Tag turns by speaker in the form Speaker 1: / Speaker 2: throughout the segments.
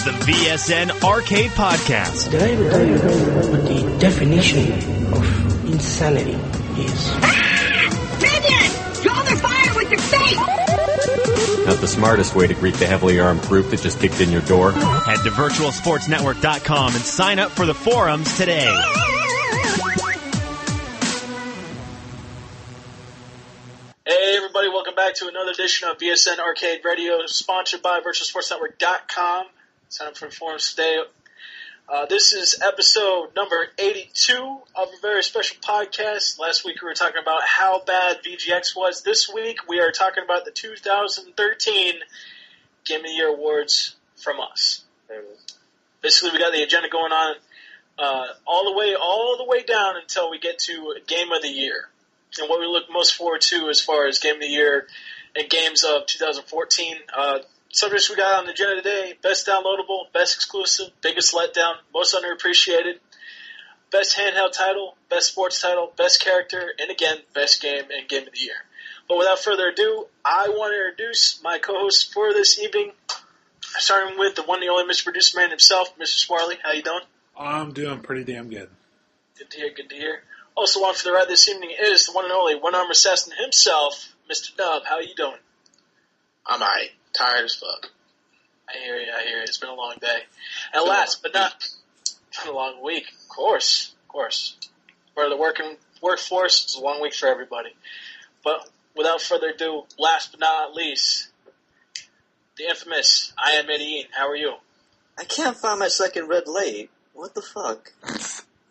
Speaker 1: the VSN Arcade Podcast.
Speaker 2: Did I ever tell you what the definition of insanity is?
Speaker 3: Minion! Draw their fire with your face!
Speaker 4: Not the smartest way to greet the heavily armed group that just kicked in your door.
Speaker 1: Head to virtualsportsnetwork.com and sign up for the forums today.
Speaker 5: Hey everybody, welcome back to another edition of VSN Arcade Radio, sponsored by virtualsportsnetwork.com. Sign up for the forums today. This is episode number 82 of a very special podcast. Last week we were talking about how bad VGX was. This week we are talking about the 2013 Game of the Year awards from us. Basically, we got the agenda going on all the way down until we get to Game of the Year. And what we look most forward to as far as Game of the Year and games of 2014. Subjects we got on the agenda today: best downloadable, best exclusive, biggest letdown, most underappreciated, best handheld title, best sports title, best character, and again, best game and Game of the Year. But without further ado, I want to introduce my co-host for this evening, starting with the one and only Mr. Producer Man himself, Mr. Swarley. How you doing?
Speaker 6: I'm doing pretty damn good.
Speaker 5: Good to hear, good to hear. Also on for the ride this evening is the one and only one-armed assassin himself, Mr. KNUBB. How you doing?
Speaker 7: I'm alright. Tired as fuck.
Speaker 5: I hear you. It's been a long day. And last but not... It's been a long week. Of course. For the workforce, it's a long week for everybody. But without further ado, last but not least, the infamous IamMedellin. How are you?
Speaker 7: I can't find my second red light. What the fuck?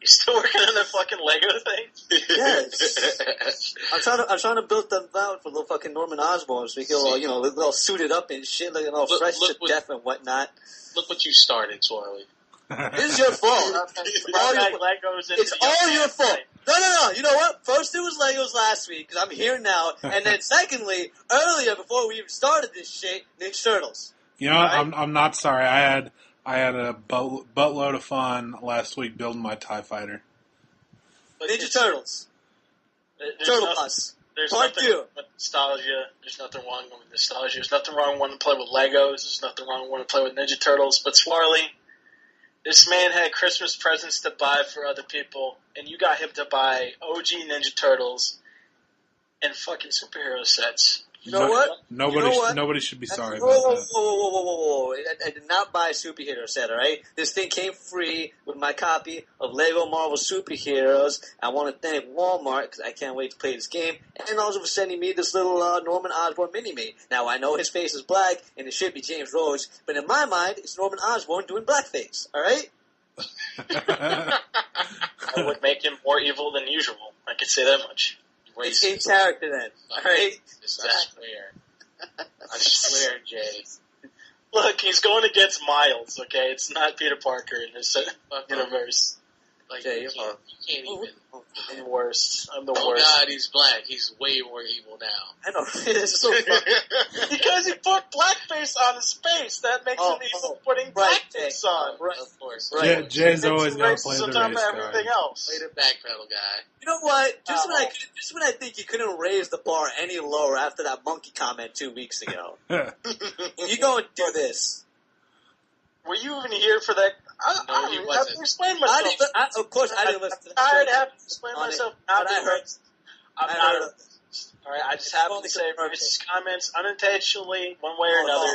Speaker 5: You still working on that fucking Lego thing?
Speaker 7: Yes. I'm trying to build them out for little fucking Norman Osborn so we can all, all suited up and shit, looking all fresh to death and whatnot.
Speaker 8: Look what you started, Swarley.
Speaker 7: It's your fault. It's all your fault. No. You know what? First it was Legos last week, because I'm here now. And then secondly, earlier, before we even started this shit, Ninja Turtles.
Speaker 6: You know, right? I'm not sorry. I had a boatload of fun last week building my TIE Fighter.
Speaker 7: Ninja Turtles.
Speaker 5: Turtle Plus. There's nothing wrong with nostalgia. There's nothing wrong with nostalgia. There's nothing wrong wanting to play with Legos. There's nothing wrong wanting to play with Ninja Turtles. But Swarley, this man had Christmas presents to buy for other people, and you got him to buy OG Ninja Turtles and fucking superhero sets.
Speaker 7: You know what?
Speaker 6: Nobody should be sorry about that.
Speaker 7: Whoa. I did not buy a superhero set, alright? This thing came free with my copy of Lego Marvel Superheroes. I want to thank Walmart, because I can't wait to play this game, and also for sending me this little Norman Osborn mini-me. Now, I know his face is black, and it should be James Rhodes, but in my mind, it's Norman Osborn doing blackface, alright?
Speaker 5: I would make him more evil than usual. I could say that much.
Speaker 7: It's in character then, alright?
Speaker 8: I swear, Jay.
Speaker 5: Look, he's going against Miles, okay? It's not Peter Parker in this universe.
Speaker 8: Like,
Speaker 7: Jay,
Speaker 8: you can't even.
Speaker 5: I'm the worst.
Speaker 8: Oh God, he's black. He's way more evil now.
Speaker 7: I know. It's so funny.
Speaker 5: Because he put blackface on his face. That makes him evil putting blackface on.
Speaker 7: Right.
Speaker 8: Of course.
Speaker 6: Right. Jay's always going to play the race guy.
Speaker 5: Everything else.
Speaker 8: Play the backpedal guy.
Speaker 7: You know what? Just when I think you couldn't raise the bar any lower after that monkey comment 2 weeks ago. You go and do this.
Speaker 5: Were you even here for that? I don't even have to explain myself.
Speaker 7: Of course, I didn't listen to the
Speaker 5: tired of having to explain myself. I'm not Alright, I just happened to say racist comments unintentionally, one way or another.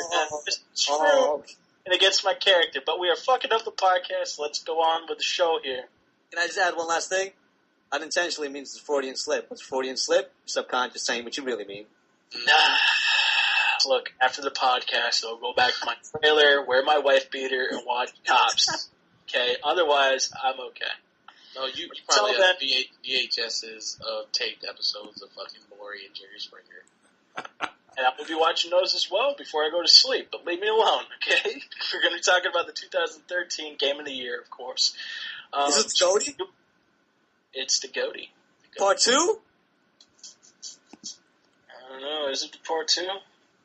Speaker 5: It's true and against my character. But we are fucking up the podcast. Let's go on with the show here.
Speaker 7: Can I just add one last thing? Unintentionally means it's Freudian slip. What's Freudian slip? Subconscious saying what you really mean.
Speaker 5: Nah. Look, after the podcast, I'll go back to my trailer, wear my wife beater, and watch Cops. Okay? Otherwise, I'm okay.
Speaker 8: No, you probably have VHSs of taped episodes of fucking Maury and Jerry Springer.
Speaker 5: And I will be watching those as well before I go to sleep. But leave me alone, okay? We're going to be talking about the 2013 Game of the Year, of course.
Speaker 7: Is it the GOTY?
Speaker 5: It's the GOTY.
Speaker 7: Part 2?
Speaker 5: I don't know. Is it the Part 2?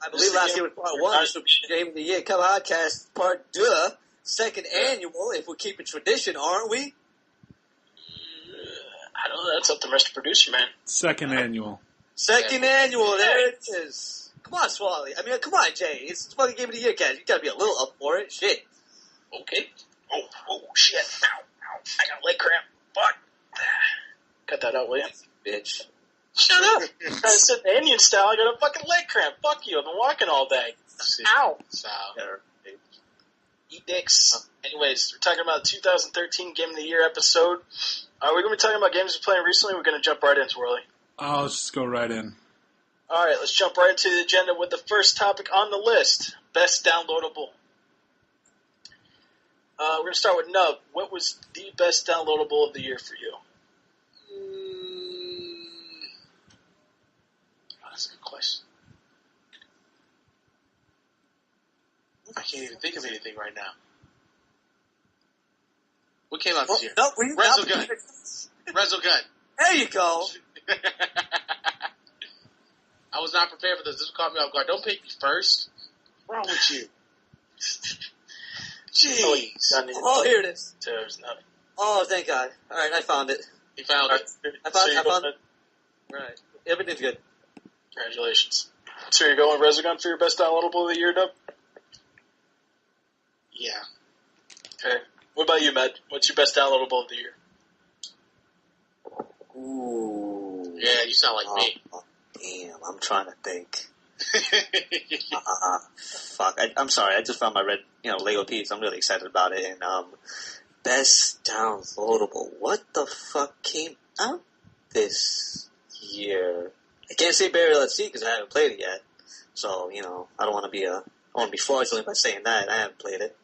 Speaker 7: I believe last year was Part 1. This would be Game of the Year podcast Part 2. Second annual, if we're keeping tradition, aren't we?
Speaker 5: I don't know. That's up to Mr. Producer, man.
Speaker 6: Second annual.
Speaker 7: Second annual. There it is. Come on, Swarley. I mean, come on, Jay. It's fucking Game of the Year, guys. You gotta be a little up for it. Shit.
Speaker 5: Okay. Oh, shit. Ow. I got a leg cramp. Fuck. Cut that out, will you?
Speaker 7: Bitch.
Speaker 5: Shut up. I'm trying to sit the Indian style. I got a fucking leg cramp. Fuck you. I've been walking all day. Ow. Eat dicks. Anyways, we're talking about 2013 Game of the Year episode. We're going to be talking about games we're playing recently. We're going to jump right into Swarley.
Speaker 6: Let's just go right in.
Speaker 5: All right, let's jump right into the agenda with the first topic on the list, best downloadable. We're going to start with Nub. What was the best downloadable of the year for you?
Speaker 8: That's a good question. I can't even think of anything right now. What came out this year?
Speaker 7: No,
Speaker 8: Resogun. Resogun.
Speaker 7: There you go.
Speaker 8: I was not prepared for this. This caught me off guard. Don't pick me first. What's wrong with you? Jeez.
Speaker 7: Oh, here it is.
Speaker 5: There's nothing.
Speaker 7: Oh, thank God. All right, I found it.
Speaker 8: He found it.
Speaker 7: I found it. Right. Everything's good.
Speaker 5: Congratulations. So you're going Resogun for your best downloadable of the year, Dub?
Speaker 8: Yeah.
Speaker 5: Okay. What about you, Med? What's your best downloadable of the year?
Speaker 7: Ooh.
Speaker 8: Yeah, you sound like me.
Speaker 7: Damn, I'm trying to think. Fuck. I'm sorry. I just found my red, Lego piece. I'm really excited about it. And best downloadable. What the fuck came out this year? I can't say Burial at Sea because I haven't played it yet. So I don't want to be I want to be fraudulent by saying that I haven't played it.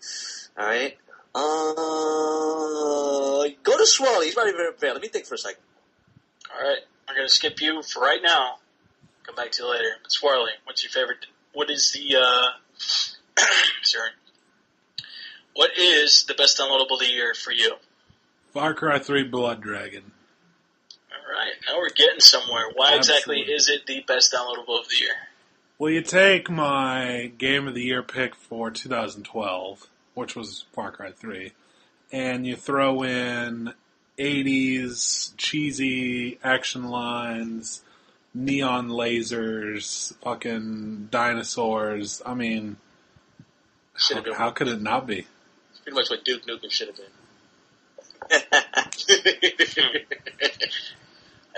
Speaker 7: All right. Go to Swarley. He's probably very prepared. Let me think for a second.
Speaker 5: All right. I'm going to skip you for right now. Come back to you later. But Swarley, what's your favorite? What is the, sorry. What is the best downloadable of the year for you?
Speaker 6: Far Cry 3 Blood Dragon.
Speaker 5: All right. Now we're getting somewhere. Why exactly is it the best downloadable of the year?
Speaker 6: Well, you take my Game of the Year pick for 2012, which was Far Cry 3, and you throw in 80s cheesy action lines, neon lasers, fucking dinosaurs. I mean, how could it not be?
Speaker 8: It's pretty much what Duke Nukem should have been.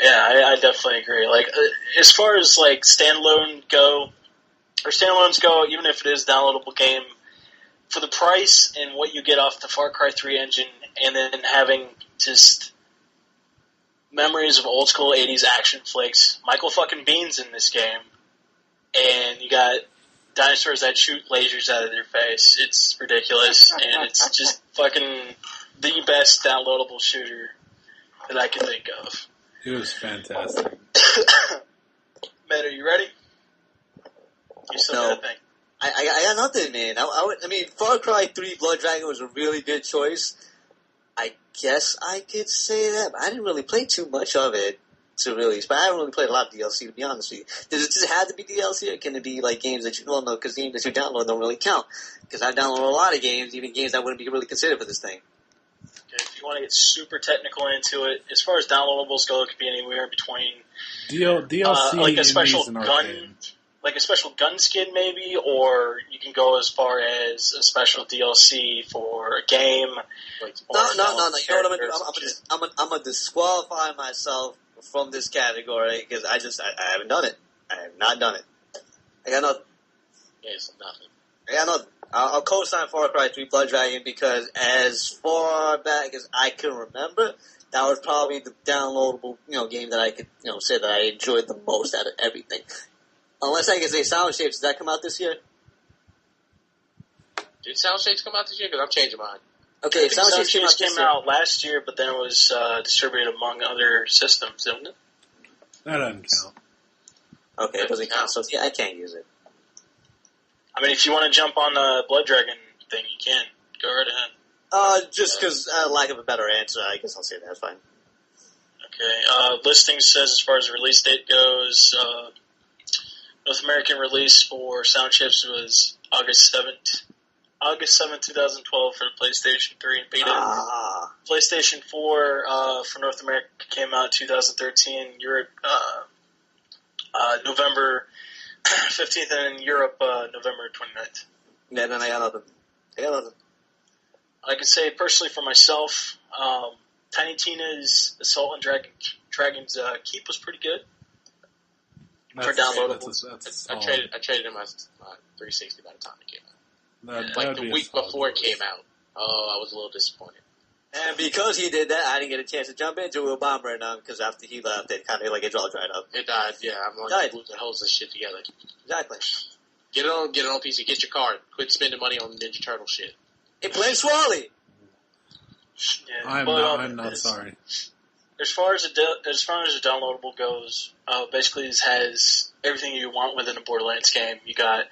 Speaker 5: Yeah, I definitely agree. Like, as far as like standalones go, even if it is a downloadable game, for the price and what you get off the Far Cry 3 engine, and then having just memories of old school 80s action flicks, Michael fucking Bean's in this game, and you got dinosaurs that shoot lasers out of their face. It's ridiculous, and it's just fucking the best downloadable shooter that I can think of.
Speaker 6: It was fantastic.
Speaker 5: Matt, are you ready? You still got a thing.
Speaker 7: I got nothing, man. I mean, Far Cry 3 Blood Dragon was a really good choice. I guess I could say that, but I didn't really play too much of it to release. But I haven't really played a lot of DLC, to be honest with you. Does it have to be DLC, or can it be like games that you don't know? Because games that you download don't really count. Because I download a lot of games, even games that wouldn't be really considered for this thing.
Speaker 5: Okay, if you want to get super technical into it, as far as downloadables go, it could be anywhere between
Speaker 6: DLC
Speaker 5: like a special
Speaker 6: in
Speaker 5: gun. Like a special gun skin, maybe, or you can go as far as a special DLC for a game.
Speaker 7: No. You know what I'm gonna do? I'm gonna disqualify myself from this category because I haven't done it. I have not done it. I got nothing.
Speaker 8: Yeah, it's nothing.
Speaker 7: I got nothing. I'll co-sign Far Cry 3 Blood Dragon because as far back as I can remember, that was probably the downloadable game that I could say that I enjoyed the most out of everything. Unless I can say Sound Shapes, did that come out this year?
Speaker 8: Did Sound Shapes come out this year? Because I'm changing mine.
Speaker 7: Okay,
Speaker 5: Sound Shapes came out last year, but then it was distributed among other systems, didn't it?
Speaker 6: That doesn't count.
Speaker 7: Okay, it doesn't count. So yeah, I can't use it.
Speaker 5: I mean, if you want to jump on the Blood Dragon thing, you can. Go right ahead.
Speaker 7: Just because lack of a better answer, I guess I'll say that's fine.
Speaker 5: Okay, listing says as far as the release date goes, North American release for Sound Chips was August 7th, 2012 for the PlayStation 3 and Beta. PlayStation 4 for North America came out 2013. Europe, November 15th, and in Europe, November 29th.
Speaker 7: Yeah, then I got nothing.
Speaker 5: I can say personally for myself, Tiny Tina's Assault on Dragon's Keep was pretty good for downloadable.
Speaker 8: I traded in my 360 by the time it came out. Like the week before it came out. Oh, I was a little disappointed.
Speaker 7: And because he did that, I didn't get a chance to jump into a bomber now because after he left, it kind of like it's all dried up.
Speaker 8: It died. Yeah, I'm like losing holds this shit together.
Speaker 7: Exactly.
Speaker 8: Get it on PC. Get your card. Quit spending money on Ninja Turtle shit.
Speaker 7: It blames Swarley.
Speaker 5: Yeah,
Speaker 6: I'm not sorry.
Speaker 5: As far as the downloadable goes, basically it has everything you want within a Borderlands game. You got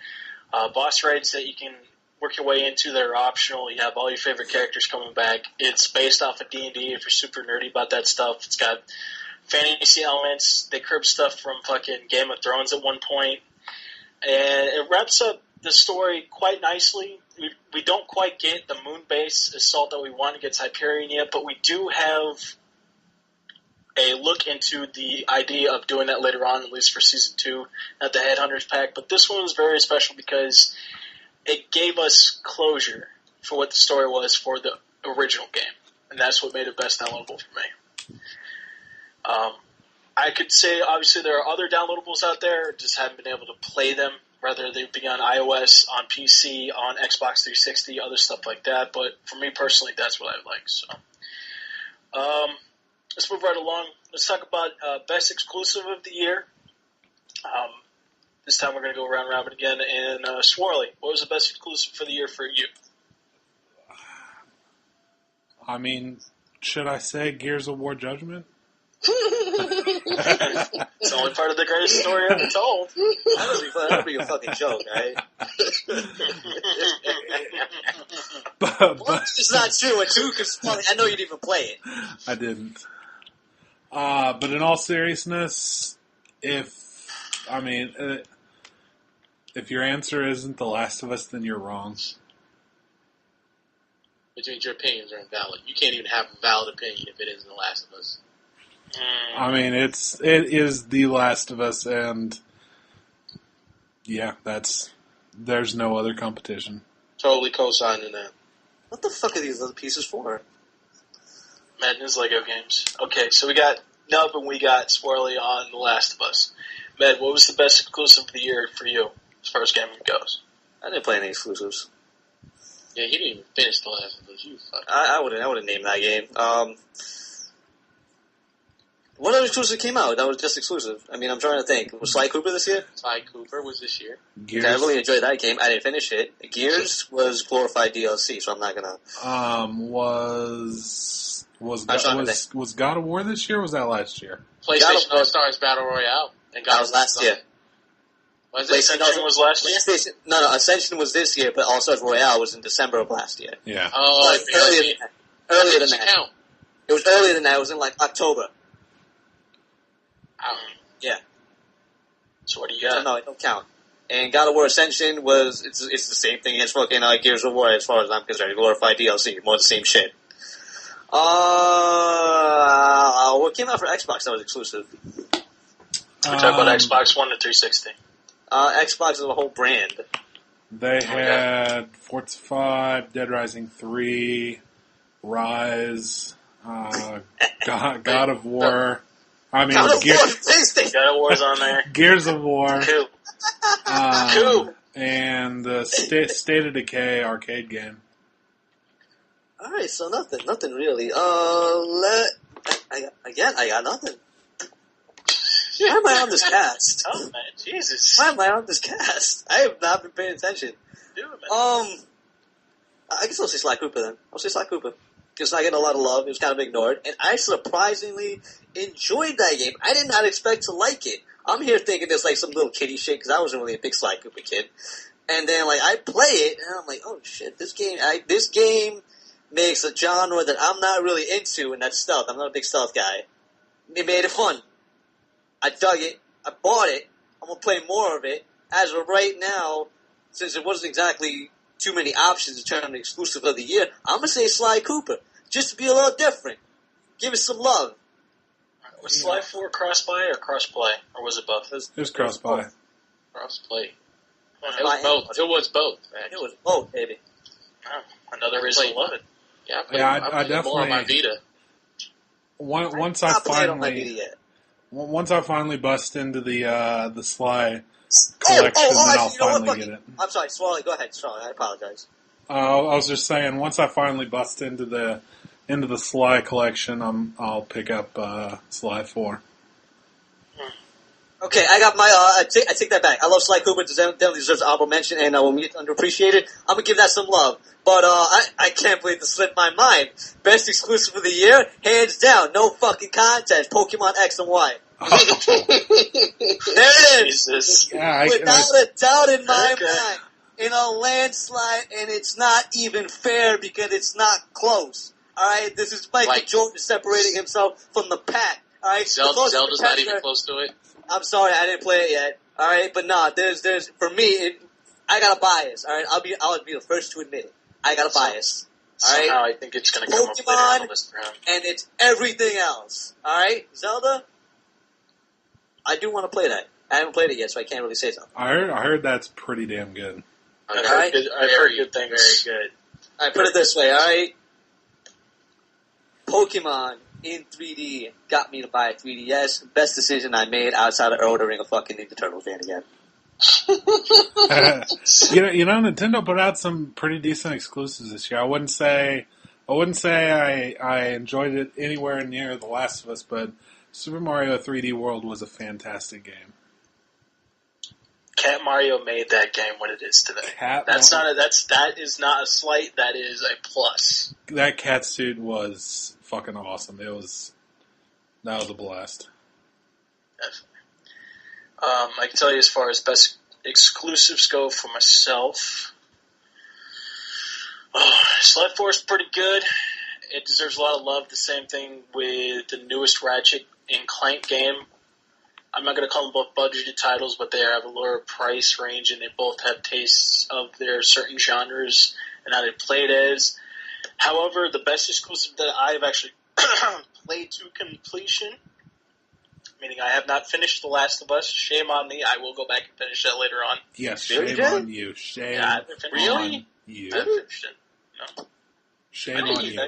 Speaker 5: boss raids that you can work your way into that are optional. You have all your favorite characters coming back. It's based off of D&D if you're super nerdy about that stuff. It's got fantasy elements. They crib stuff from fucking Game of Thrones at one point. And it wraps up the story quite nicely. We don't quite get the moon-based assault that we want against Hyperion yet, but we do have a look into the idea of doing that later on, at least for Season 2, at the Headhunters pack. But this one was very special because it gave us closure for what the story was for the original game. And that's what made it best downloadable for me. I could say, obviously, there are other downloadables out there, just haven't been able to play them, whether they be on iOS, on PC, on Xbox 360, other stuff like that. But for me personally, that's what I like. So, let's move right along. Let's talk about best exclusive of the year. This time we're going to go round robin again. And Swarley, what was the best exclusive for the year for you?
Speaker 6: I mean, should I say Gears of War Judgment?
Speaker 5: It's the only part of the greatest story ever told.
Speaker 7: That would be a fucking joke, right?
Speaker 6: but
Speaker 7: it's not true. And two, because I know you didn't even play it.
Speaker 6: I didn't. But in all seriousness, if your answer isn't The Last of Us, then you're wrong.
Speaker 8: Which means your opinions are invalid. You can't even have a valid opinion if it isn't The Last of Us.
Speaker 6: I mean, it is The Last of Us, and yeah, there's no other competition.
Speaker 8: Totally co-signing that.
Speaker 7: What the fuck are these other pieces for?
Speaker 5: Madden's Lego games. Okay, so we got KNUBB and we got Swarley on The Last of Us. Med, what was the best exclusive of the year for you, as far as gaming goes?
Speaker 7: I didn't play any exclusives.
Speaker 8: Yeah, he didn't even finish The Last of Us. You fuck.
Speaker 7: I wouldn't name that game. What other exclusive came out that was just exclusive? I mean, I'm trying to think. Was Sly Cooper this year?
Speaker 8: Sly Cooper was this year.
Speaker 6: Gears.
Speaker 7: Okay, I really enjoyed that game. I didn't finish it. Gears was glorified DLC, so I'm not gonna.
Speaker 6: Was God of War this year or was that last year?
Speaker 8: PlayStation All-Stars Battle Royale. And
Speaker 7: that was last year.
Speaker 5: Was it Ascension was last year?
Speaker 7: No, Ascension was this year, but All-Stars Royale was in December of last year.
Speaker 6: Yeah.
Speaker 8: Oh,
Speaker 7: earlier than that.
Speaker 8: Count.
Speaker 7: It was earlier than that. It was in like October. Yeah.
Speaker 5: So what do you got?
Speaker 7: No, it don't count. And God of War Ascension it's the same thing as fucking Gears of War as far as I'm concerned. Glorified DLC, more the same shit. What came out for Xbox that was exclusive?
Speaker 5: We're talking about Xbox One to 360.
Speaker 7: Xbox is a whole brand.
Speaker 6: They had Forza 5, Dead Rising 3, Rise, God of War. I mean,
Speaker 7: God of
Speaker 5: War's on there.
Speaker 6: Gears of War.
Speaker 5: Coup.
Speaker 6: And the State of Decay arcade game.
Speaker 7: Alright, so nothing really. I got nothing. Why am I on this cast?
Speaker 5: Oh man, Jesus.
Speaker 7: Why am I on this cast? I have not been paying attention. I guess I'll say Sly Cooper then. I'll say Sly Cooper. Because I get a lot of love. It was kind of ignored. And I surprisingly enjoyed that game. I did not expect to like it. I'm here thinking it's like some little kiddie shit because I wasn't really a big Sly Cooper kid. And then like I play it and I'm like, oh shit, this game makes a genre that I'm not really into, and that's stealth. I'm not a big stealth guy. It made it fun. I dug it. I bought it. I'm going to play more of it. As of right now, since it wasn't exactly too many options to turn on the exclusive of the year, I'm going to say Sly Cooper. Just to be a little different. Give it some love.
Speaker 5: Was Sly 4 cross-buy or cross-play? Or was it both?
Speaker 6: It was cross-buy.
Speaker 8: Cross-play. It was both. It was both, actually.
Speaker 7: It was both, baby.
Speaker 5: Oh, another reason to love it.
Speaker 8: I definitely more on my Vita.
Speaker 6: Once I finally bust into the Sly collection, then I'll finally get it.
Speaker 7: I'm sorry, Swarley. Go ahead, Swarley. I apologize.
Speaker 6: I was just saying, once I finally bust into the Sly collection, I'll pick up Sly 4.
Speaker 7: Okay, I got my. I take that back. I love Sly Cooper. Definitely deserves honorable mention, and when we get underappreciated, I'm gonna give that some love. But I can't believe this slipped my mind. Best exclusive of the year, hands down, no fucking contest. Pokemon X and Y. There it is.
Speaker 5: Jesus.
Speaker 6: Yeah,
Speaker 7: Without a doubt in my mind, in a landslide, and it's not even fair because it's not close. All right, this is Michael Jordan separating himself from the pack. All right,
Speaker 8: Zelda's not even close to it.
Speaker 7: I'm sorry, I didn't play it yet. All right, but nah, there's for me, I got a bias. All right, I'll be the first to admit it. I got a bias. All right,
Speaker 5: somehow I think it's going to come up later on the list round.
Speaker 7: And it's everything else. All right, Zelda. I do want to play that. I haven't played it yet, so I can't really say something.
Speaker 6: I heard that's pretty damn good.
Speaker 5: I've heard good things.
Speaker 8: Very good.
Speaker 7: I put it this way. All right, Pokemon in 3D got me to buy a 3DS. Best decision I made outside of ordering a fucking Ninja Turtles fan again.
Speaker 6: you know, Nintendo put out some pretty decent exclusives this year. I wouldn't say I enjoyed it anywhere near The Last of Us, but Super Mario 3D World was a fantastic game.
Speaker 5: Cat Mario made that game what it is today. That is not a slight. That is a plus.
Speaker 6: That cat suit was fucking awesome. That was a blast.
Speaker 5: Definitely. I can tell you as far as best exclusives go for myself. Sled Force pretty good. It deserves a lot of love. The same thing with the newest Ratchet and Clank game. I'm not going to call them both budgeted titles, but they have a lower price range, and they both have tastes of their certain genres and how they play it as. However, the best exclusive that I've actually played to completion, meaning I have not finished The Last of Us. Shame on me. I will go back and finish that later on.
Speaker 6: Yes, shame on you. Shame on you.
Speaker 5: I haven't finished it. No.
Speaker 6: Shame on you.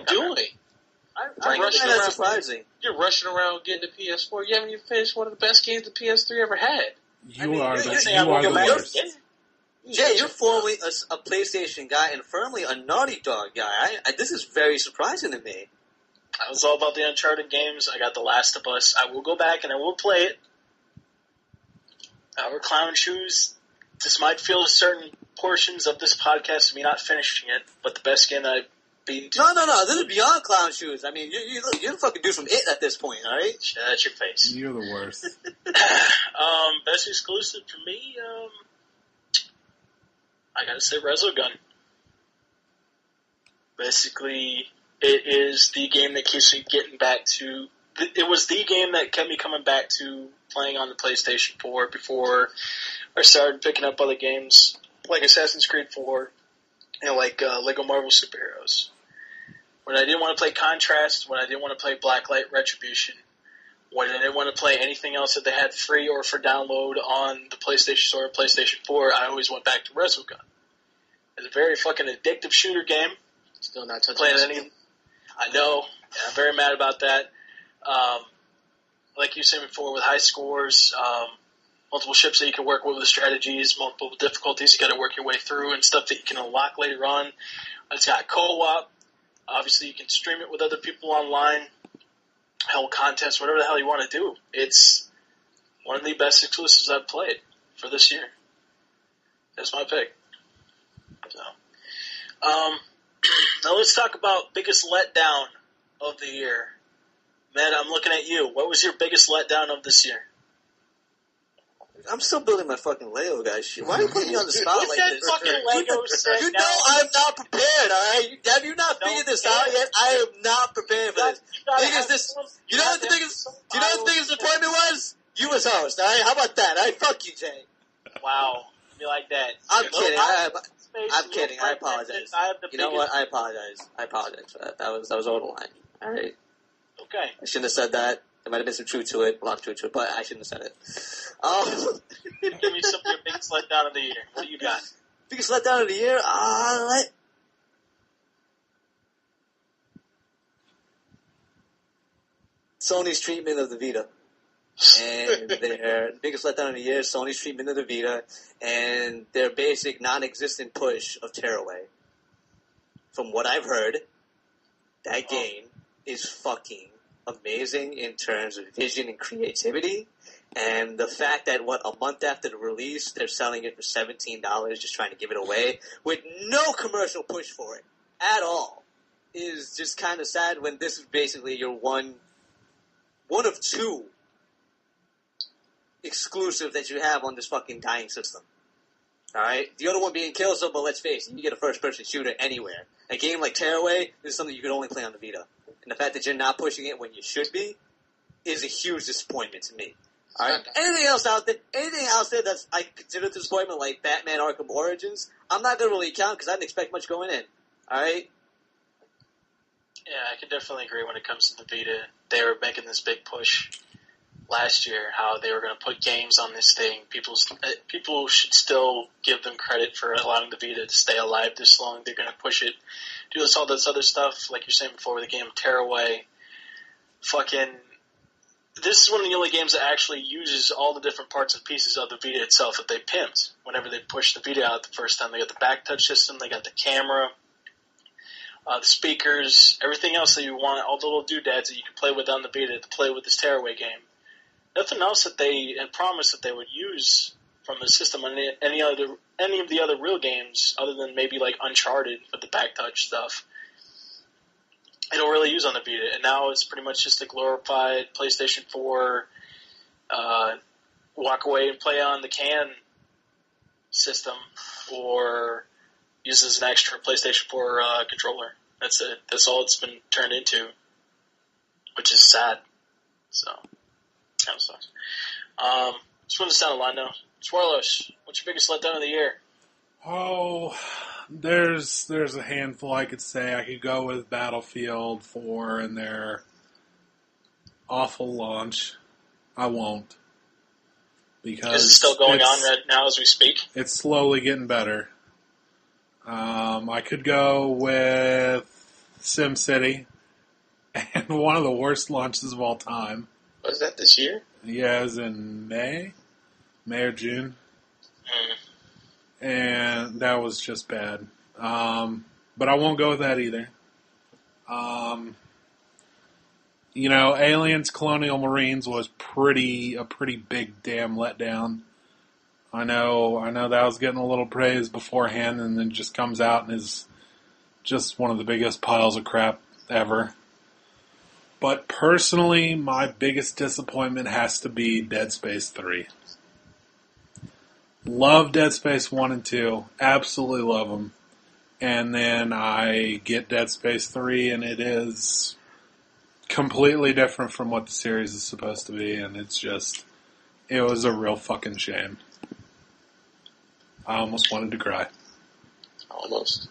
Speaker 7: That's surprising.
Speaker 8: You're rushing around getting the PS4. You haven't even finished one of the best games the PS3 ever had.
Speaker 6: You are the worst.
Speaker 7: Jay, you're formerly a PlayStation guy and firmly a Naughty Dog guy. This is very surprising to me.
Speaker 5: I was all about the Uncharted games. I got The Last of Us. I will go back and I will play it. Our clown shoes. This might feel certain portions of this podcast of me not finishing it, but the best game that I've beaten.
Speaker 7: No. This is beyond clown shoes. I mean, you're fucking do some it at this point, all right?
Speaker 5: That's your face.
Speaker 6: You're the worst.
Speaker 5: Best exclusive for me, I gotta say Resogun. Basically, it is the game that keeps me getting back to... It was the game that kept me coming back to playing on the PlayStation 4 before I started picking up other games like Assassin's Creed 4 and like Lego Marvel Superheroes. When I didn't want to play Contrast, when I didn't want to play Blacklight Retribution, when I didn't want to play anything else that they had free or for download on the PlayStation Store or PlayStation 4, I always went back to Resogun. It's a very fucking addictive shooter game.
Speaker 8: Still not touching it.
Speaker 5: I know. I'm very mad about that. Like you said before, with high scores, multiple ships that you can work with strategies, multiple difficulties you got to work your way through, and stuff that you can unlock later on. It's got co-op. Obviously, you can stream it with other people online. Hell, contests, whatever the hell you want to do. It's one of the best exclusives I've played for this year. That's my pick. So, now let's talk about biggest letdown of the year. Matt, I'm looking at you. What was your biggest letdown of this year?
Speaker 7: I'm still building my fucking Lego, guys. Why are you putting me on the spot like this?
Speaker 5: Fucking Lego set.
Speaker 7: You know I'm not prepared, alright? Have you not figured this out yet? I am not prepared for this. You know what the biggest disappointment was? You as host, alright? How about that? Alright, fuck you, Jay.
Speaker 5: Wow. You like that.
Speaker 7: I'm kidding. I apologize. You know what? I apologize for that. That was over the line. Alright.
Speaker 5: Okay.
Speaker 7: I shouldn't have said that. There might have been some truth to it, a lot of truth to it, but I shouldn't have said it.
Speaker 5: Give me some of your biggest letdown of the year. What do you got?
Speaker 7: Biggest letdown of the year? Sony's treatment of the Vita. And their biggest letdown of the year is Sony's treatment of the Vita and their basic non-existent push of Tearaway. From what I've heard, that game is fucking amazing in terms of vision and creativity. And the fact that, a month after the release, they're selling it for $17, just trying to give it away, with no commercial push for it at all, is just kind of sad when this is basically your one of two exclusive that you have on this fucking dying system. Alright? The other one being Killzone, but let's face it, you get a first-person shooter anywhere. A game like Tearaway is something you could only play on the Vita. And the fact that you're not pushing it when you should be is a huge disappointment to me. Alright? Anything else out there that's I consider a disappointment, like Batman Arkham Origins, I'm not going to really count because I didn't expect much going in. Alright?
Speaker 5: Yeah, I can definitely agree when it comes to the Vita. They were making this big push last year, how they were going to put games on this thing. People should still give them credit for allowing the Vita to stay alive this long. They're going to push it, do all this other stuff, like you're saying before, with the game Tearaway. This is one of the only games that actually uses all the different parts and pieces of the Vita itself that they pimped. Whenever they pushed the Vita out the first time, they got the back touch system, they got the camera, the speakers, everything else that you want, all the little doodads that you can play with on the Vita to play with this Tearaway game. Nothing else that they had promised that they would use from the system on any of the other real games, other than maybe like Uncharted with the back touch stuff. They don't really use on the Vita, and now it's pretty much just a glorified PlayStation 4 walk away and play on the CAN system, or use as an extra PlayStation 4 controller. That's it. That's all it's been turned into, which is sad. So, kind of sucks. Just want to sound a line now. Swarley, what's your biggest letdown of the year?
Speaker 6: Oh, there's a handful I could say. I could go with Battlefield 4 and their awful launch. I won't. Because
Speaker 5: is it still going on right now as we speak?
Speaker 6: It's slowly getting better. I could go with SimCity and one of the worst launches of all time.
Speaker 8: Was that this year?
Speaker 6: Yeah, it was in May or June. And that was just bad. But I won't go with that either. Aliens Colonial Marines was a pretty big damn letdown. I know that was getting a little praise beforehand and then just comes out and is just one of the biggest piles of crap ever. But personally, my biggest disappointment has to be Dead Space 3. Love Dead Space 1 and 2. Absolutely love them. And then I get Dead Space 3 and it is completely different from what the series is supposed to be. And it was a real fucking shame. I almost wanted to cry.
Speaker 8: Almost.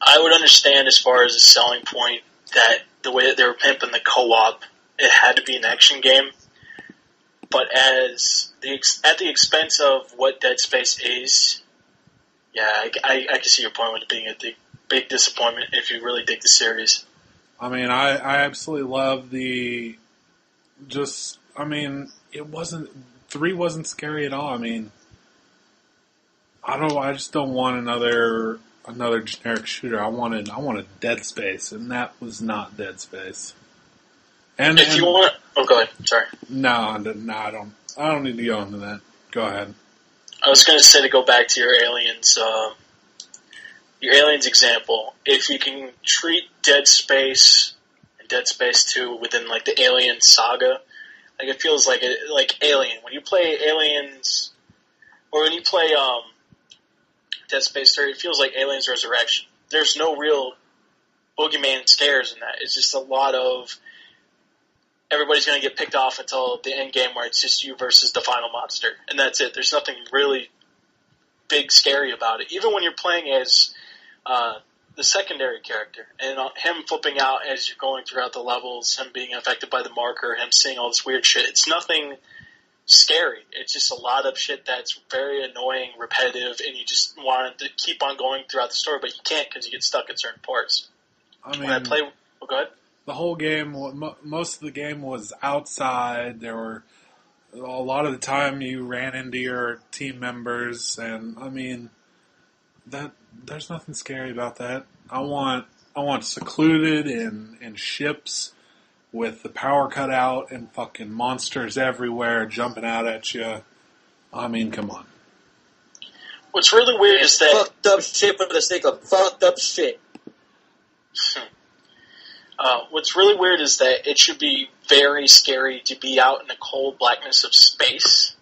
Speaker 5: I would understand as far as a selling point that the way that they were pimping the co-op, it had to be an action game. But at the expense of what Dead Space is, yeah, I can see your point with it being a big disappointment if you really dig the series.
Speaker 6: I mean, I absolutely love it wasn't, 3 wasn't scary at all. I mean, I just don't want another generic shooter. I wanted Dead Space, and that was not Dead Space. And
Speaker 5: if you want, go ahead. Sorry.
Speaker 6: No, I don't need to go into that. Go ahead.
Speaker 5: I was going to say, to go back to your Aliens example. If you can treat Dead Space and Dead Space 2 within like the Alien saga, like it feels like Alien. When you play Aliens, or when you play Dead Space 3, it feels like Aliens Resurrection. There's no real boogeyman scares in that. It's just a lot of everybody's going to get picked off until the end game where it's just you versus the final monster. And that's it. There's nothing really big scary about it. Even when you're playing as the secondary character and him flipping out as you're going throughout the levels, him being affected by the marker, him seeing all this weird shit. It's nothing scary. It's just a lot of shit that's very annoying, repetitive, and you just want to keep on going throughout the story, but you can't because you get stuck at certain parts.
Speaker 6: I mean,
Speaker 5: when I play... Oh, go ahead.
Speaker 6: The whole game, most of the game was outside. There were a lot of the time you ran into your team members, and I mean, there's nothing scary about that. I want secluded in ships with the power cut out and fucking monsters everywhere jumping out at you. I mean, come on.
Speaker 5: What's really weird is that
Speaker 7: fucked up shit for the sake of fucked up shit.
Speaker 5: What's really weird is that it should be very scary to be out in the cold blackness of space.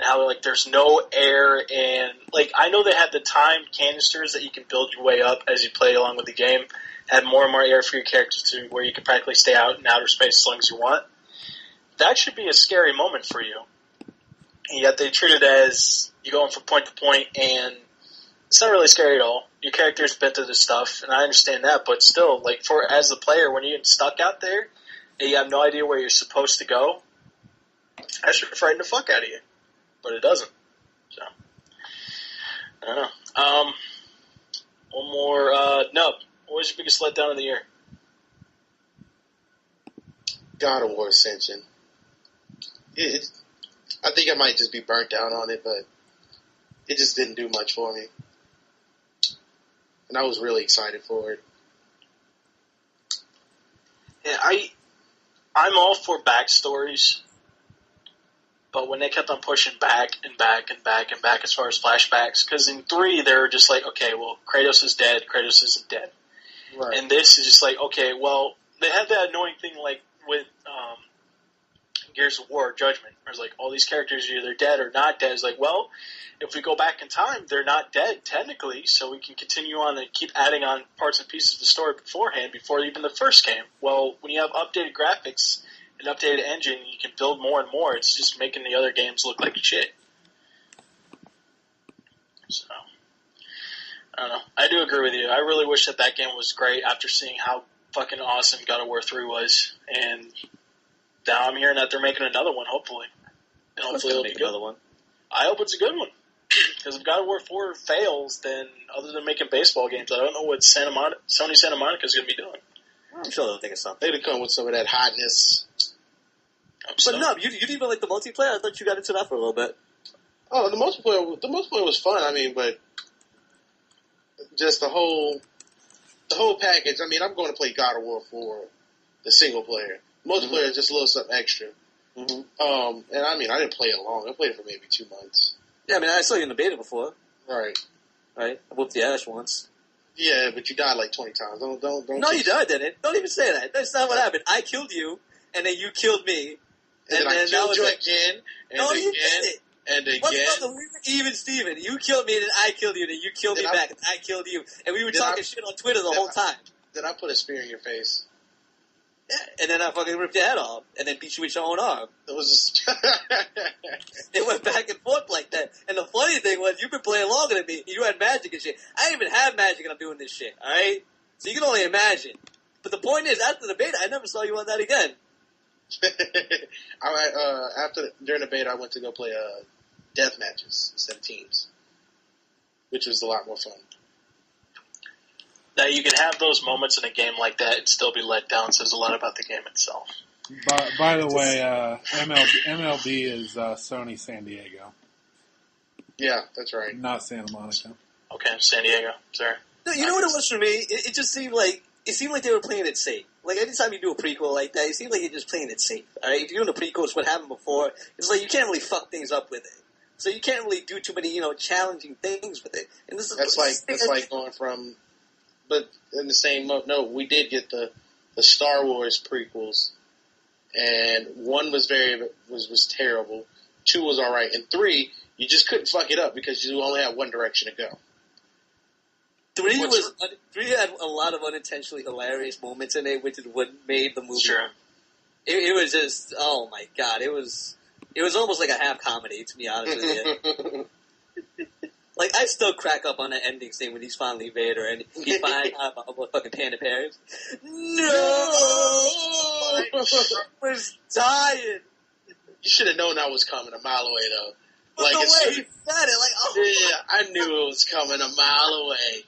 Speaker 5: How, like, there's no air, and, like, I know they had the timed canisters that you can build your way up as you play along with the game. Had more and more air for your characters to where you can practically stay out in outer space as long as you want. That should be a scary moment for you. And yet they treat it as you going from point to point, and it's not really scary at all. Your character's been through this stuff, and I understand that, but still, like, as the player, when you get stuck out there, and you have no idea where you're supposed to go, that should frighten the fuck out of you. But it doesn't. So, I don't know. One more, Nub. What was your biggest letdown of the year?
Speaker 9: God of War Ascension. I think I might just be burnt down on it, but it just didn't do much for me. And I was really excited for it.
Speaker 5: Yeah, I'm all for backstories, but when they kept on pushing back and back and back and back as far as flashbacks, because in 3 they were just like, okay, well, Kratos is dead, Kratos isn't dead. Right. And this is just like, okay, well, they had that annoying thing like with Gears of War, Judgment. Where it's like, all these characters are either dead or not dead. It's like, well, if we go back in time, they're not dead, technically, so we can continue on and keep adding on parts and pieces of the story beforehand, before even the first game. Well, when you have updated graphics and updated engine, you can build more and more. It's just making the other games look like shit. So, I don't know. I do agree with you. I really wish that game was great after seeing how fucking awesome God of War 3 was. And now I'm hearing that they're making another one, hopefully. And hopefully it'll be good. Another one. I hope it's a good one. Because if God of War 4 fails, then other than making baseball games, I don't know what Sony Santa Monica is going to be doing.
Speaker 7: I'm sure they'll think of something.
Speaker 9: They'd come with some of that hotness.
Speaker 7: But no, you didn't even like the multiplayer? I thought you got into that for a little bit.
Speaker 9: Oh, the multiplayer was fun. I mean, but just the whole package. I mean, I'm going to play God of War for the single player. Multiplayer is just a little something extra. Mm-hmm. And I mean, I didn't play it long. I played it for maybe 2 months.
Speaker 7: Yeah, I mean, I saw you in the beta before.
Speaker 9: Right.
Speaker 7: I whooped the ass once.
Speaker 9: Yeah, but you died like 20 times. Don't.
Speaker 7: No, you died, didn't. Don't even say that. That's not what happened. I killed you, and then you killed me.
Speaker 9: And then I killed you again, and again, and again.
Speaker 7: We were even, Steven. You killed me, and then I killed you, and then you killed me back, and I killed you. And we were talking shit on Twitter the whole time.
Speaker 9: Then I put a spear in your face.
Speaker 7: Yeah, and then I fucking ripped your head off, and then beat you with your own arm.
Speaker 9: It was just...
Speaker 7: It went back and forth like that. And the funny thing was, you've been playing longer than me. You had magic and shit. I didn't even have magic, and I'm doing this shit, alright? So you can only imagine. But the point is, after the beta, I never saw you on that again.
Speaker 9: During the beta, I went to go play death matches instead of teams, which was a lot more fun.
Speaker 5: That you can have those moments in a game like that and still be let down says a lot about the game itself.
Speaker 6: By the way, MLB is Sony San Diego.
Speaker 9: Yeah, that's right.
Speaker 6: Not Santa Monica.
Speaker 5: Okay, San Diego. Sorry.
Speaker 7: No, you know what it was for me? It just seemed like they were playing it safe. Like, anytime you do a prequel like that, it seems like you're just playing it safe. Alright? If you're doing a prequel, it's what happened before. It's like you can't really fuck things up with it. So you can't really do too many, challenging things with it. And this is
Speaker 9: that's like going from... But in the same note, we did get the Star Wars prequels, and 1 was was terrible, 2 was all right, and 3 you just couldn't fuck it up because you only had one direction to go.
Speaker 7: 3 had a lot of unintentionally hilarious moments in it, which is what made the movie.
Speaker 5: Sure.
Speaker 7: It was just, oh my god, it was almost like a half comedy, to be honest with you. Like, I still crack up on the ending scene when he's finally Vader and he finds out about fucking Panda Parents. No! I was dying.
Speaker 9: You should have known I was coming a mile away, though.
Speaker 7: But like, the way he said it, like, oh.
Speaker 9: Yeah, I knew it was coming a mile away.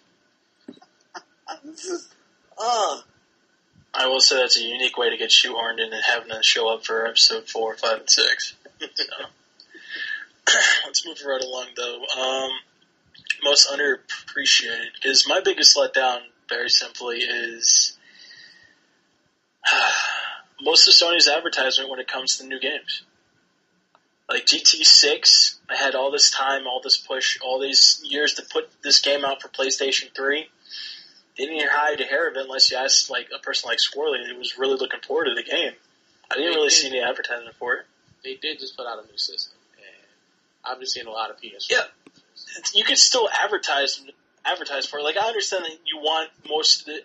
Speaker 5: I will say that's a unique way to get shoehorned in and having to show up for episode 4, 5, and 6. So, let's move right along, though. Most underappreciated. Because my biggest letdown, very simply, is most of Sony's advertisement when it comes to new games. Like GT6, I had all this time, all this push, all these years to put this game out for PlayStation 3. Didn't hear hide to hair of it unless you asked like a person like Swarley who was really looking forward to the game. I didn't really see any advertisement for it.
Speaker 8: They did just put out a new system, and I've been seeing a lot of PS4.
Speaker 5: Yeah, you could still advertise for it. Like, I understand that you want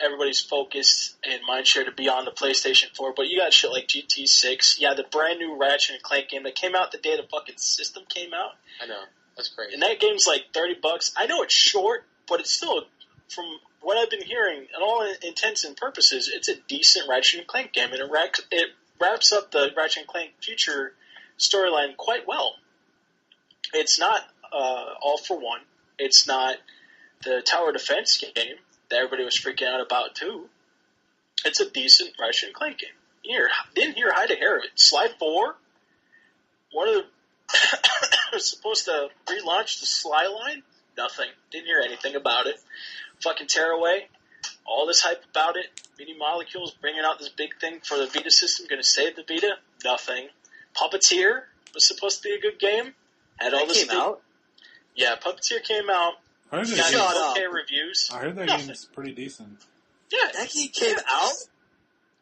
Speaker 5: everybody's focus and mindshare to be on the PlayStation 4, but you got shit like GT6. Yeah, the brand new Ratchet & Clank game that came out the day the fucking system came out.
Speaker 8: I know. That's crazy.
Speaker 5: And that game's like $30. I know it's short, but it's still, from what I've been hearing, in all intents and purposes, it's a decent Ratchet & Clank game, and it wraps up the Ratchet & Clank future storyline quite well. It's not All for One. It's not the tower defense game that everybody was freaking out about too. It's a decent Ratchet & Clank game. Didn't hear hide to hair of it. Sly 4, one of the was supposed to relaunch the Sly line. Nothing. Didn't hear anything about it. Fucking Tearaway. All this hype about it. Mini Molecules bringing out this big thing for the Vita system. Going to save the Vita. Nothing. Puppeteer was supposed to be a good game. Had all this
Speaker 7: came out?
Speaker 5: Yeah, Puppeteer came out.
Speaker 6: I heard
Speaker 5: Got okay reviews.
Speaker 6: I heard that game's pretty decent.
Speaker 5: Yeah,
Speaker 7: that game came out.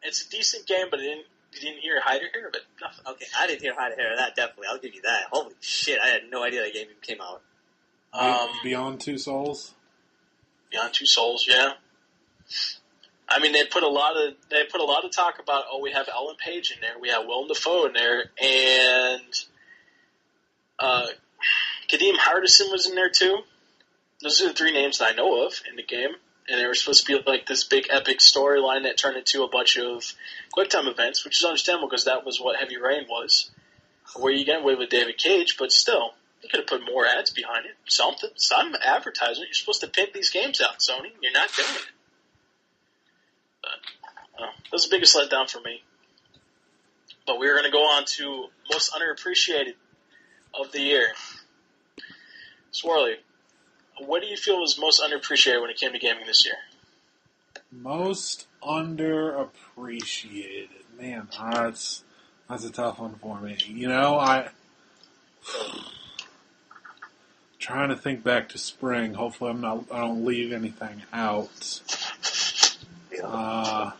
Speaker 5: It's a decent game, but you didn't hear hide or hair of it. Nothing.
Speaker 7: Okay, I didn't hear hide or hair of that. Definitely, I'll give you that. Holy shit, I had no idea that game even came out.
Speaker 6: Beyond Two Souls.
Speaker 5: Beyond Two Souls, yeah. I mean, they put a lot of talk about. Oh, we have Ellen Page in there. We have Willem Dafoe in there, and Kadeem Hardison was in there too. Those are the 3 names that I know of in the game. And they were supposed to be like this big epic storyline that turned into a bunch of QuickTime events, which is understandable because that was what Heavy Rain was. Where you get away with David Cage, but still, you could have put more ads behind it. Something, some advertisement. You're supposed to pimp these games out, Sony. You're not doing it. But, that was the biggest letdown for me. But we're going to go on to most underappreciated of the year. Swarley, what do you feel was most underappreciated when it came to gaming this year?
Speaker 6: Most underappreciated. Man, that's a tough one for me. You know, trying to think back to spring. Hopefully I don't leave anything out. I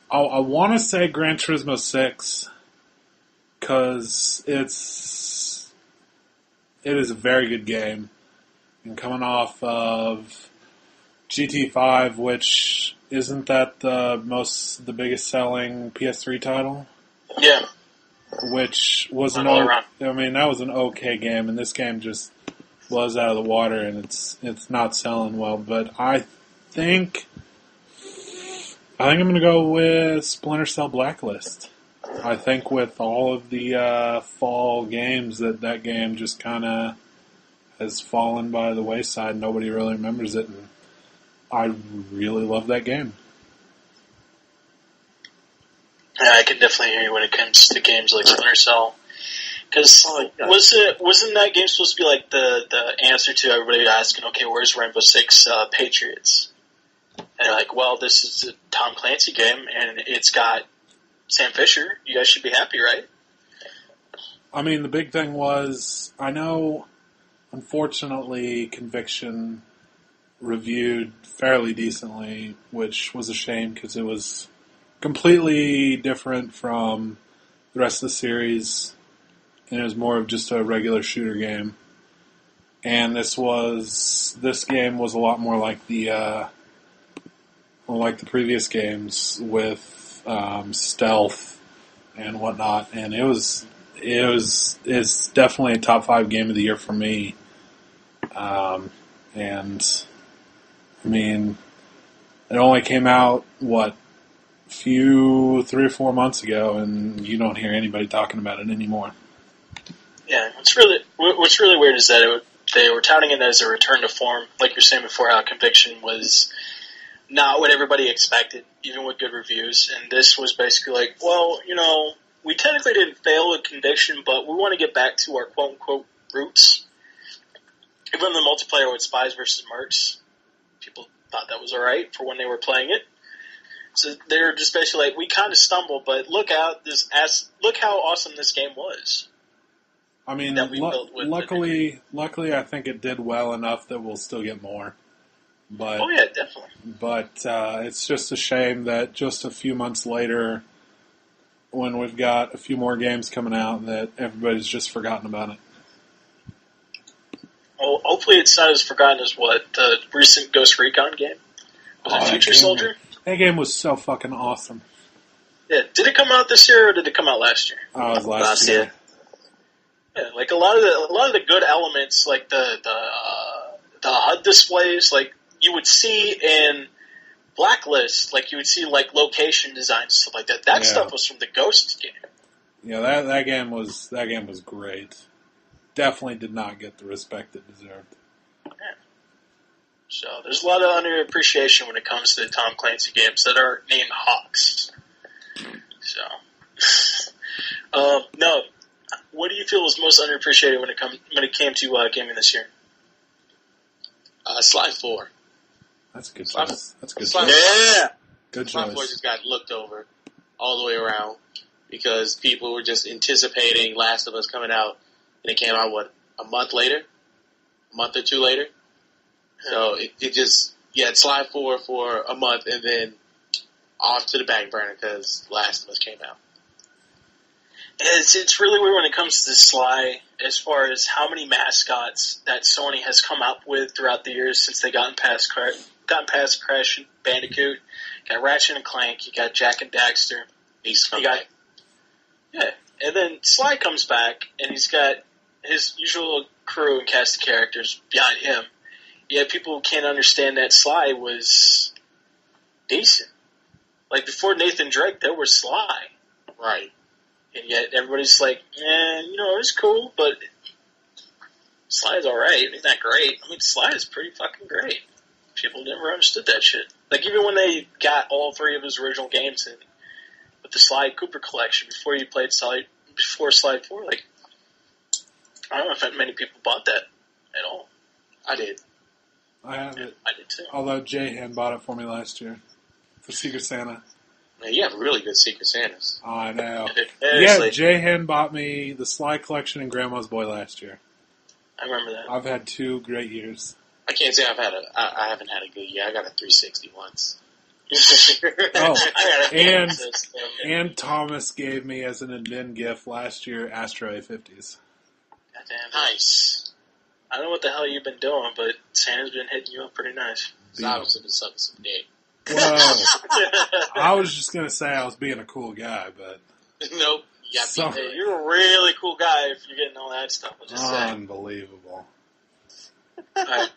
Speaker 6: want to say Gran Turismo 6 because it is a very good game. And coming off of GT5, which isn't that the biggest selling PS3 title?
Speaker 5: Yeah.
Speaker 6: Which was that was an okay game, and this game just blows out of the water, and it's not selling well. But I think I'm going to go with Splinter Cell Blacklist. I think with all of the fall games, that game just kind of has fallen by the wayside. Nobody really remembers it, and I really love that game.
Speaker 5: Yeah, I can definitely hear you when it comes to games like Splinter Cell. Because wasn't that game supposed to be like the answer to everybody asking, okay, where's Rainbow Six Patriots? And they're like, well, this is a Tom Clancy game, and it's got Sam Fisher. You guys should be happy, right?
Speaker 6: I mean, the big thing was, I know, unfortunately, Conviction reviewed fairly decently, which was a shame because it was completely different from the rest of the series, and it was more of just a regular shooter game. And this game was a lot more like the previous games with stealth and whatnot, and it's definitely a top 5 game of the year for me. And I mean, it only came out 3 or 4 months ago, and you don't hear anybody talking about it anymore.
Speaker 5: Yeah, what's really weird is that they were touting it as a return to form, like you're saying before, how Conviction was not what everybody expected, even with good reviews. And this was basically like, well, we technically didn't fail with conviction, but we want to get back to our quote-unquote roots. Even the multiplayer with Spies versus Mercs, people thought that was all right for when they were playing it. So they're just basically like, we kind of stumbled, but look how awesome this game was.
Speaker 6: I mean, luckily, I think it did well enough that we'll still get more. But,
Speaker 5: oh yeah, definitely.
Speaker 6: But it's just a shame that just a few months later, when we've got a few more games coming out, that everybody's just forgotten about it.
Speaker 5: Well, hopefully it's not as forgotten as what the recent Ghost Recon game. Was it Future Soldier?
Speaker 6: That game was so fucking awesome.
Speaker 5: Yeah, did it come out this year or did it come out last year?
Speaker 6: Oh, it was last year.
Speaker 5: Yeah, like a lot of the good elements, like the HUD displays, like you would see in Blacklist, like you would see like location designs, stuff like that. That stuff was from the Ghost game.
Speaker 6: Yeah, that game was great. Definitely did not get the respect it deserved.
Speaker 5: Yeah. So there's a lot of underappreciation when it comes to Tom Clancy games that are named Hawks. So, no, what do you feel was most underappreciated when it came to gaming this year?
Speaker 8: Sly 4.
Speaker 6: That's a good choice.
Speaker 8: Yeah,
Speaker 6: good
Speaker 8: Sly
Speaker 6: choice.
Speaker 8: 4 just got looked over all the way around because people were just anticipating Last of Us coming out. And it came out, a month later? A month or two later? So it just, Sly 4 for a month and then off to the back burner because Last of Us came out.
Speaker 5: It's really weird when it comes to Sly as far as how many mascots that Sony has come up with throughout the years since they gotten past Crash Bandicoot. You got Ratchet and Clank, you got Jak and Daxter. And then Sly comes back and he's got his usual crew and cast of characters behind him. Yet people can't understand that Sly was decent. Like before Nathan Drake, there was Sly.
Speaker 8: Right.
Speaker 5: And yet everybody's like, it's cool, but Sly's alright. He's not great. I mean, Sly is pretty fucking great. People never understood that shit. Like even when they got all three of his original games in with the Sly Cooper collection before Sly 4, like I don't know if many people bought that at all.
Speaker 8: I did.
Speaker 6: I have it.
Speaker 5: I did too.
Speaker 6: Although Jay bought it for me last year for Secret Santa.
Speaker 8: Man, you have really good Secret Santas.
Speaker 6: Oh, I know.
Speaker 5: Yeah,
Speaker 6: Jay bought me the Sly collection and Grandma's Boy last year.
Speaker 5: I remember that.
Speaker 6: I've had 2 great years.
Speaker 8: I can't say I haven't had a good year. I got a 360 once.
Speaker 6: And Thomas gave me as an admin gift last year Astro A50s.
Speaker 5: Goddamn.
Speaker 8: Nice.
Speaker 5: I don't know what the hell you've been doing, but Santa's been hitting you up pretty nice.
Speaker 8: I was been sucking some dick.
Speaker 6: Well, I was just going to say I was being a cool guy, but...
Speaker 8: Nope.
Speaker 5: Hey, you're a really cool guy if you're getting all that stuff. I'll just say.
Speaker 6: Unbelievable.
Speaker 5: All right.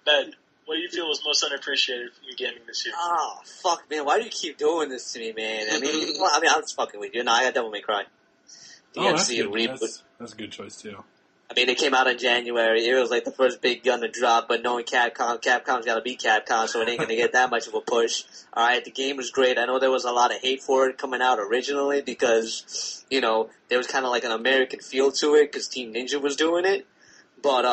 Speaker 5: Ben, what do you feel was most underappreciated in gaming this year?
Speaker 7: Oh, fuck, man. Why do you keep doing this to me, man? I mean, I'm just fucking with you. No, I got Devil May Cry. DMC reboot.
Speaker 6: That's a good choice, too.
Speaker 7: I mean, it came out in January. It was like the first big gun to drop, but knowing Capcom's got to be Capcom, so it ain't going to get that much of a push. All right, the game was great. I know there was a lot of hate for it coming out originally because, there was kind of like an American feel to it because Team Ninja was doing it. But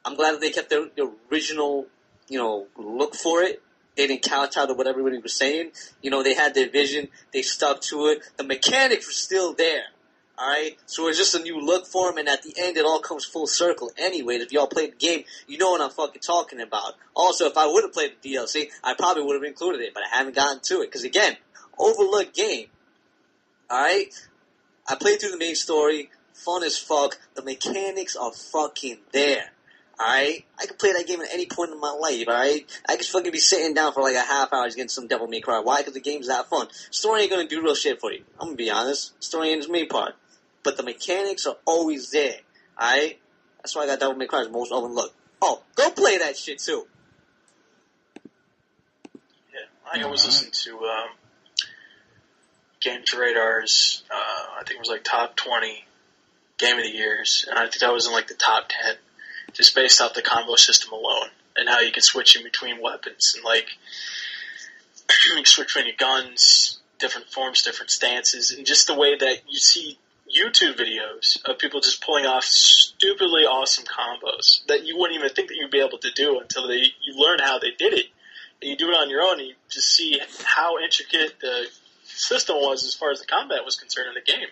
Speaker 7: I'm glad that they kept the original, look for it. They didn't kowtow to what everybody was saying. They had their vision. They stuck to it. The mechanics were still there. Alright? So it's just a new look for them, and at the end it all comes full circle anyway. If y'all played the game, you know what I'm fucking talking about. Also, if I would have played the DLC, I probably would have included it, but I haven't gotten to it. Because again, overlooked game. Alright? I played through the main story. Fun as fuck. The mechanics are fucking there. Alright? I can play that game at any point in my life, alright? I could fucking be sitting down for like a half hour getting some Devil May Cry. Why? Because the game's that fun. Story ain't gonna do real shit for you. I'm gonna be honest. Story ain't the main part. But the mechanics are always there, alright? That's why I got Devil May Cry as most overlooked. Oh, go play that shit too.
Speaker 5: Yeah, I was listening to Games Radar's, I think it was like top 20 Game of the Years, and I think that was in like the top 10, just based off the combo system alone. and how you can switch in between weapons, and like you can switch between your guns, different forms, different stances, and just the way that you see YouTube videos of people just pulling off stupidly awesome combos that you wouldn't even think that you'd be able to do until you learn how they did it. And you do it on your own, and you just see how intricate the system was as far as the combat was concerned in the game.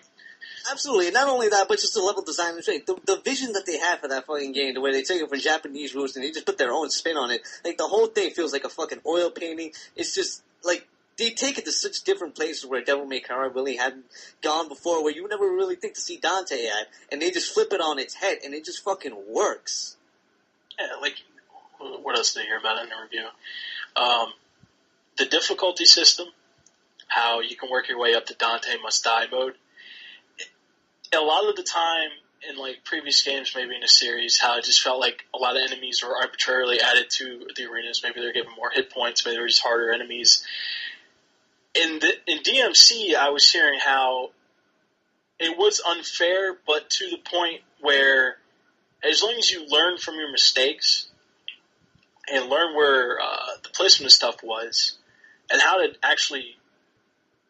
Speaker 7: Absolutely, and not only that, but just the level design and shit. The vision that they have for that fucking game, the way they take it from Japanese roots and they just put their own spin on it, like the whole thing feels like a fucking oil painting. It's just like they take it to such different places where Devil May Cry really hadn't gone before, where you would never really think to see Dante at, and they just flip it on its head, and it just fucking works.
Speaker 5: Yeah, like what else did I hear about in the review? The difficulty system, how you can work your way up to Dante Must Die mode. A lot of the time in like previous games, maybe in a series, how it just felt like a lot of enemies were arbitrarily added to the arenas. Maybe they're given more hit points, maybe they're just harder enemies. In DMC, I was hearing how it was unfair, but to the point where as long as you learn from your mistakes and learn where the placement of stuff was and how to actually,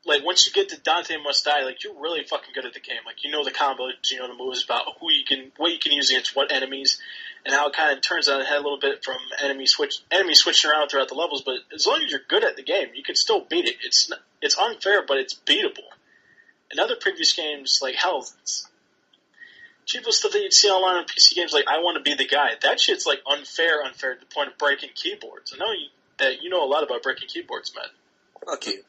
Speaker 5: like, once you get to Dante Must Die, like, you're really fucking good at the game. Like, you know the combos, you know the moves about what you can use against what enemies, and how it kind of turns on its head a little bit from enemies switching around throughout the levels. But as long as you're good at the game, you can still beat it. It's unfair, but it's beatable. In other previous games, like, hell, cheapest stuff that you'd see online on PC games, like, I Want to Be the Guy. That shit's, like, unfair to the point of breaking keyboards. I know that you know a lot about breaking keyboards, man.
Speaker 7: Fuck you.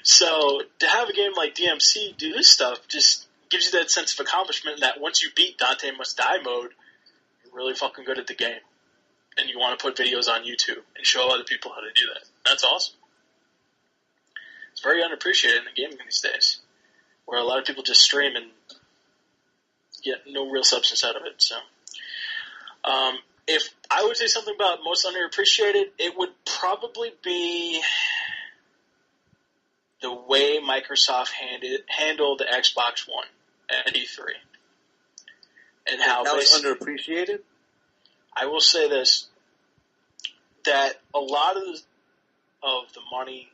Speaker 5: So to have a game like DMC do this stuff just gives you that sense of accomplishment that once you beat Dante Must Die mode, you're really fucking good at the game. And you want to put videos on YouTube and show other people how to do that. That's awesome. It's very underappreciated in the gaming these days, where a lot of people just stream and get no real substance out of it. So, if I would say something about most underappreciated, it would probably be the way Microsoft handled the Xbox One at E3. And how
Speaker 7: that was underappreciated?
Speaker 5: I will say this, that a lot of the money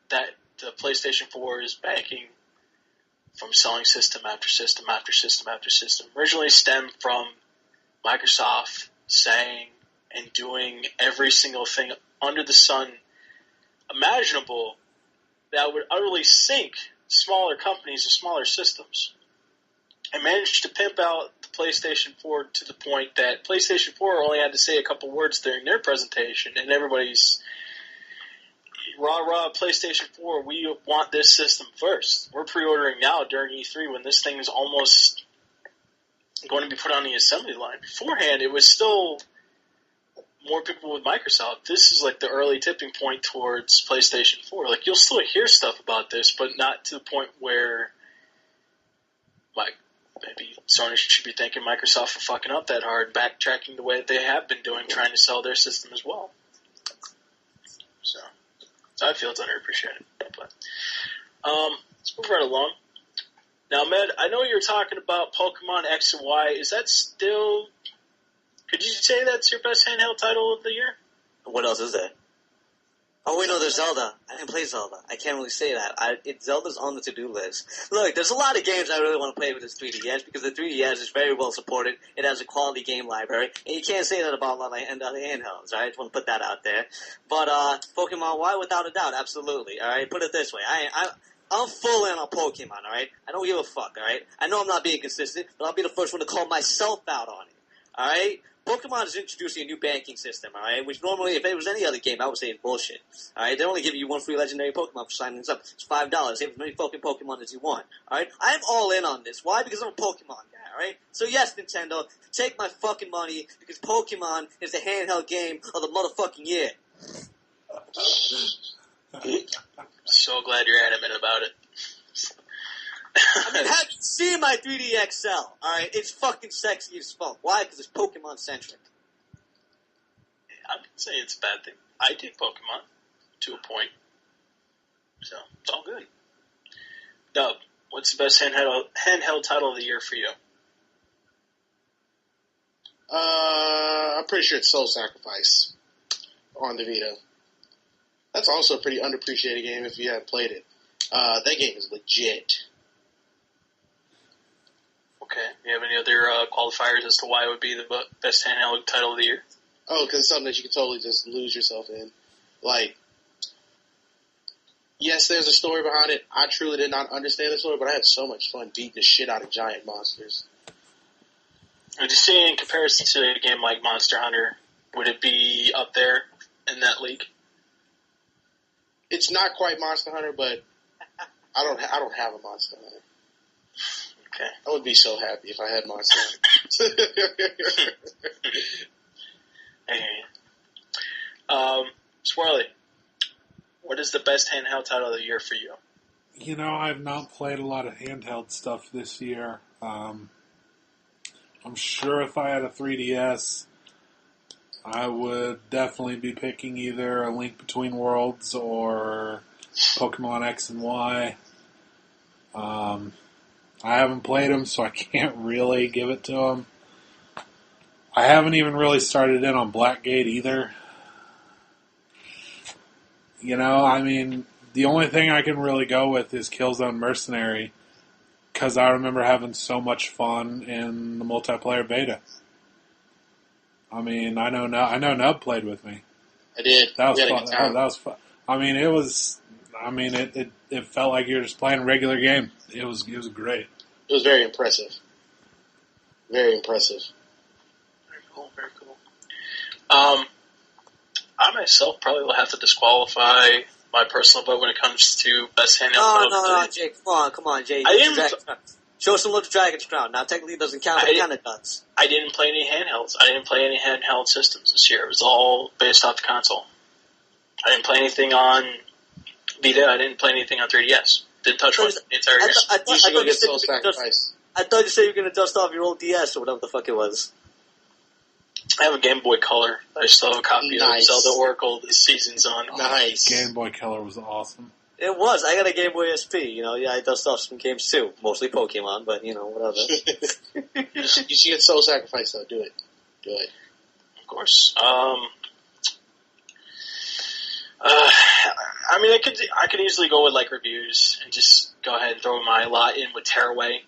Speaker 5: that the PlayStation 4 is banking from selling system after system after system after system originally stemmed from Microsoft saying and doing every single thing under the sun imaginable that would utterly sink smaller companies or smaller systems, and managed to pimp out the PlayStation 4 to the point that PlayStation 4 only had to say a couple words during their presentation, and everybody's rah, PlayStation 4, we want this system first. We're pre-ordering now during E3 when this thing is almost going to be put on the assembly line. Beforehand, it was still more people with Microsoft. This is like the early tipping point towards PlayStation 4. Like, you'll still hear stuff about this, but not to the point where, like, maybe Sony should be thanking Microsoft for fucking up that hard, backtracking the way that they have been doing, trying to sell their system as well. So I feel it's underappreciated. But let's move right along. Now, Med, I know you're talking about Pokemon X and Y. Is that still... Could you say that's your best handheld title of the year?
Speaker 7: What else is there? Oh, wait, no, there's Zelda. I didn't play Zelda. I can't really say that. Zelda's on the to-do list. Look, there's a lot of games I really want to play with this 3DS because the 3DS is very well supported. It has a quality game library. And you can't say that about a lot of other handhelds, right? I just want to put that out there. But Pokemon Y, without a doubt, absolutely. All right, put it this way. I'm full in on Pokemon, all right? I don't give a fuck, all right? I know I'm not being consistent, but I'll be the first one to call myself out on it, all right? Pokemon is introducing a new banking system, all right? Which normally, if it was any other game, I would say it's bullshit, all right? They only give you one free legendary Pokemon for signing up. It's $5. Have as many fucking Pokemon as you want, all right? I'm all in on this. Why? Because I'm a Pokemon guy, all right? So yes, Nintendo, take my fucking money because Pokemon is the handheld game of the motherfucking year.
Speaker 5: So glad you're adamant about it.
Speaker 7: I mean, have you seen my 3D XL? Alright, it's fucking sexy as fuck. Why? Because it's Pokemon-centric.
Speaker 5: I wouldn't say it's a bad thing. I dig Pokemon, to a point. So, it's all good. Dub, what's the best handheld title of the year for you?
Speaker 9: I'm pretty sure it's Soul Sacrifice on the Vita. That's also a pretty underappreciated game if you haven't played it. That game is legit.
Speaker 5: Okay. Do you have any other qualifiers as to why it would be the best handheld title of the year?
Speaker 9: Oh, because it's something that you can totally just lose yourself in. Like, yes, there's a story behind it. I truly did not understand the story, but I had so much fun beating the shit out of giant monsters.
Speaker 5: Would you say in comparison to a game like Monster Hunter, would it be up there in that league?
Speaker 9: It's not quite Monster Hunter, but I don't have a Monster Hunter.
Speaker 5: Okay.
Speaker 9: I would be so happy if I had Monster Hunter.
Speaker 5: Swarley, what is the best handheld title of the year for you?
Speaker 6: You know, I've not played a lot of handheld stuff this year. I'm sure if I had a 3DS, I would definitely be picking either A Link Between Worlds or Pokemon X and Y. I haven't played them, so I can't really give it to them. I haven't even really started in on Blackgate either. You know, I mean, the only thing I can really go with is Killzone Mercenary, because I remember having so much fun in the multiplayer beta. I mean, I know Nub played with me.
Speaker 9: I did.
Speaker 6: That was fun. That was fun. I mean, it was. I mean, it felt like you were just playing a regular game. It was great.
Speaker 9: It was very impressive. Very impressive.
Speaker 5: Very cool. Very cool. I myself probably will have to disqualify my personal vote when it comes to best handheld.
Speaker 7: No, Jake. Come on, Jay. Show some love to Dragon's Crown. Now, technically, it doesn't count, but it kind of does.
Speaker 5: I didn't play any handhelds. I didn't play any handheld systems this year. It was all based off the console. I didn't play anything on Vita. I didn't play anything on 3DS. Didn't touch one the entire year.
Speaker 9: You should go get Soul Sacrifice.
Speaker 7: I thought you said you were going to dust off your old DS or whatever the fuck it was.
Speaker 5: I have a Game Boy Color. I still have a copy of Zelda Oracle this season's on.
Speaker 9: Nice.
Speaker 6: Game Boy Color was awesome.
Speaker 7: It was. I got a Game Boy SP. You know, yeah, I dust off some games too. Mostly Pokemon, but, you know, whatever.
Speaker 9: You should get Soul Sacrifice, though. Do it. Do it.
Speaker 5: Of course. I mean, I could easily go with, like, reviews and just go ahead and throw my lot in with Tearaway.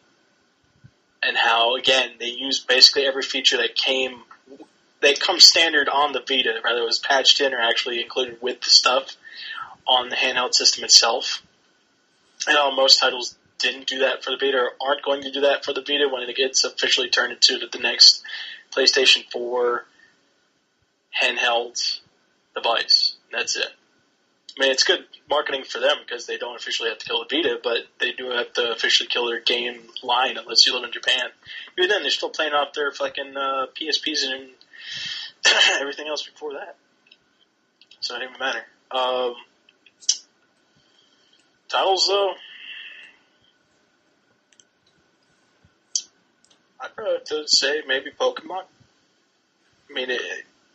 Speaker 5: And how, again, they use basically every feature that comes standard on the Vita, whether it was patched in or actually included with the stuff on the handheld system itself. I know most titles didn't do that for the Vita or aren't going to do that for the Vita when it gets officially turned into the next PlayStation 4 handheld device. That's it. I mean, it's good marketing for them because they don't officially have to kill the Vita, but they do have to officially kill their game line unless you live in Japan. Even then, they're still playing off their fucking PSPs and everything else before that. So it didn't even matter. Titles, though, I'd probably have to say maybe Pokemon. I mean,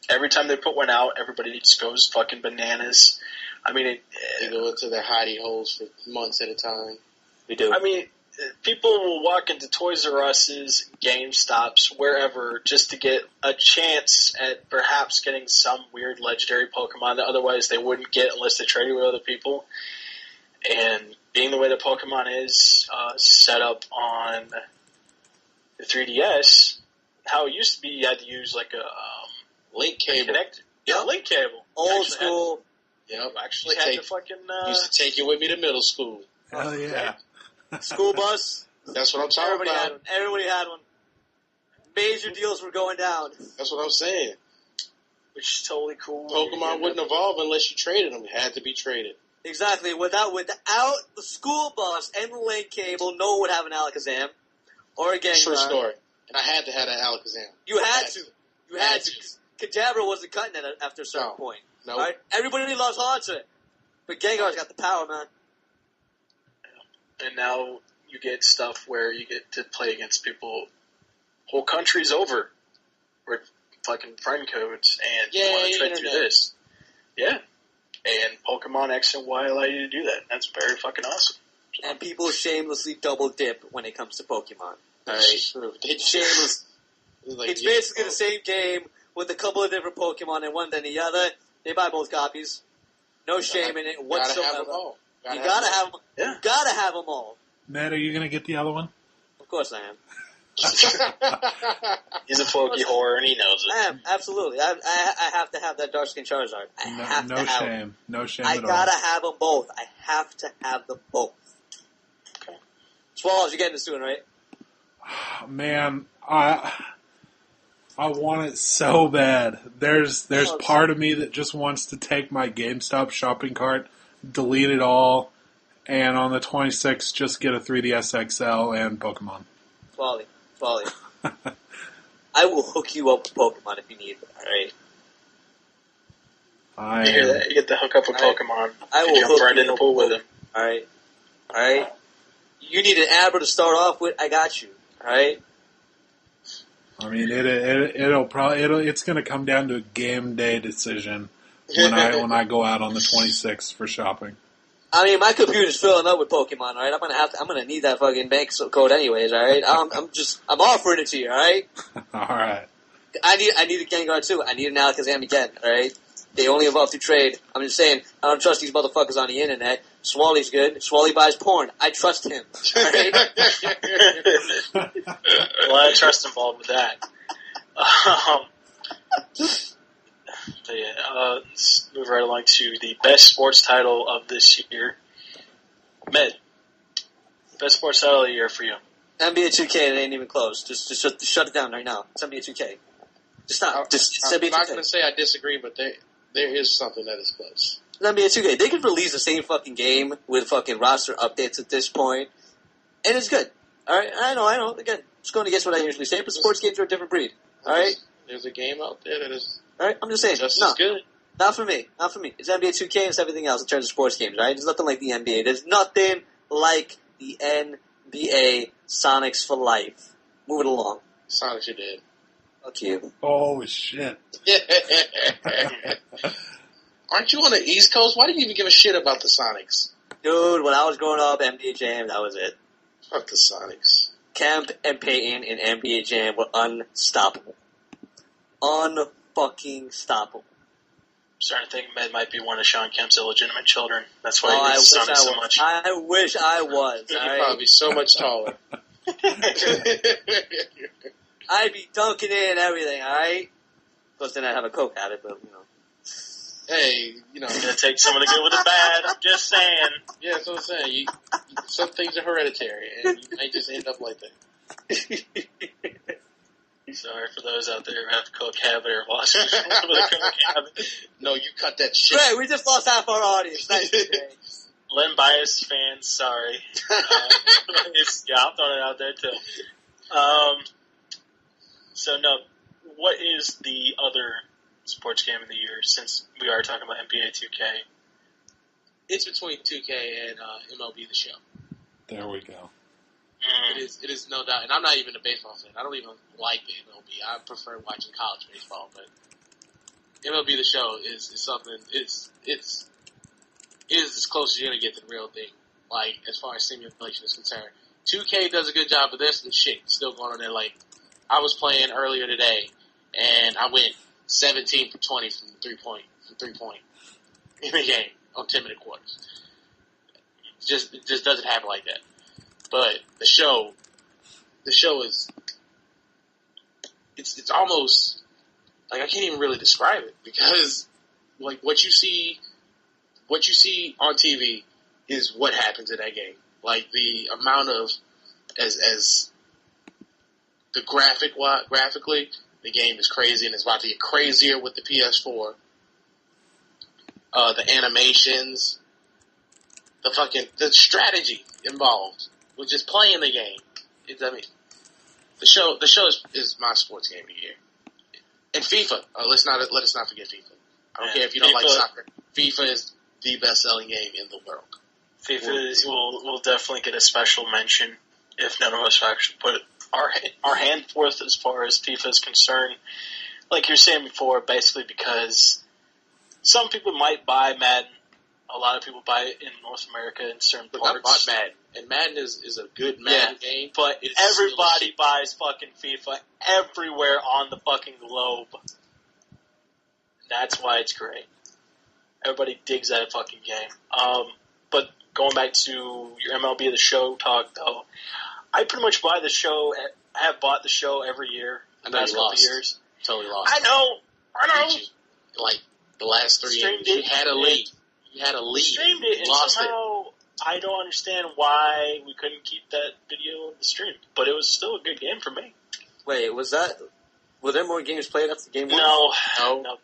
Speaker 5: every time they put one out, everybody just goes fucking bananas. I mean,
Speaker 9: they go into their hidey holes for months at a time.
Speaker 7: They do.
Speaker 5: I mean, people will walk into Toys R Us's, GameStops, wherever, just to get a chance at perhaps getting some weird legendary Pokemon that otherwise they wouldn't get unless they traded with other people. And being the way that Pokemon is set up on the 3DS, how it used to be, you had to use like a
Speaker 9: link cable.
Speaker 5: Link cable.
Speaker 7: Old school.
Speaker 5: Actually had to fucking...
Speaker 9: used to take you with me to middle school.
Speaker 6: Hell yeah.
Speaker 7: School bus.
Speaker 9: That's what I'm talking about.
Speaker 7: Everybody had one. Major deals were going down.
Speaker 9: That's what I'm saying.
Speaker 5: Which is totally cool.
Speaker 9: Pokemon wouldn't evolve unless you traded them. It had to be traded.
Speaker 7: Exactly. Without the school bus and the link cable, no one would have an Alakazam or a Gengar.
Speaker 9: True story. And I had to have an Alakazam.
Speaker 7: You had to. You had to. Kadabra wasn't cutting it after a certain point.
Speaker 9: No.
Speaker 7: Right? Everybody loves Haunter. But Gengar's got the power, man.
Speaker 5: And now you get stuff where you get to play against people whole countries over with fucking friend codes and you want to trade through this. Yeah. And Pokemon X and Y allow you to do that. That's very fucking awesome.
Speaker 7: And people shamelessly double dip when it comes to Pokemon.
Speaker 9: Alright.
Speaker 7: It's shameless. It's basically the same game with a couple of different Pokemon and one than the other, they buy both copies. No shame in it whatsoever.
Speaker 9: Gotta have them all.
Speaker 7: You gotta have them.
Speaker 5: Yeah.
Speaker 7: You gotta have them all.
Speaker 6: Matt, are you going to get the other one?
Speaker 7: Of course I am.
Speaker 5: He's a Pokey whore, and he knows it.
Speaker 7: I am, absolutely. I have to have that dark skin Charizard.
Speaker 6: No shame. No shame
Speaker 7: I
Speaker 6: at all.
Speaker 7: gotta have them both. I have to have them both.
Speaker 5: Okay.
Speaker 7: Swallows, you're getting this soon, right?
Speaker 6: Man, I want it so bad. There's part of me that just wants to take my GameStop shopping cart, delete it all, and on the 26th just get a 3DS XL and Pokemon.
Speaker 7: Swarley. I will hook you up with Pokemon if you need it, alright?
Speaker 5: You hear that? You get the hook up with Pokemon.
Speaker 7: I will
Speaker 5: you jump right in the pool with him.
Speaker 7: Alright? You need an Abra to start off with, I got you. Alright?
Speaker 6: I mean, it's going to come down to a game day decision when I go out on the 26th for shopping.
Speaker 7: I mean, my computer's filling up with Pokemon, alright? I'm gonna need that fucking bank code anyways, alright? I'm offering it to you, alright?
Speaker 6: Alright.
Speaker 7: I need a Gengar too. I need an Alakazam again, alright? They only evolve through trade. I'm just saying, I don't trust these motherfuckers on the internet. Swally's good. Swally buys porn. I trust him, alright?
Speaker 5: A lot of trust involved with that. But yeah, let's move right along to the best sports title of this year. Med, best sports title of the year for you.
Speaker 7: NBA 2K, it ain't even close. Just shut it down right now. It's NBA 2K. Just stop. It's
Speaker 9: I'm
Speaker 7: NBA 2K.
Speaker 9: not going to say I disagree, but there is something that is close.
Speaker 7: It's NBA 2K. They could release the same fucking game with fucking roster updates at this point, and it's good. Alright, I know. Again, just going against what I usually say, but sports games are a different breed. Alright?
Speaker 9: There's a game out there that is
Speaker 7: Alright, I'm just saying.
Speaker 9: just
Speaker 7: No.
Speaker 9: as good.
Speaker 7: Not for me. It's NBA 2K and it's everything else in terms of sports games, right? There's nothing like the NBA. There's nothing like the NBA Sonics for life. Move it along.
Speaker 9: Sonic, you did.
Speaker 7: Fuck you.
Speaker 6: Oh, shit.
Speaker 9: Aren't you on the East Coast? Why do you even give a shit about the Sonics?
Speaker 7: Dude, when I was growing up, NBA Jam, that was it.
Speaker 9: Fuck the Sonics.
Speaker 7: Kemp and Peyton in NBA Jam were unstoppable. Unfucking stoppable.
Speaker 5: I'm starting to think Med might be one of Sean Kemp's illegitimate children. That's why
Speaker 7: I
Speaker 5: he
Speaker 7: wish
Speaker 5: Sonic
Speaker 7: I
Speaker 5: so
Speaker 7: was.
Speaker 5: much.
Speaker 7: I wish I was.
Speaker 9: You'd
Speaker 7: Alright?
Speaker 9: probably be so much taller.
Speaker 7: I'd be dunking in and everything, alright? Of course, then I'd have a coke habit, but, you know.
Speaker 9: Hey, you know.
Speaker 5: I'm going to take some of the good with the bad. I'm just saying.
Speaker 9: Yeah, that's what I'm saying. Some things are hereditary, and you might just end up like that.
Speaker 5: Sorry for those out there who have coke habit or lost with a coke habit.
Speaker 9: No, you cut that shit.
Speaker 7: Great, we just lost half our audience. Nice.
Speaker 5: Len Bias fans, sorry. Yeah, I'm throwing it out there too. So, no, what is the other sports game of the year since we are talking about NBA 2K?
Speaker 9: It's between 2K and MLB The Show.
Speaker 6: There we go.
Speaker 9: It is no doubt, and I'm not even a baseball fan. I don't even like the MLB. I prefer watching college baseball, but MLB The Show is something. It's as close as you're gonna get to the real thing. Like as far as simulation is concerned, 2K does a good job of this, and shit still going on there. Like I was playing earlier today, and I went 17 for 20 from three point in the game on 10-minute quarters. It just doesn't happen like that. But the show is, it's almost, like I can't even really describe it because, like, what you see on TV is what happens in that game. Like, the amount of, as the graphically, the game is crazy and it's about to get crazier with the PS4. The animations, the strategy involved. With just playing the game. The show is my sports game of the year. And FIFA. Let us not forget FIFA. I don't care if you don't like soccer. FIFA is the best-selling game in the world.
Speaker 5: FIFA will definitely get a special mention if none of us actually put our hand forth as far as FIFA is concerned. Like you're saying before, basically because some people might buy Madden. A lot of people buy it in North America in certain parts.
Speaker 9: I bought Madden. And Madden is a good Madden game.
Speaker 5: But everybody buys fucking FIFA everywhere on the fucking globe. That's why it's great. Everybody digs that fucking game. But going back to your MLB The Show talk, though, I pretty much buy the show. I have bought the show every year.
Speaker 8: I know you lost.
Speaker 5: Years.
Speaker 8: Totally lost.
Speaker 5: I know.
Speaker 8: Like the last 3 years, you had a lead. You had a lead.
Speaker 5: Streamed it, and
Speaker 8: lost
Speaker 5: somehow I don't understand why we couldn't keep that video of the stream. But it was still a good game for me.
Speaker 7: Wait, were there more games played after game one?
Speaker 5: No,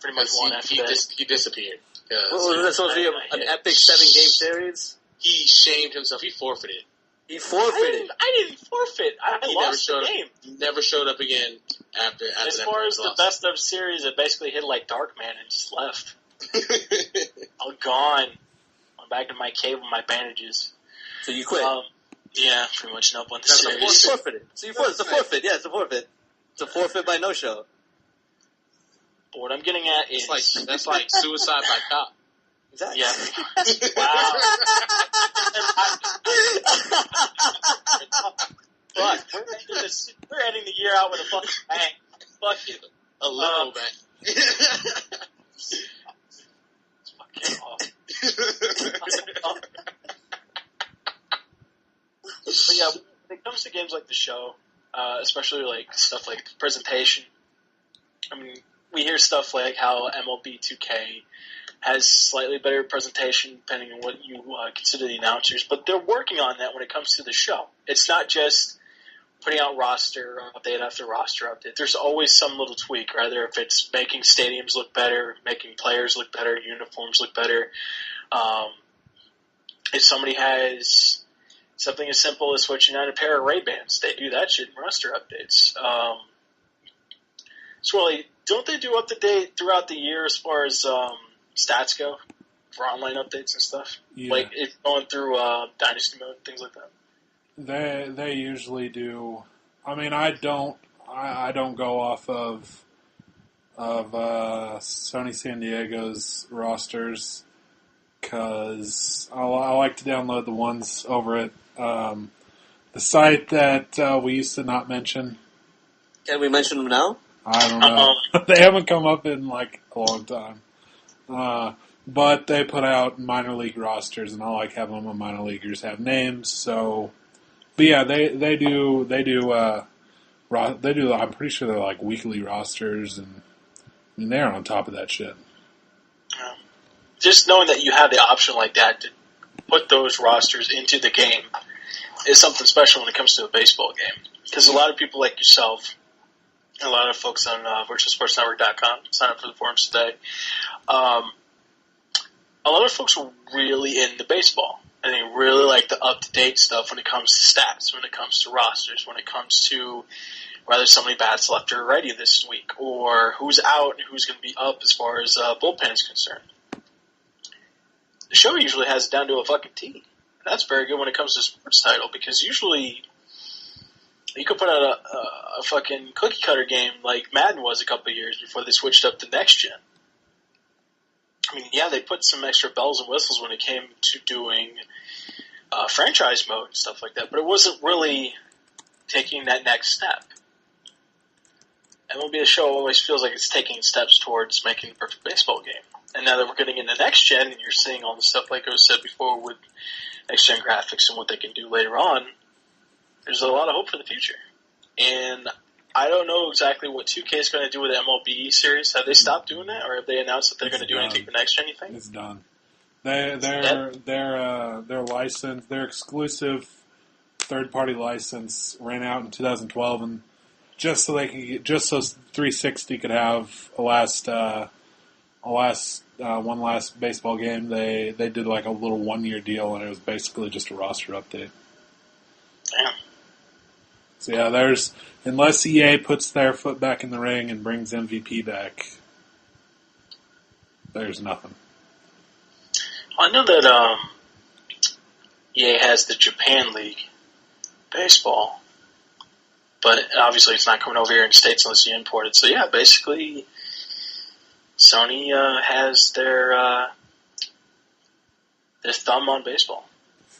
Speaker 5: pretty much one after that.
Speaker 8: He disappeared.
Speaker 7: Was that supposed to be an epic 7-game series?
Speaker 8: He shamed himself. He forfeited.
Speaker 7: He forfeited.
Speaker 5: I didn't forfeit. I lost the game.
Speaker 8: He never showed up again after
Speaker 5: as
Speaker 8: that.
Speaker 5: As far as the best of series, it basically hit like Darkman and just left. I'm gone. I'm back in my cave with my bandages.
Speaker 7: So you quit?
Speaker 5: Yeah, pretty much. Nope on the series.
Speaker 7: You forfeited. So you forfeited. It's a forfeit. Yeah, it's a forfeit. It's a forfeit by no-show.
Speaker 5: But what I'm getting at is...
Speaker 8: That's like suicide by cop.
Speaker 7: Exactly.
Speaker 5: Yeah. Wow. Fuck. We're ending the year out with a fucking bang. Fuck it.
Speaker 8: A little bang.
Speaker 5: It's fucking off. But yeah, when it comes to games like the show, especially like stuff like presentation, I mean, we hear stuff like how MLB 2K has slightly better presentation depending on what you consider the announcers, but they're working on that when it comes to the show. It's not just putting out roster update after roster update. There's always some little tweak, rather if it's making stadiums look better, making players look better, uniforms look better. If somebody has something as simple as switching out a pair of Ray-Bans, they do that shit in roster updates. Swarley, don't they do up-to-date throughout the year as far as stats go for online updates and stuff?
Speaker 6: Yeah.
Speaker 5: Like it's going through Dynasty mode, things like that?
Speaker 6: They usually do. I mean, I don't go off of Sony San Diego's rosters because I like to download the ones over at the site that we used to not mention.
Speaker 7: Can we mention them now?
Speaker 6: I don't know. They haven't come up in like a long time. But they put out minor league rosters, and I like having my minor leaguers have names. So, but yeah, they do. I'm pretty sure they're like weekly rosters, and I mean, they're on top of that shit.
Speaker 5: Yeah. Just knowing that you have the option like that to put those rosters into the game is something special when it comes to a baseball game. Because a lot of people like yourself, and a lot of folks on virtualsportsnetwork.com sign up for the forums today. A lot of folks are really into baseball, and they really like the up-to-date stuff when it comes to stats, when it comes to rosters, when it comes to whether somebody bats left or righty this week, or who's out and who's going to be up as far as bullpen is concerned. The show usually has it down to a fucking T. That's very good when it comes to sports title, because usually you could put out a fucking cookie-cutter game like Madden was a couple of years before they switched up to next-gen. I mean, yeah, they put some extra bells and whistles when it came to doing franchise mode and stuff like that, but it wasn't really taking that next step. MLB The Show always feels like it's taking steps towards making the perfect baseball game. And now that we're getting into next gen, and you're seeing all the stuff like I said before with next gen graphics and what they can do later on, there's a lot of hope for the future. And I don't know exactly what 2K is going to do with the MLB series. Have they stopped doing that, or have they announced that they're going to do anything for next gen? Anything?
Speaker 6: It's done. Their license, their exclusive third-party license, ran out in 2012, and just so 360 could have one last baseball game, they did like a little 1-year deal, and it was basically just a roster update.
Speaker 5: Damn.
Speaker 6: So yeah, unless EA puts their foot back in the ring and brings MVP back, there's nothing.
Speaker 5: I know that EA has the Japan League baseball, but obviously it's not coming over here in the States unless you import it. So yeah, basically Sony has their thumb on baseball.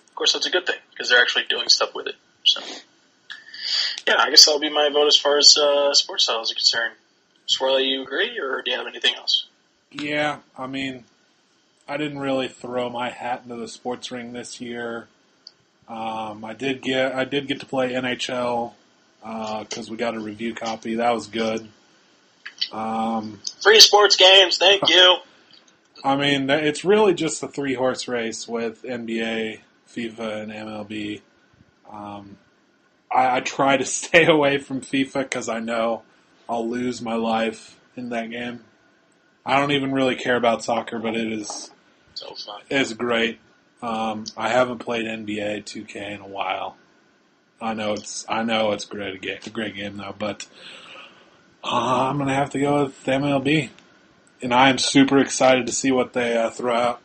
Speaker 5: Of course, that's a good thing because they're actually doing stuff with it. So yeah, I guess that'll be my vote as far as sports styles are concerned. Swarley, you agree, or do you have anything else?
Speaker 6: Yeah, I mean, I didn't really throw my hat into the sports ring this year. I did get to play NHL because we got a review copy. That was good.
Speaker 5: Free sports games, thank you.
Speaker 6: I mean, it's really just a 3-horse race with NBA, FIFA, and MLB. I try to stay away from FIFA because I know I'll lose my life in that game. I don't even really care about soccer, but it is
Speaker 5: so fun.
Speaker 6: It's great. I haven't played NBA 2K in a while. I know it's great. It's a great game though, but I'm gonna have to go with MLB, and I am super excited to see what they throw out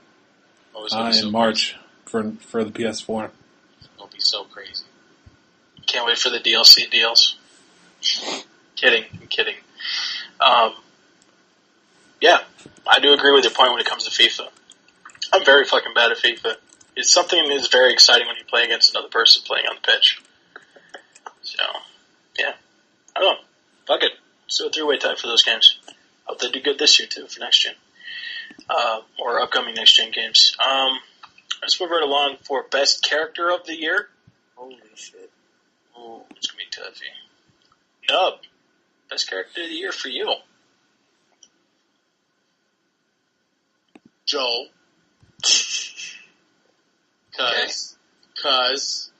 Speaker 6: in March for the PS4.
Speaker 8: It'll be so crazy.
Speaker 5: Can't wait for the DLC deals. I'm kidding. Yeah, I do agree with your point when it comes to FIFA. I'm very fucking bad at FIFA. It's something that is very exciting when you play against another person playing on the pitch. So, yeah. I don't know. Fuck it. Let's do a 3-way tie for those games. Hope they do good this year, too, for next gen. Or upcoming next gen games. Let's move right along for Best Character of the Year.
Speaker 7: Holy shit.
Speaker 5: Ooh, it's going to be toughy. KNUBB. Best Character of the Year for you.
Speaker 8: Joel. Cause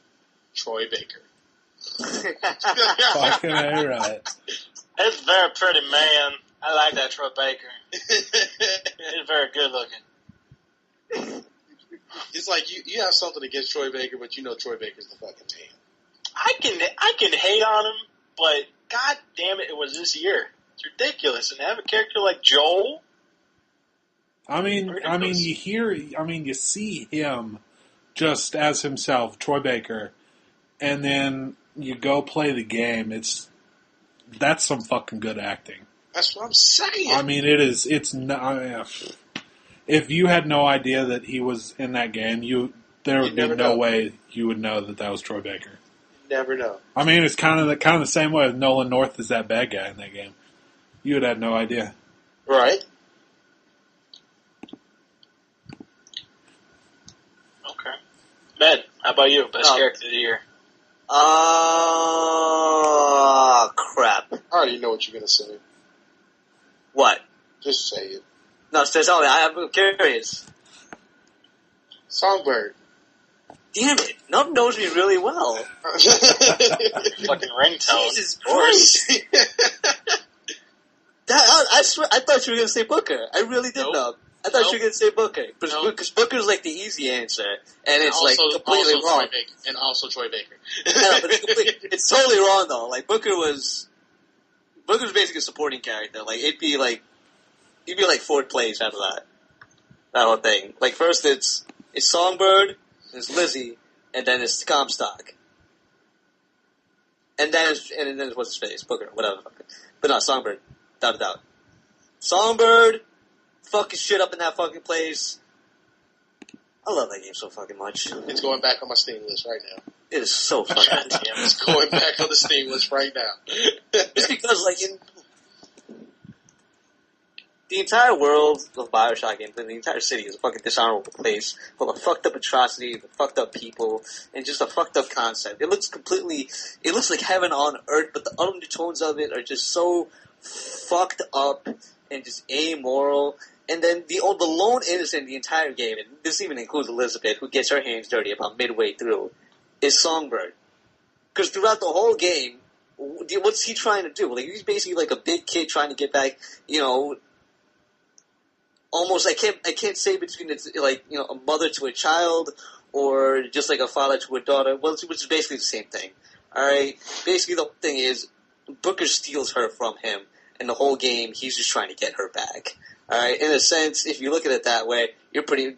Speaker 8: Troy Baker.
Speaker 6: Fucking A right.
Speaker 5: It's very pretty, man. I like that Troy Baker. He's very good looking.
Speaker 9: It's like you have something against Troy Baker, but you know Troy Baker's the fucking man.
Speaker 5: I can hate on him, but god damn it was this year. It's ridiculous. And have a character like Joel.
Speaker 6: I mean, you see him just as himself, Troy Baker, and then you go play the game. That's some fucking good acting.
Speaker 9: That's what I'm saying.
Speaker 6: I mean, it's not. If you had no idea that he was in that game, there would be no way you would know that was Troy Baker.
Speaker 9: Never know.
Speaker 6: I mean, it's kind of the same way with Nolan North is that bad guy in that game. You would have no idea.
Speaker 9: Right.
Speaker 5: Okay. Med, how about you? Best character of the year.
Speaker 7: Crap.
Speaker 9: I already know what you're gonna say.
Speaker 7: What?
Speaker 9: Just say it.
Speaker 7: No, tell me. I'm curious.
Speaker 9: Songbird.
Speaker 7: Damn it. Nub knows me really well.
Speaker 5: Fucking ringtone.
Speaker 7: Jesus Christ. I swear, I thought you were going to say Booker. I really did, Nub. I thought you were going to say Booker. Because Booker's like the easy answer. And it's
Speaker 8: also,
Speaker 7: like completely wrong.
Speaker 8: And also Troy Baker.
Speaker 7: No, but it's totally wrong though. Like Booker's basically a supporting character. Like he'd be like 4th place after that whole thing. Like first it's Songbird, it's Lizzie, and then it's Comstock, and then it's what's his face, Booker, whatever. But no, Songbird, without a doubt. Songbird, fucking shit up in that fucking place. I love that game so fucking much.
Speaker 9: It's going back on my Steam list right now.
Speaker 7: It is so fucking damn.
Speaker 9: It's going back on the Steam list right now.
Speaker 7: It's because, like, in the entire world of Bioshock games, the entire city is a fucking dishonorable place full of fucked up atrocities, fucked up people, and just a fucked up concept. It looks like heaven on earth, but the undertones of it are just so fucked up and just amoral. And then the lone innocent in the entire game, and this even includes Elizabeth, who gets her hands dirty about midway through, is Songbird. Because throughout the whole game, what's he trying to do? Like, he's basically like a big kid trying to get back, almost, I can't say between, a mother to a child, or just like a father to a daughter, which is basically the same thing. Alright? Basically the thing is, Booker steals her from him, and the whole game, he's just trying to get her back. Alright, in a sense, if you look at it that way, Booker's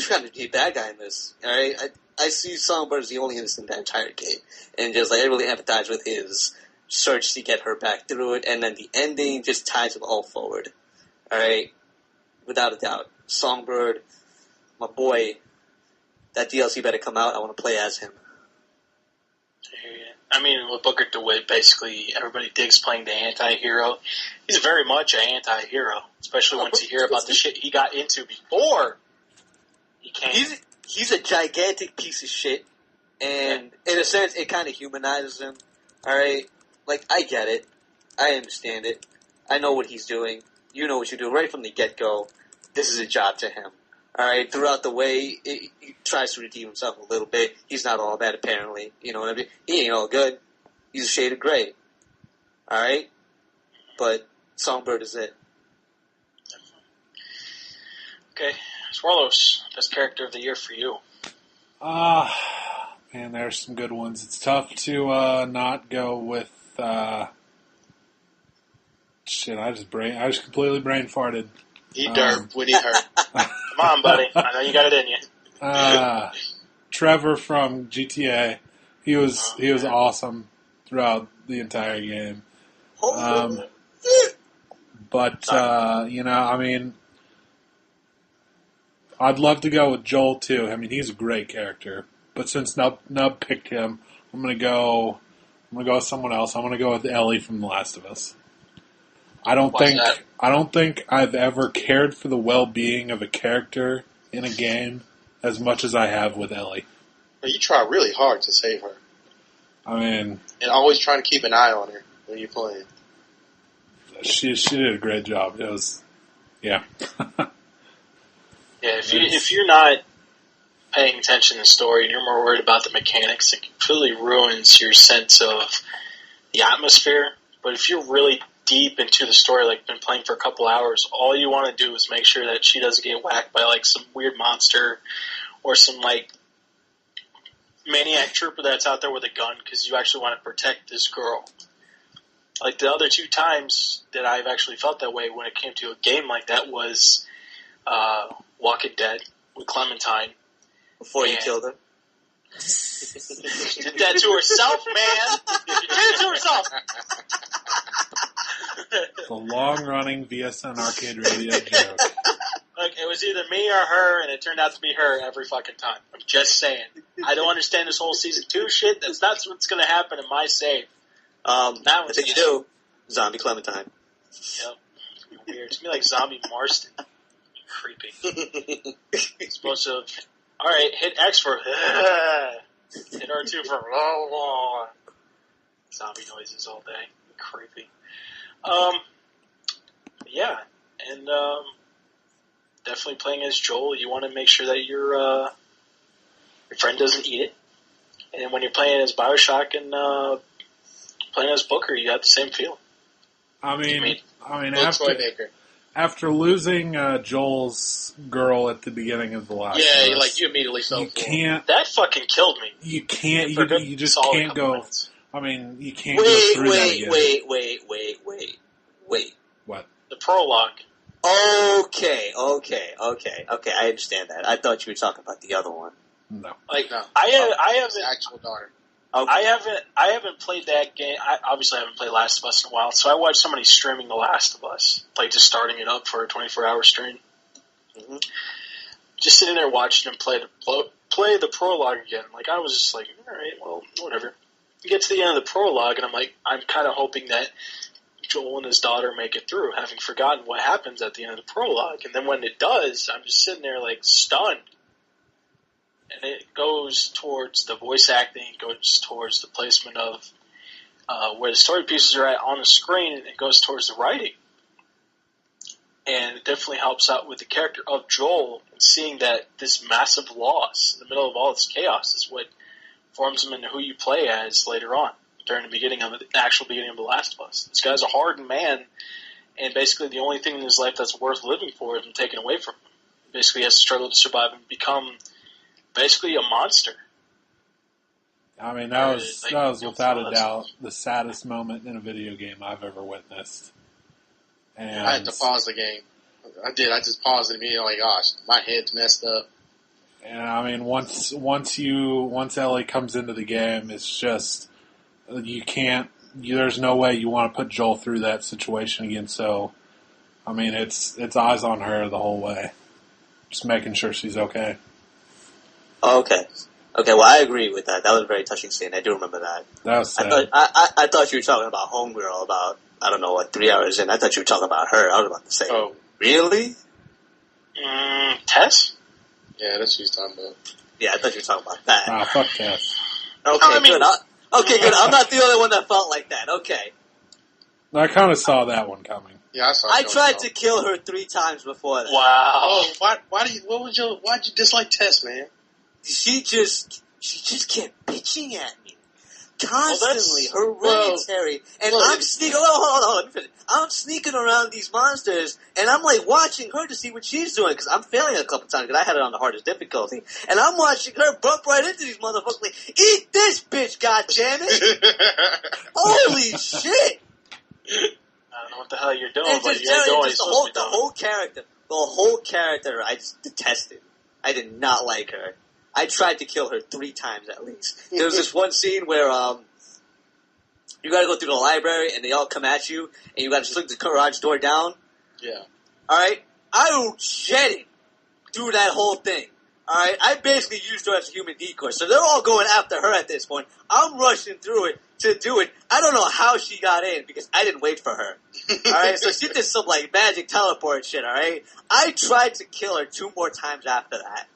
Speaker 7: kind of a bad guy in this. Alright, I see Songbird as the only innocent in that entire game. And just, I really empathize with his search to get her back through it, and then the ending just ties it all forward. Alright, without a doubt. Songbird, my boy, that DLC better come out, I want to play as him.
Speaker 5: I mean, with Booker DeWitt, basically everybody digs playing the anti-hero. He's very much an anti-hero, especially once you hear about the shit he got into before he came.
Speaker 7: He's a gigantic piece of shit, and in a sense, it kind of humanizes him. All right, like I get it, I understand it, I know what he's doing. You know what you do right from the get-go. This is a job to him. All right, throughout the way, he tries to redeem himself a little bit. He's not all bad, apparently. You know what I mean? He ain't all good. He's a shade of gray. All right? But Songbird is it.
Speaker 5: Okay. Swarlos, best character of the year for you.
Speaker 6: Man, there's some good ones. It's tough to not go with... Shit, I just completely brain farted.
Speaker 9: He derped when he hurt.
Speaker 5: Come on, buddy. I know you got it in you.
Speaker 6: Trevor from GTA. He was awesome throughout the entire game. But I mean, I'd love to go with Joel too. I mean, he's a great character. But since Nub picked him, I'm gonna go with someone else. I'm gonna go with Ellie from The Last of Us. I don't think I've ever cared for the well-being of a character in a game as much as I have with Ellie.
Speaker 9: You try really hard to save her.
Speaker 6: I mean,
Speaker 9: and always trying to keep an eye on her when you're playing.
Speaker 6: She did a great job. It was, yeah.
Speaker 5: If you're not paying attention to the story and you're more worried about the mechanics, it completely ruins your sense of the atmosphere. But if you're really deep into the story, like been playing for a couple hours, all you want to do is make sure that she doesn't get whacked by like some weird monster or some like maniac trooper that's out there with a gun, because you actually want to protect this girl. Like the other two times that I've actually felt that way when it came to a game like that was Walking Dead with Clementine.
Speaker 7: Before you killed her?
Speaker 5: She did that to herself, man. She did it to herself.
Speaker 6: The long-running VSN Arcade Radio joke.
Speaker 5: Look, it was either me or her, and it turned out to be her every fucking time. I'm just saying. I don't understand this whole Season 2 shit. That's not what's going to happen in my save.
Speaker 7: I think you do. Zombie Clementine.
Speaker 5: Yep. It's gonna be weird. It's going to be like Zombie Marston. Creepy. It's supposed to... Alright, hit X for... hit R2 for... Zombie noises all day. Creepy. Yeah, and definitely playing as Joel, you want to make sure that your friend doesn't eat it. And when you're playing as BioShock and playing as Booker, you got the same feel.
Speaker 6: I mean, after losing Joel's girl at the beginning of the last,
Speaker 9: you immediately fell.
Speaker 6: You can't.
Speaker 5: That fucking killed me.
Speaker 6: You can't. You just can't go.
Speaker 5: Minutes.
Speaker 6: I mean, you can't go through that again.
Speaker 7: Wait.
Speaker 6: What?
Speaker 5: The prologue.
Speaker 7: Okay. I understand that. I thought you were talking about the other one.
Speaker 6: No.
Speaker 5: Like, no. I haven't.
Speaker 9: Actual daughter.
Speaker 7: Okay.
Speaker 5: I haven't played that game. I obviously haven't played Last of Us in a while, so I watched somebody streaming The Last of Us, like just starting it up for a 24-hour stream.
Speaker 7: Mm-hmm.
Speaker 5: Just sitting there watching him play the prologue again. Like, I was just like, all right, well, whatever. You get to the end of the prologue, and I'm kind of hoping that Joel and his daughter make it through, having forgotten what happens at the end of the prologue. And then when it does, I'm just sitting there, like, stunned. And it goes towards the voice acting, it goes towards the placement of where the story pieces are at on the screen, and it goes towards the writing. And it definitely helps out with the character of Joel, and seeing that this massive loss in the middle of all this chaos is what forms him into who you play as later on, during the beginning of the actual beginning of The Last of Us. This guy's a hardened man, and basically the only thing in his life that's worth living for has been taken away from him. Basically, he has to struggle to survive and become basically a monster.
Speaker 6: I mean, that was without a doubt the saddest moment in a video game I've ever witnessed. And
Speaker 9: I had to pause the game. I did. I just paused it immediately. Like, gosh, my head's messed up.
Speaker 6: And I mean, once Ellie comes into the game, it's just you can't. There's no way you want to put Joel through that situation again. So, I mean, it's eyes on her the whole way, just making sure she's okay.
Speaker 7: Okay. Okay, well, I agree with that. That was a very touching scene. I do remember that.
Speaker 6: That was sad.
Speaker 7: I thought you were talking about Homegirl about, I don't know what, 3 hours in. I thought you were talking about her. I was about to say, really?
Speaker 5: Tess?
Speaker 9: Yeah, that's what he's talking about.
Speaker 7: Yeah, I thought you were talking about that.
Speaker 6: Fuck Tess.
Speaker 7: Okay, good. Okay, good. I'm not the only one that felt like that. Okay.
Speaker 6: I kind of saw that one coming.
Speaker 9: Yeah, I saw.
Speaker 7: I tried to kill her 3 times before that.
Speaker 5: Wow.
Speaker 9: Oh, why'd you dislike Tess, man?
Speaker 7: She just kept bitching at me constantly, hereditary, and I'm sneaking. Hold on. I'm sneaking around these monsters, and I'm like watching her to see what she's doing because I'm failing a couple times because I had it on the hardest difficulty, and I'm watching her bump right into these motherfuckers. Like, eat this, bitch! Goddammit! Holy shit!
Speaker 5: I don't know what the hell you're doing,
Speaker 7: And
Speaker 5: but
Speaker 7: just
Speaker 5: you're doing
Speaker 7: the whole character, I just detested. I did not like her. I tried to kill her 3 times at least. There was this one scene where you got to go through the library and they all come at you, and you got to sling the garage door down.
Speaker 9: Yeah.
Speaker 7: All right, I jetted through that whole thing. All right, I basically used her as a human decoy, so they're all going after her at this point. I'm rushing through it to do it. I don't know how she got in because I didn't wait for her. All right, so she did some like magic teleport shit. All right, I tried to kill her 2 more times after that.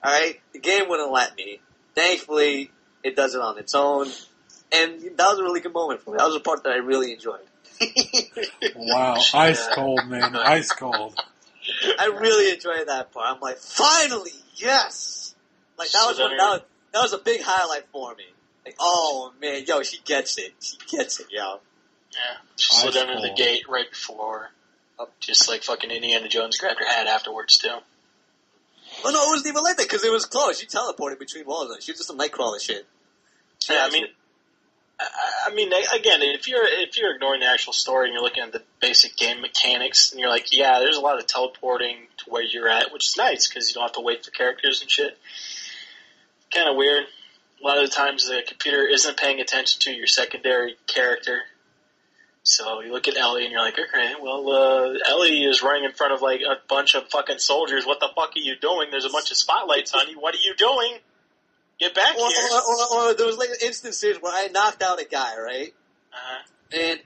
Speaker 7: All right, the game wouldn't let me. Thankfully, it does it on its own, and that was a really good moment for me. That was a part that I really enjoyed.
Speaker 6: Wow, ice cold, man, ice cold.
Speaker 7: I really enjoyed that part. I'm like, finally, yes! Like, that was a big highlight for me. Like, oh, man, yo, she gets it. She gets it, yo.
Speaker 5: Yeah, she slid under the gate right before, just like fucking Indiana Jones grabbed her hat afterwards, too.
Speaker 7: Well, no, it wasn't even like that, because it was close. She teleported between walls. She was just some Nightcrawler shit.
Speaker 5: Yeah, I mean, again, if you're ignoring the actual story and you're looking at the basic game mechanics, and you're like, yeah, there's a lot of teleporting to where you're at, which is nice because you don't have to wait for characters and shit. Kind of weird. A lot of the times the computer isn't paying attention to your secondary character. So you look at Ellie and you're like, okay, well, Ellie is running in front of like a bunch of fucking soldiers. What the fuck are you doing? There's a bunch of spotlights on you. What are you doing? Get back here.
Speaker 7: Or there was like instances where I knocked out a guy, right? And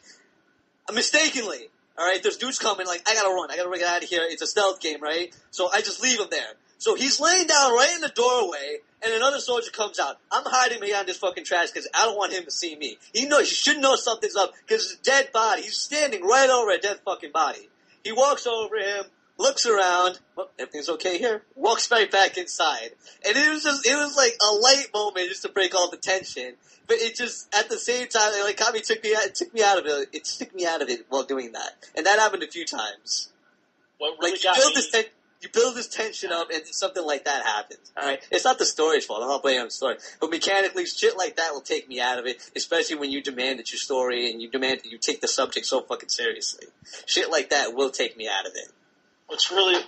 Speaker 7: mistakenly, all right, there's dudes coming, like, I gotta get out of here. It's a stealth game, right? So I just leave him there. So he's laying down right in the doorway, and another soldier comes out. I'm hiding behind this fucking trash because I don't want him to see me. He should know something's up because it's a dead body. He's standing right over a dead fucking body. He walks over him, looks around, well, everything's okay here, walks right back inside. And it was like a light moment just to break all the tension. But it just, at the same time, it like took me out of it. It took me out of it while doing that. And that happened a few times.
Speaker 5: What really
Speaker 7: like,
Speaker 5: got me...
Speaker 7: You build this tension up, and something like that happens. All right, it's not the story's fault. I'm not blaming on the story, but mechanically, shit like that will take me out of it. Especially when you demand that your story and you demand that you take the subject so fucking seriously. Shit like that will take me out of it.
Speaker 5: What's really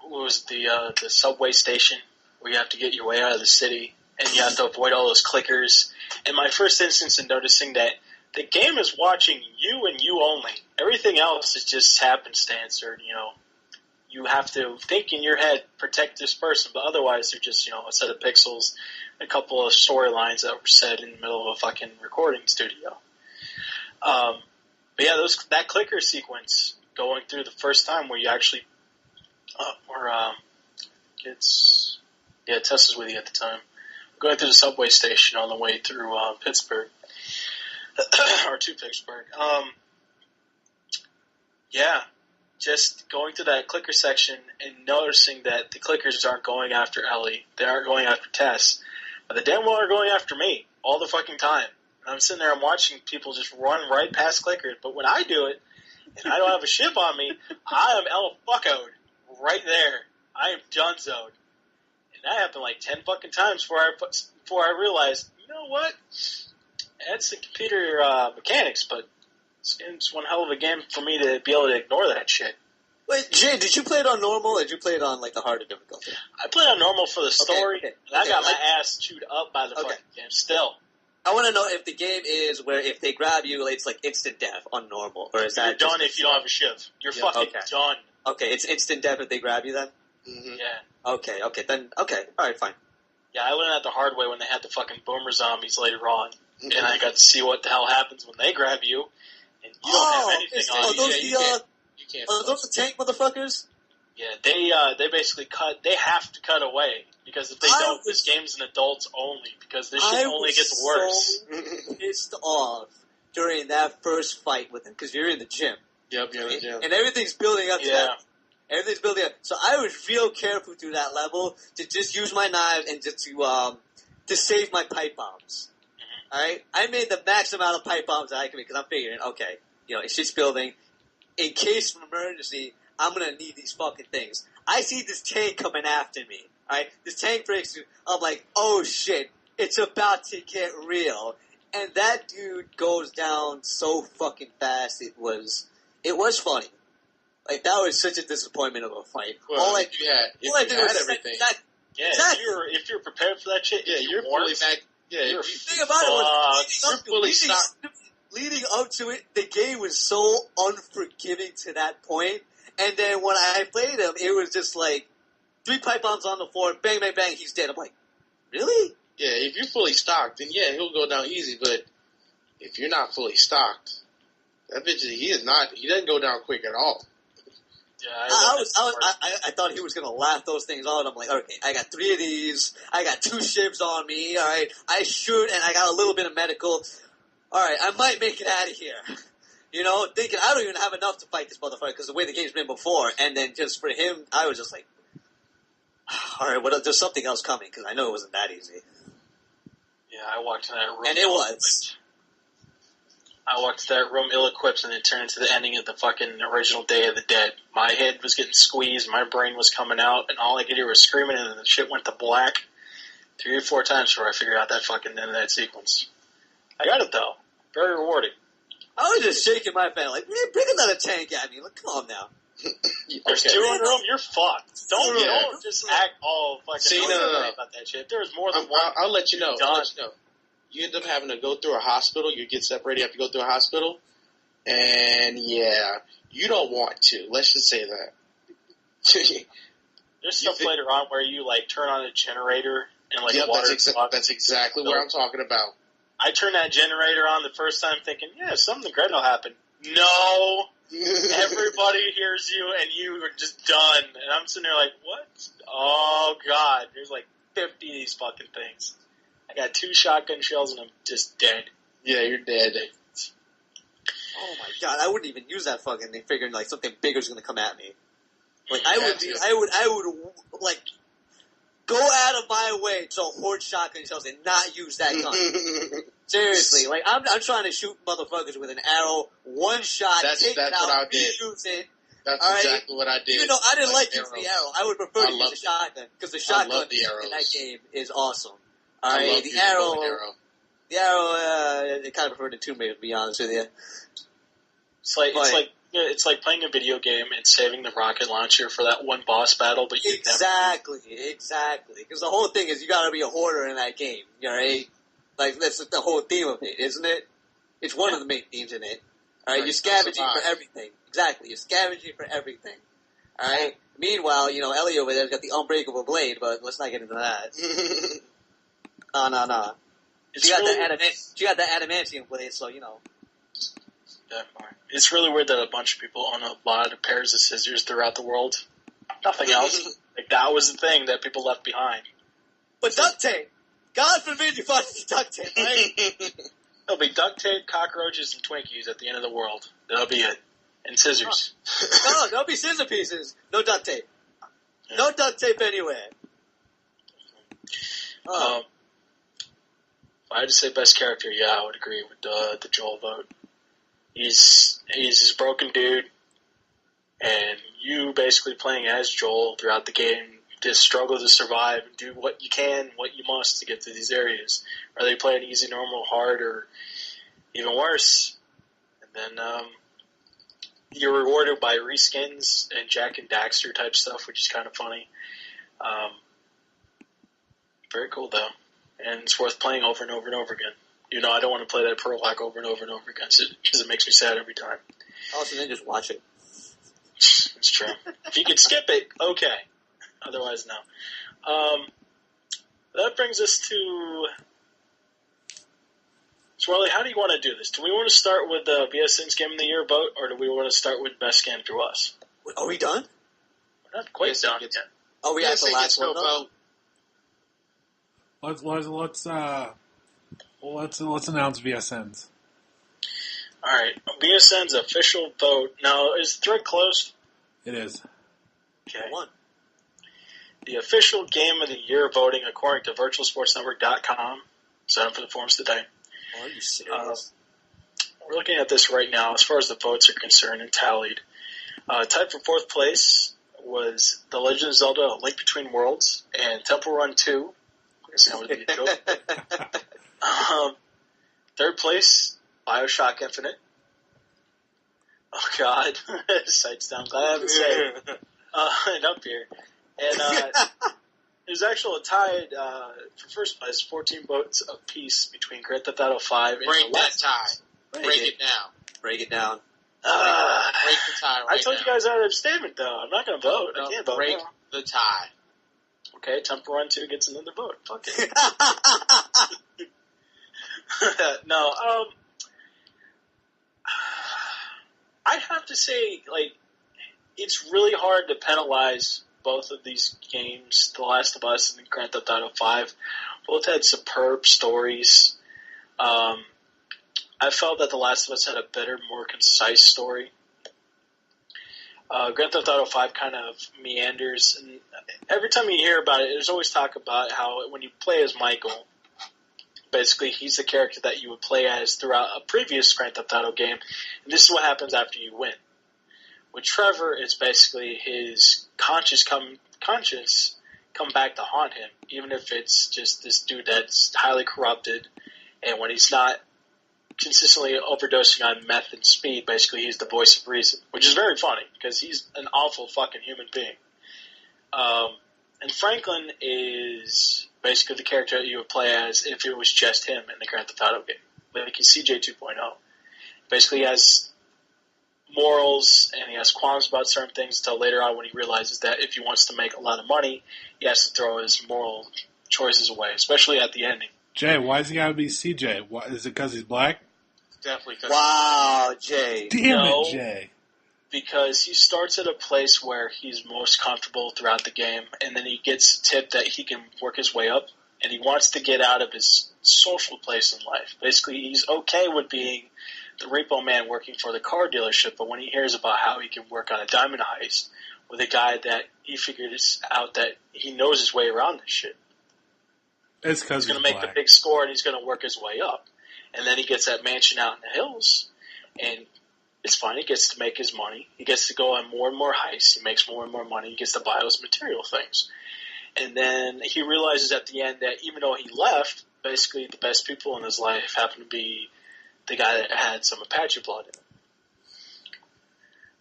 Speaker 5: was the subway station where you have to get your way out of the city and you have to avoid all those clickers. And my first instance in noticing that the game is watching you and you only. Everything else is just happenstance, or you have to think in your head, protect this person, but otherwise they're just, a set of pixels, a couple of storylines that were said in the middle of a fucking recording studio. But yeah, that clicker sequence going through the first time where you actually, Tess was with you at the time, going through the subway station on the way through Pittsburgh, or to Pittsburgh. Yeah. Just going through that clicker section and noticing that the clickers aren't going after Ellie. They aren't going after Tess. But they damn well are going after me all the fucking time. And I'm sitting there, I'm watching people just run right past clickers. But when I do it, and I don't have a ship on me, I am el-fuckoed right there. I am Dunzo'd. And that happened like 10 fucking times before I realized, you know what? That's the computer mechanics, but it's one hell of a game for me to be able to ignore that shit.
Speaker 7: Wait, Jay, did you play it on normal or did you play it on like the harder difficulty?
Speaker 5: I played on normal for the story, and I got my ass chewed up by the fucking game still.
Speaker 7: I want to know if the game is where if they grab you, it's like instant death on normal, or is that
Speaker 5: you're done if you don't have a shiv. You're fucking done.
Speaker 7: Okay, it's instant death if they grab you then?
Speaker 5: Mm-hmm. Yeah.
Speaker 7: Okay, then, all right, fine.
Speaker 5: Yeah, I learned that the hard way when they had the fucking boomer zombies later on, and I got to see what the hell happens when they grab you, and you don't have anything on you.
Speaker 7: Are those the tank motherfuckers?
Speaker 5: Yeah, they basically they have to cut away, because if they don't, this game's an adults only, because this shit only gets worse.
Speaker 7: I was so pissed off during that first fight with him, because you're in the gym.
Speaker 9: Yep, you're in the gym.
Speaker 7: And everything's building up to that. Everything's building up. So I was real careful through that level to just use my knife and just to save my pipe bombs. All right? I made the max amount of pipe bombs that I could make, because I'm figuring, okay, it's shit's building. In case of emergency, I'm going to need these fucking things. I see this tank coming after me. All right? This tank breaks through. I'm like, oh shit, it's about to get real. And that dude goes down so fucking fast. It was funny. Like, that was such a disappointment of a fight.
Speaker 9: Well, if you had everything.
Speaker 5: Exactly. If you're prepared for that shit,
Speaker 9: you're fully back. Yeah,
Speaker 7: the thing about it was, leading up to it, the game was so unforgiving to that point. And then when I played him, it was just like 3 pipe bombs on the floor, bang, bang, bang, he's dead. I'm like, really?
Speaker 9: Yeah, if you're fully stocked, then he'll go down easy. But if you're not fully stocked, that bitch, he doesn't go down quick at all.
Speaker 5: Yeah,
Speaker 7: I thought he was going to laugh those things out. I'm like, okay, I got 3 of these. I got 2 shivs on me. All right, I shoot, and I got a little bit of medical. All right, I might make it out of here. Thinking I don't even have enough to fight this motherfucker because the way the game's been before. And then just for him, I was just like, all right, there's something else coming, because I know it wasn't that easy.
Speaker 5: Yeah, I walked in that room.
Speaker 7: And it was.
Speaker 5: I walked to that room ill-equipped, and it turned into the ending of the fucking original Day of the Dead. My head was getting squeezed, my brain was coming out, and all I could hear was screaming, and then the shit went to black 3 or 4 times before I figured out that fucking end of that sequence. I got it, though. Very rewarding.
Speaker 7: I was just shaking my fan, like, man, bring another tank at me. Like, come on now.
Speaker 5: There's 2 in the room, you're fucked. Don't just act all fucking about that shit. If there's more than one,
Speaker 9: I'll let you know. You end up having to go through a hospital. You get separated, you have to go through a hospital. And, you don't want to. Let's just say that.
Speaker 5: There's stuff later on where you, turn on a generator and, water...
Speaker 9: That's exactly what I'm talking about.
Speaker 5: I turned that generator on the first time thinking, something great will happen. No! Everybody hears you and you are just done. And I'm sitting there like, what? Oh, God. There's 50 of these fucking things. I got 2 shotgun shells and I'm just dead.
Speaker 9: Yeah, you're dead.
Speaker 7: Oh my God, I wouldn't even use that fucking thing, figuring something bigger is going to come at me. I would go out of my way to hoard shotgun shells and not use that gun. Seriously, I'm trying to shoot motherfuckers with an arrow, 1 shot, take it out, reuse it.
Speaker 9: That's exactly what I did.
Speaker 7: Even though I didn't like using the arrow, I would prefer to use a shotgun, because the shotgun in that game is awesome. All right, the arrow, I kind of prefer the Tomb Raider, to be honest with you.
Speaker 5: It's like playing a video game and saving the rocket launcher for that one boss battle, but you
Speaker 7: exactly. Because the whole thing is you got to be a hoarder in that game. All right, that's the whole theme of it, isn't it? It's one of the main themes in it. All right, you're scavenging for everything. Exactly, you're scavenging for everything. All right. Meanwhile, Ellie over there's got the unbreakable blade, but let's not get into that. No. She got the adamantium blade, so
Speaker 5: That part. It's really weird that a bunch of people own a lot of pairs of scissors throughout the world. Nothing else. That was the thing that people left behind.
Speaker 7: But duct tape! God forbid you find duct tape, right?
Speaker 5: There'll be duct tape, cockroaches, and Twinkies at the end of the world. That'll be it. And scissors.
Speaker 7: No, there'll be scissor pieces. No duct tape. Yeah. No duct tape anywhere.
Speaker 5: If I had to say best character, I would agree with the Joel vote. He's this broken dude, and you basically playing as Joel throughout the game just struggle to survive and do what you can, what you must to get to these areas. Whether you play it easy, normal, hard, or even worse. And then you're rewarded by reskins and Jack and Daxter type stuff, which is kind of funny. Very cool, though. And it's worth playing over and over and over again. I don't want to play that Pearl Hack over and over and over again because it makes me sad every time.
Speaker 7: Also, then just watch it.
Speaker 5: It's true. If you could skip it, okay. Otherwise, no. that brings us to Swarley. How do you want to do this? Do we want to start with the VSN's Game of the Year vote, or do we want to start with Best Game Through Us?
Speaker 7: Are we done?
Speaker 5: We're not quite done yet.
Speaker 7: Oh, we have the last one, though?
Speaker 6: Let's announce VSN's.
Speaker 5: All right, VSN's official vote. Now, is the thread closed?
Speaker 6: It is.
Speaker 5: Okay. The official Game of the Year voting, according to virtualsportsnetwork.com. Sign up for the forums today.
Speaker 7: Are you serious?
Speaker 5: We're looking at this right now as far as the votes are concerned and tallied. Tied for fourth place was The Legend of Zelda: A Link Between Worlds and Temple Run 2. I guess that would be a joke. Third place, BioShock Infinite. Oh, God. Sights down. Glad I haven't said it. And up here. And it was actually tied for first place, 14 votes apiece between Grand Theft Auto 5 and
Speaker 8: Break that tie. Break it down.
Speaker 7: Break it down.
Speaker 8: Break the tie
Speaker 5: I told you guys I had a statement, though. I'm not going to vote. I can't vote.
Speaker 8: Break
Speaker 5: now.
Speaker 8: the tie.
Speaker 5: Okay, Temple Run 2 gets another vote. Fuck it. No, I'd have to say, like, it's really hard to penalize both of these games, The Last of Us and Grand Theft Auto 5. Both had superb stories. I felt that The Last of Us had a better, more concise story. Grand Theft Auto 5 kind of meanders, and every time you hear about it, there's always talk about how when you play as Michael, basically he's the character that you would play as throughout a previous Grand Theft Auto game, and this is what happens after you win. With Trevor, it's basically his conscience come back to haunt him, even if it's just this dude that's highly corrupted, and when he's not consistently overdosing on meth and speed, basically he's the voice of reason, which is very funny, because he's an awful fucking human being. And Franklin is basically the character that you would play as if it was just him in the Grand Theft Auto game. Like he's CJ 2.0. Basically he has morals and he has qualms about certain things until later on when he realizes that if he wants to make a lot of money, he has to throw his moral choices away, especially at the ending.
Speaker 6: Jay, why is he gotta be CJ? Why, is it because he's black?
Speaker 8: Definitely because
Speaker 7: wow, Jay.
Speaker 6: Damn it, Jay.
Speaker 5: Because he starts at a place where he's most comfortable throughout the game, and then he gets tipped that he can work his way up, and he wants to get out of his social place in life. Basically, he's okay with being the repo man working for the car dealership, but when he hears about how he can work on a diamond heist with a guy that he figures out that he knows his way around this shit.
Speaker 6: It's because
Speaker 5: he's going to make the big score, and he's going to work his way up. And then he gets that mansion out in the hills, and it's fine. He gets to make his money. He gets to go on more and more heists. He makes more and more money. He gets to buy those material things. And then he realizes at the end that even though he left, basically the best people in his life happen to be the guy that had some Apache blood in him.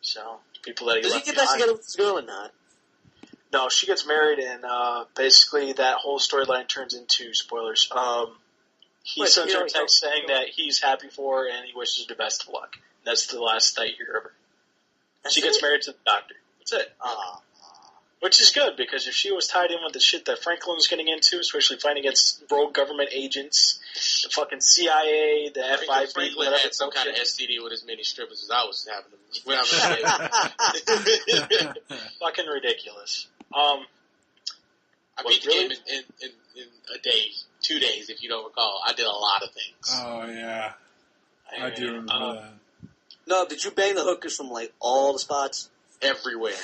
Speaker 5: So, people that he
Speaker 7: left
Speaker 5: behind.
Speaker 7: Does he get back together with this girl or not?
Speaker 5: No, she gets married, and basically that whole storyline turns into spoilers. He sends her a text saying that he's happy for her and he wishes her the best of luck. That's the last that you hear of her. She gets married to the doctor. That's it. Which is good, because if she was tied in with the shit that Franklin was getting into, especially fighting against rogue government agents, the fucking CIA, the FIB,
Speaker 8: Franklin had some kind of STD with as many strippers as I was having.
Speaker 5: Fucking ridiculous.
Speaker 8: I beat the game in a day, 2 days, if you don't recall. I did a lot of things.
Speaker 6: Oh, yeah. I do remember that.
Speaker 7: No, did you bang the hookers from, like, all the spots?
Speaker 8: Everywhere.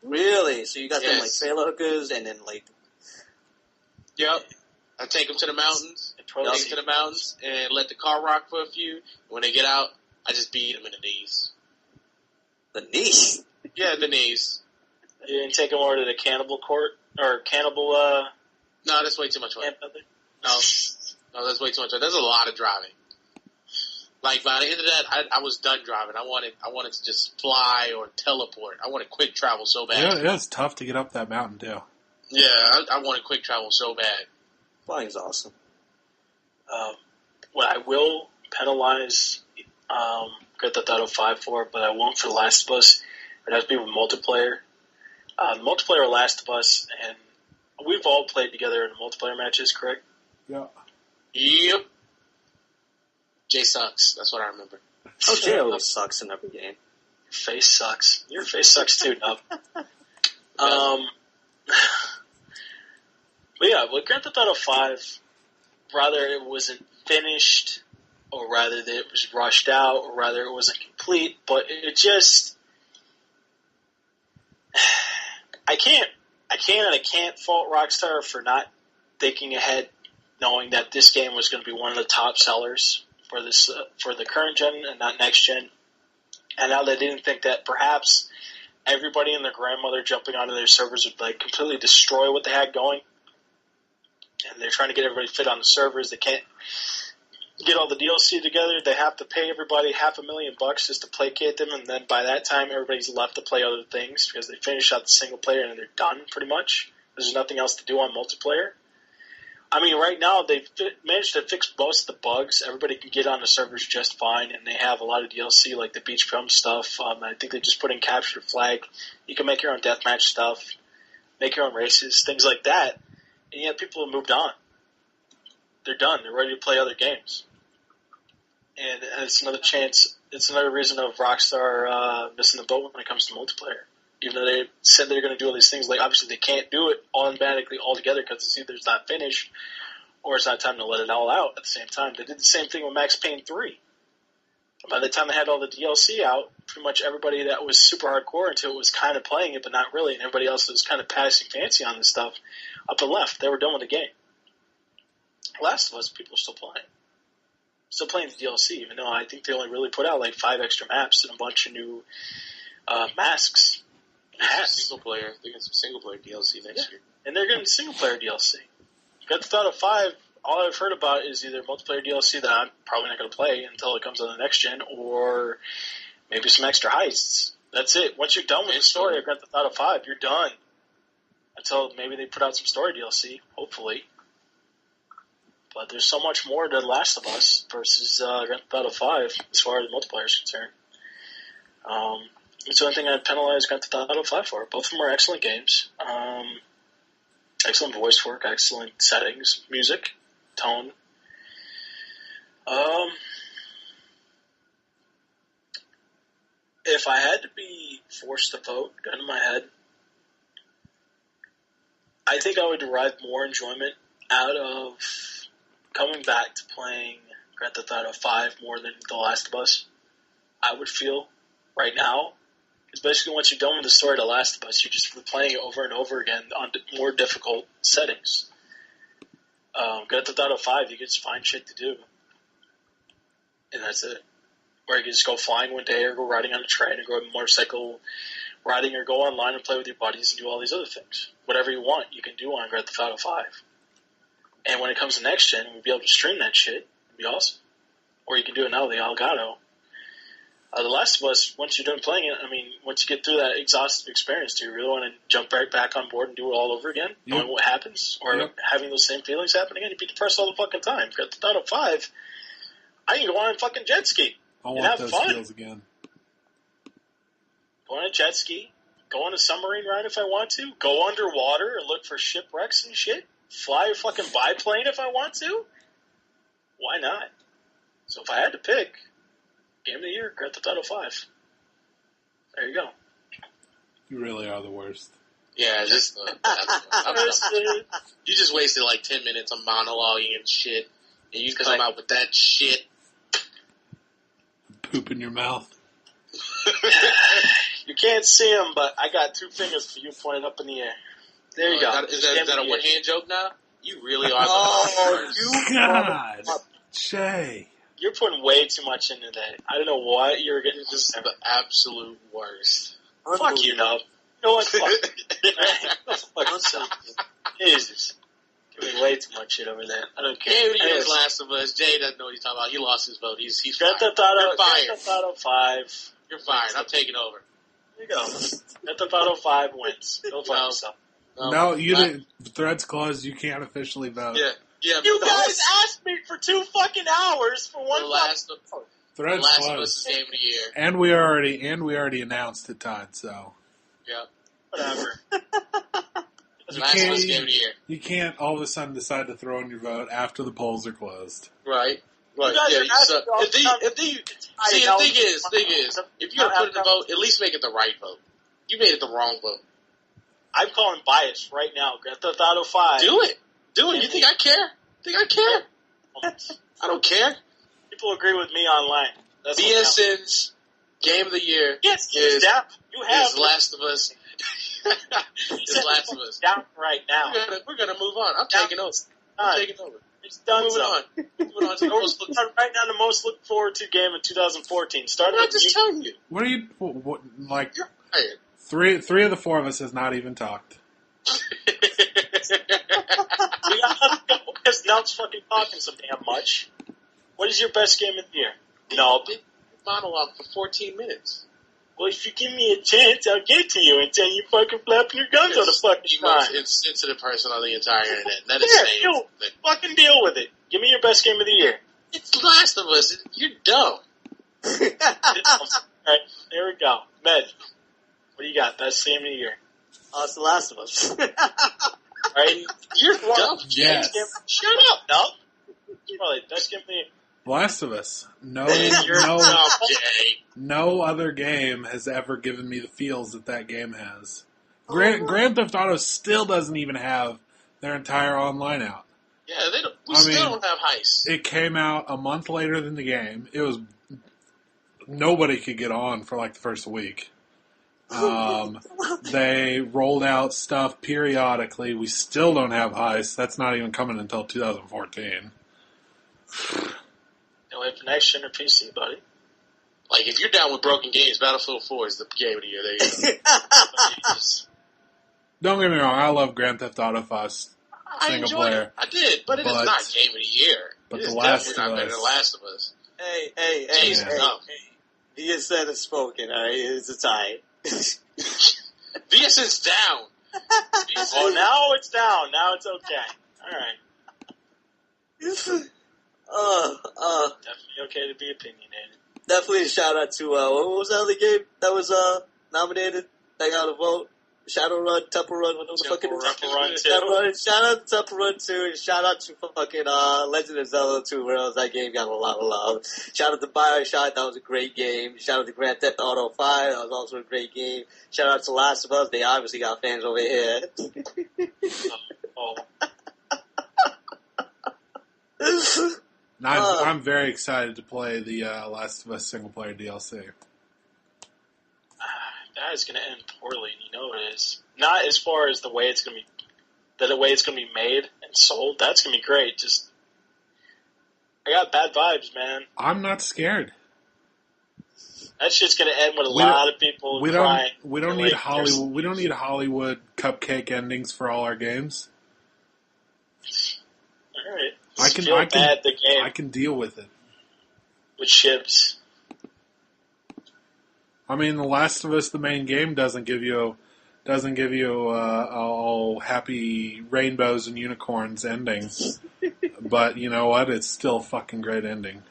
Speaker 7: Really? So you got them, like, trailer hookers and then, like...
Speaker 8: Yep. I take them to the mountains, and let the car rock for a few. When they get out, I just beat them in the knees.
Speaker 7: The knees?
Speaker 8: Yeah, the knees.
Speaker 5: You didn't take them over to the cannibal court? Or cannibal,
Speaker 8: No, that's way too much fun. No, that's way too much fun. There's a lot of driving. Like, by the end of that, I was done driving. I wanted to just fly or teleport. I wanted quick travel so bad.
Speaker 6: Yeah, it's tough to get up that mountain, too.
Speaker 8: Yeah, I wanted quick travel so bad.
Speaker 7: Flying's awesome.
Speaker 5: What I will penalize Grand Theft Auto 5 for, but I won't for The Last of Us, it has to be with multiplayer. Multiplayer Last of Us and We've all played together in multiplayer matches, correct?
Speaker 6: Yeah.
Speaker 8: Yep. Jay sucks. That's what I remember.
Speaker 7: Oh, Jay always sucks in every game.
Speaker 5: Your face sucks. Your face sucks too, Nub. But yeah, with Grand Theft Auto 5, rather it wasn't finished, or rather that it was rushed out, or rather it wasn't complete, but it just... I can't fault Rockstar for not thinking ahead, knowing that this game was going to be one of the top sellers for this for the current gen and not next gen. And now they didn't think that perhaps everybody and their grandmother jumping onto their servers would like completely destroy what they had going. And they're trying to get everybody fit on the servers. They can't get all the DLC together. They have to pay everybody $500,000 just to placate them, and then by that time everybody's left to play other things because they finish out the single player and they're done pretty much. There's nothing else to do on multiplayer. I mean, right now they've managed to fix most of the bugs. Everybody can get on the servers just fine, and they have a lot of DLC like the beach film stuff. I think they just put in capture the flag. You can make your own deathmatch stuff, make your own races, things like that. And yet people have moved on. They're done. They're ready to play other games. And it's another chance. It's another reason of Rockstar missing the boat when it comes to multiplayer. Even though they said they're going to do all these things, like obviously they can't do it automatically all together because it's either it's not finished or it's not time to let it all out at the same time. They did the same thing with Max Payne 3. By the time they had all the DLC out, pretty much everybody that was super hardcore into it was kind of playing it, but not really, and everybody else was kind of passing fancy on this stuff up and left. They were done with the game. Last of Us, people are still playing. Still playing the DLC, even though I think they only really put out like 5 extra maps and a bunch of new masks.
Speaker 8: Single player. They're getting some single player DLC next year.
Speaker 5: And they're getting single player DLC. Grand Theft Auto 5, all I've heard about is either multiplayer DLC that I'm probably not going to play until it comes on the next gen, or maybe some extra heists. That's it. Once you're done with the story of Grand Theft Auto 5, you're done. Until maybe they put out some story DLC, hopefully. But there's so much more to The Last of Us versus Grand Theft Auto 5 as far as multiplayer is concerned. It's the only thing I'd penalize Grand Theft Auto 5 for. Both of them are excellent games. Excellent voice work, excellent settings, music, tone. If I had to be forced to vote, gun to my head, I think I would derive more enjoyment out of coming back to playing Grand Theft Auto 5 more than The Last of Us. I would feel right now. Because basically once you're done with the story of The Last of Us, you're just replaying it over and over again on more difficult settings. Grand Theft Auto 5, you can just find shit to do. And that's it. Or you can just go flying one day, or go riding on a train, or go motorcycle riding, or go online and play with your buddies and do all these other things. Whatever you want, you can do on Grand Theft Auto 5. And when it comes to next gen, we'll be able to stream that shit. It'd be awesome. Or you can do it now with the Elgato. The Last of Us, once you're done playing it, I mean, once you get through that exhaustive experience, do you really want to jump right back on board and do it all over again?
Speaker 6: Yep.
Speaker 5: Knowing what happens? Or having those same feelings happen again? You'd be depressed all the fucking time. Grand Theft Auto 5, I can go on and fucking jet ski.
Speaker 6: I
Speaker 5: and
Speaker 6: want
Speaker 5: have
Speaker 6: those
Speaker 5: fun.
Speaker 6: skills again.
Speaker 5: Go on a jet ski. Go on a submarine ride if I want to. Go underwater and look for shipwrecks and shit. Fly a fucking biplane if I want to. Why not? So if I had to pick, Game of the Year, Grand Theft Auto 5. There you go.
Speaker 6: You really are the worst.
Speaker 8: Yeah, just you just wasted like 10 minutes on monologuing and shit, and you come out with that shit.
Speaker 6: Poop in your mouth.
Speaker 5: You can't see them, but I got 2 fingers for you pointed up in the air. There you go.
Speaker 8: Is that a one-hand joke now? You really are.
Speaker 6: God, Jay.
Speaker 5: You're putting way too much into that. I don't know what you're getting.
Speaker 8: This is the absolute worst.
Speaker 5: Fuck you, Nub. You know what? Fuck. Fuck yourself. Jesus. Giving way too much shit over that. I don't care.
Speaker 8: Game of the Year's Last of Us. Jay doesn't know what he's talking about. He lost his vote. He's
Speaker 5: Grand
Speaker 8: fired.
Speaker 5: Theft
Speaker 8: You're fired.
Speaker 5: Auto 5.
Speaker 8: You're fired. I'm taking over.
Speaker 5: There you go. Grand Theft Auto 5 wins. Go fuck yourself.
Speaker 6: No, you didn't. Threads clause. You can't officially vote.
Speaker 8: Yeah.
Speaker 5: You guys asked me for 2 fucking hours for one
Speaker 8: Threads
Speaker 6: Last
Speaker 8: of Us is Game of the Year.
Speaker 6: And we already announced it, Todd. So
Speaker 8: yeah,
Speaker 5: whatever.
Speaker 8: Last of Us Game of the Year.
Speaker 6: You can't all of a sudden decide to throw in your vote after the polls are closed.
Speaker 8: Right. Right.
Speaker 5: You guys
Speaker 8: Yeah.
Speaker 5: are asking all the time.
Speaker 8: The thing is, if you're gonna put in a vote, at least make it the right vote. You made it the wrong vote.
Speaker 5: I'm calling bias right now. Grand Theft Auto 5.
Speaker 8: Do it. You think I care? I don't care.
Speaker 5: People agree with me online. That's
Speaker 8: VSN's Game of the Year
Speaker 5: is
Speaker 8: Last of Us. Is Last of Us.
Speaker 5: Down right now.
Speaker 8: We're gonna move on. I'm taking over.
Speaker 5: It's done.
Speaker 8: Moving on to the most
Speaker 5: right now, the most looked forward to game of 2014. Starting
Speaker 8: I'm just telling you.
Speaker 6: What are you like?
Speaker 8: You're fired.
Speaker 6: Three of the four of us has not even talked.
Speaker 5: Because Nub's fucking talking so damn much. What is your best game of the year? No.
Speaker 8: Big monologue for 14 minutes.
Speaker 5: Well, if you give me a chance, I'll get to you until you fucking flapping your guns on the fucking
Speaker 8: the most insensitive person on the entire internet. That is saying
Speaker 5: fucking deal with it. Give me your best game of the year.
Speaker 8: It's Last of Us. You're dumb.
Speaker 5: Alright, there we go. Med, what do you got? Best game of the year?
Speaker 7: It's The Last of Us.
Speaker 5: Alright,
Speaker 8: you're dumb.
Speaker 6: Yes.
Speaker 5: Shut up. No. Probably best game of the year.
Speaker 6: Last of Us. No other game has ever given me the feels that game has. Grand Theft Auto still doesn't even have their entire online out.
Speaker 8: Yeah, we still don't have heists.
Speaker 6: It came out a month later than the game. It was nobody could get on for like the first week. They rolled out stuff periodically. We still don't have heists. That's not even coming until 2014.
Speaker 5: Wait for next gen or PC, buddy.
Speaker 8: Like, if you're down with broken games, Battlefield 4 is the game of the year. There you go.
Speaker 6: Don't get me wrong, I love Grand Theft Auto 5 single player.
Speaker 8: It. I did, but it is not game of the year.
Speaker 6: But
Speaker 8: it is
Speaker 6: The Last
Speaker 8: definitely not better than Last of Us.
Speaker 7: Hey. VSN has spoken, alright? It's a tie.
Speaker 8: VSN's down.
Speaker 5: Oh, now it's down. Now it's okay. Alright. Definitely okay to be opinionated.
Speaker 7: Definitely a shout out to what was the other game that was nominated? That got a vote. Shadowrun, Temple Run, what the fuck it is? Shout out to Temple Run 2, and shout out to fucking Legend of Zelda 2, where that game got a lot of love. Shout out to BioShock, that was a great game. Shout out to Grand Theft Auto 5, that was also a great game. Shout out to Last of Us, they obviously got fans over here.
Speaker 6: I'm very excited to play the Last of Us single player DLC.
Speaker 5: That is going to end poorly, and you know it is. Not as far as the way it's going to be made and sold. That's going to be great. Just, I got bad vibes, man.
Speaker 6: I'm not scared.
Speaker 5: That shit's going to end with a lot of people crying.
Speaker 6: We don't need Hollywood. We don't need Hollywood cupcake endings for all our games.
Speaker 5: All right.
Speaker 6: I can deal with it.
Speaker 5: With ships.
Speaker 6: I mean, The Last of Us, the main game, doesn't give you all happy rainbows and unicorns ending. But you know what? It's still a fucking great ending.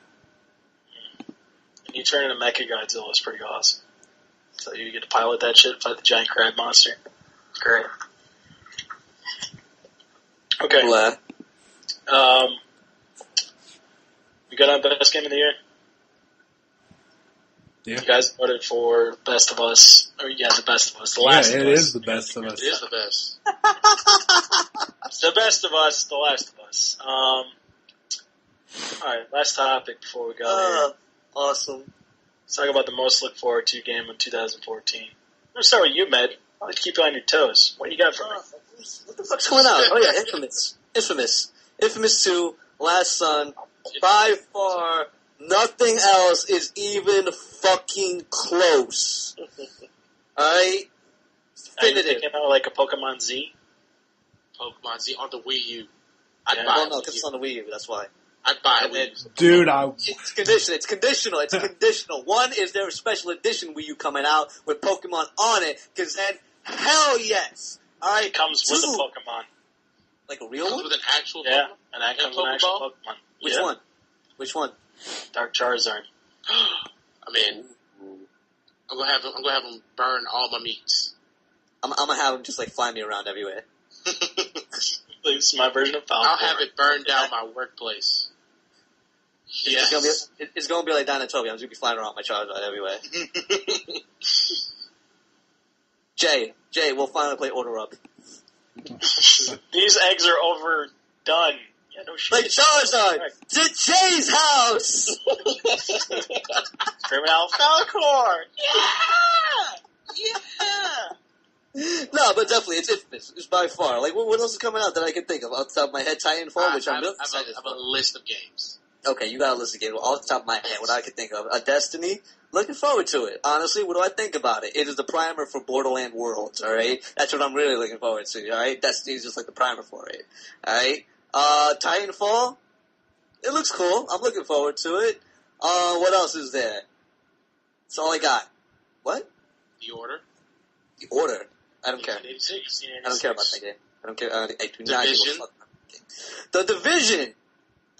Speaker 5: And you turn into Mechagodzilla, it's pretty awesome. So you get to pilot that shit, fight the giant crab monster. Great. Okay. We got on best game of the year.
Speaker 6: Yeah.
Speaker 5: You guys voted for Best of Us. The Best of Us. The Last of Us.
Speaker 6: It is the Best of Us.
Speaker 8: It is the best.
Speaker 5: It's the Best of Us, The Last of Us. Alright, last topic before we go here.
Speaker 7: Awesome.
Speaker 5: Let's talk about the most look forward to game of 2014. I'm going to start with you, Med. I like to keep you on your toes. What do you got for me?
Speaker 7: What the fuck's going on? Oh yeah, Infamous 2, Last Son. By far, nothing else is even fucking close. Alright?
Speaker 5: Are you thinking of like a Pokemon Z?
Speaker 8: Pokemon Z on the Wii U.
Speaker 7: No, because it's on the Wii U, that's why.
Speaker 8: I'd buy it.
Speaker 6: Dude,
Speaker 7: It's conditional. One, is there a special edition Wii U coming out with Pokemon on it? Because then, hell yes. Alright,
Speaker 5: it comes with a Pokemon.
Speaker 7: Like a real one?
Speaker 8: With an actual Pokemon?
Speaker 5: Yeah, and that comes with an actual Pokemon.
Speaker 7: Which one?
Speaker 5: Dark Charizard.
Speaker 8: I mean, I'm gonna have him burn all my meats.
Speaker 7: I'm gonna have him just like fly me around everywhere.
Speaker 5: This is my version of Falcor.
Speaker 8: I'll have it burn down my workplace. Yes.
Speaker 7: It's gonna be like Donatello. I'm just gonna be flying around my Charizard everywhere. Jay, we'll finally play Order Up.
Speaker 5: These eggs are overdone. Yeah, no shit.
Speaker 7: Like Charizard to Jay's house.
Speaker 5: Screaming out Falcor. Yeah.
Speaker 7: No, but definitely, it's infamous. It's by far. Like, what else is coming out that I can think of? Off the top of my head, Titanfall, which I'm really excited
Speaker 8: I have a list of games.
Speaker 7: Okay, you got a list of games. Off the top of my head, what I can think of. A Destiny, looking forward to it. Honestly, what do I think about it? It is the primer for Borderland Worlds, alright? That's what I'm really looking forward to, alright? Destiny is just like the primer for it, alright? Titanfall, it looks cool. I'm looking forward to it. What else is there? That's all I got. What?
Speaker 8: The Order.
Speaker 7: The Order. I don't care.
Speaker 5: 1886.
Speaker 7: I don't care about that game. I don't care. I do not
Speaker 8: Division.
Speaker 7: give a fuck about that game. The Division.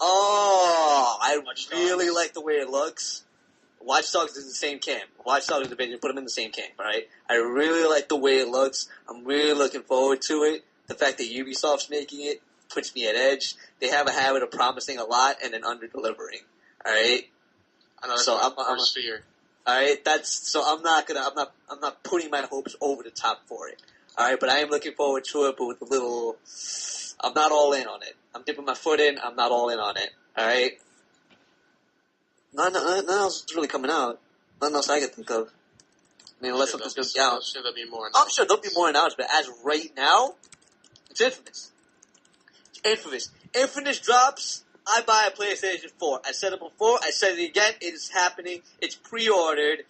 Speaker 7: Oh, I really like the way it looks. Watch Dogs is the same camp. Watch Dogs and Division, put them in the same camp, alright? I really like the way it looks. I'm really looking forward to it. The fact that Ubisoft's making it puts me at edge. They have a habit of promising a lot and then under-delivering, alright?
Speaker 8: I know that's
Speaker 7: So
Speaker 8: my
Speaker 7: I'm
Speaker 8: first fear.
Speaker 7: Alright, I'm not putting my hopes over the top for it. Alright, but I am looking forward to it, but with a little, I'm not all in on it. I'm dipping my foot in, I'm not all in on it. Alright? Nothing else is really coming out. Nothing else I can think of. I mean, unless something's going to be out.
Speaker 8: I'm sure there'll be more.
Speaker 7: I'm sure there'll be more announced, but as right now, it's infamous. It's infamous. Infamous drops, I buy a PlayStation 4. I said it before, I said it again, it is happening, it's pre-ordered.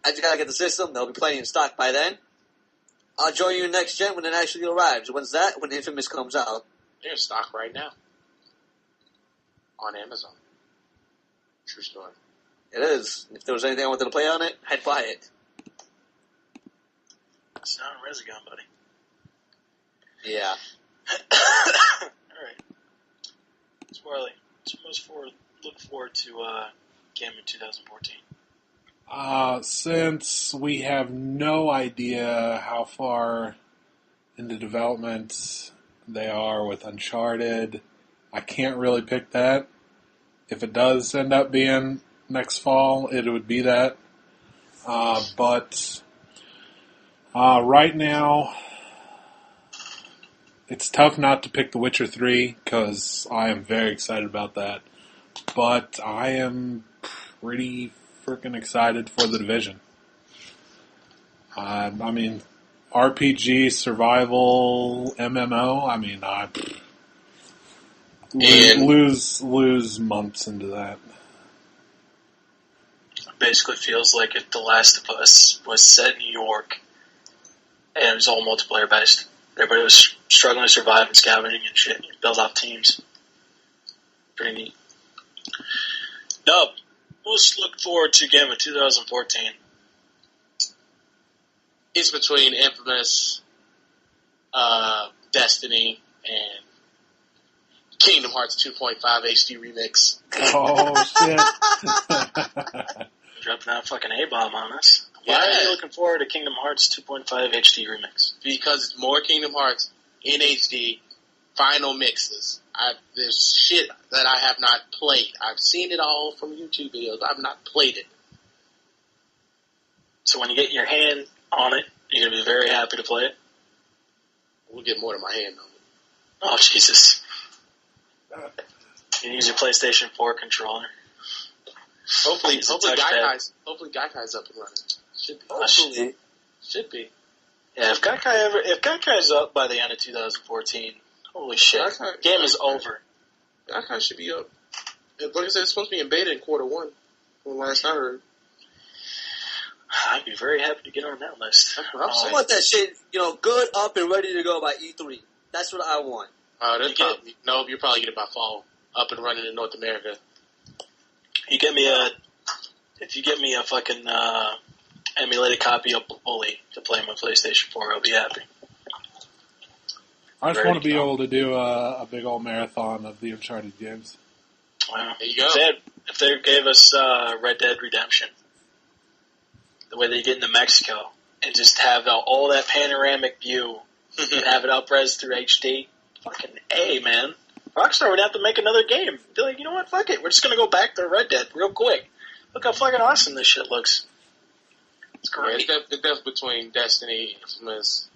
Speaker 7: I just gotta get the system, there'll be plenty in stock by then. I'll join you next gen when it actually arrives. When's that? When Infamous comes out.
Speaker 8: They're in stock right now. On Amazon. True story.
Speaker 7: It is. If there was anything I wanted to play on it, I'd buy it.
Speaker 5: It's not a Resogun, buddy.
Speaker 7: Yeah.
Speaker 5: Alright. Swarley, what's look forward to game in 2014?
Speaker 6: Since we have no idea how far into development they are with Uncharted, I can't really pick that. If it does end up being next fall, it would be that. But right now, it's tough not to pick The Witcher 3, because I am very excited about that. But I am pretty freaking excited for The Division. I mean, RPG, survival, MMO, I mean, I lose months into that.
Speaker 5: It basically feels like if The Last of Us was set in New York and it was all multiplayer based. Everybody was struggling to survive and scavenging and shit. You build off teams. Pretty neat. Nub, most look forward to game of 2014.
Speaker 8: It's between Infamous, Destiny, and Kingdom Hearts 2.5 HD Remix.
Speaker 6: Oh, shit.
Speaker 5: Dropping that fucking A-bomb on us. Why are you looking forward to Kingdom Hearts 2.5 HD Remix?
Speaker 8: Because it's more Kingdom Hearts in HD, final mixes. There's shit that I have not played. I've seen it all from YouTube videos. I've not played it.
Speaker 5: So when you get your hand on it, you're going to be very happy to play it?
Speaker 8: We'll get more to my hand on it.
Speaker 5: Oh, Jesus. You can use your PlayStation 4 controller.
Speaker 8: Hopefully Gaikai's up and running. Should be.
Speaker 5: Yeah, if Gaikai's up by the end of 2014, holy shit, game is over.
Speaker 8: Gaikai should be up. Like I said, it's supposed to be in beta in Q1. From last I heard.
Speaker 5: I'd be very happy to get on that list.
Speaker 7: I want that shit, good, up, and ready to go by E3. That's what I want.
Speaker 8: You'll probably get it by fall. Up and running in North America.
Speaker 5: If you get me a fucking emulated copy of Bully to play my PlayStation 4, I'll be happy.
Speaker 6: I just want to be able to do a big old marathon of the Uncharted games.
Speaker 5: Wow.
Speaker 8: There you go.
Speaker 5: If they gave us Red Dead Redemption, the way they get into Mexico, and just have all that panoramic view and have it up-res through HD. Fucking A, man. Rockstar would have to make another game. They're like, you know what, fuck it. We're just going to go back to Red Dead real quick. Look how fucking awesome this shit looks. It's great.
Speaker 8: Yeah, the difference between Destiny, Infamous,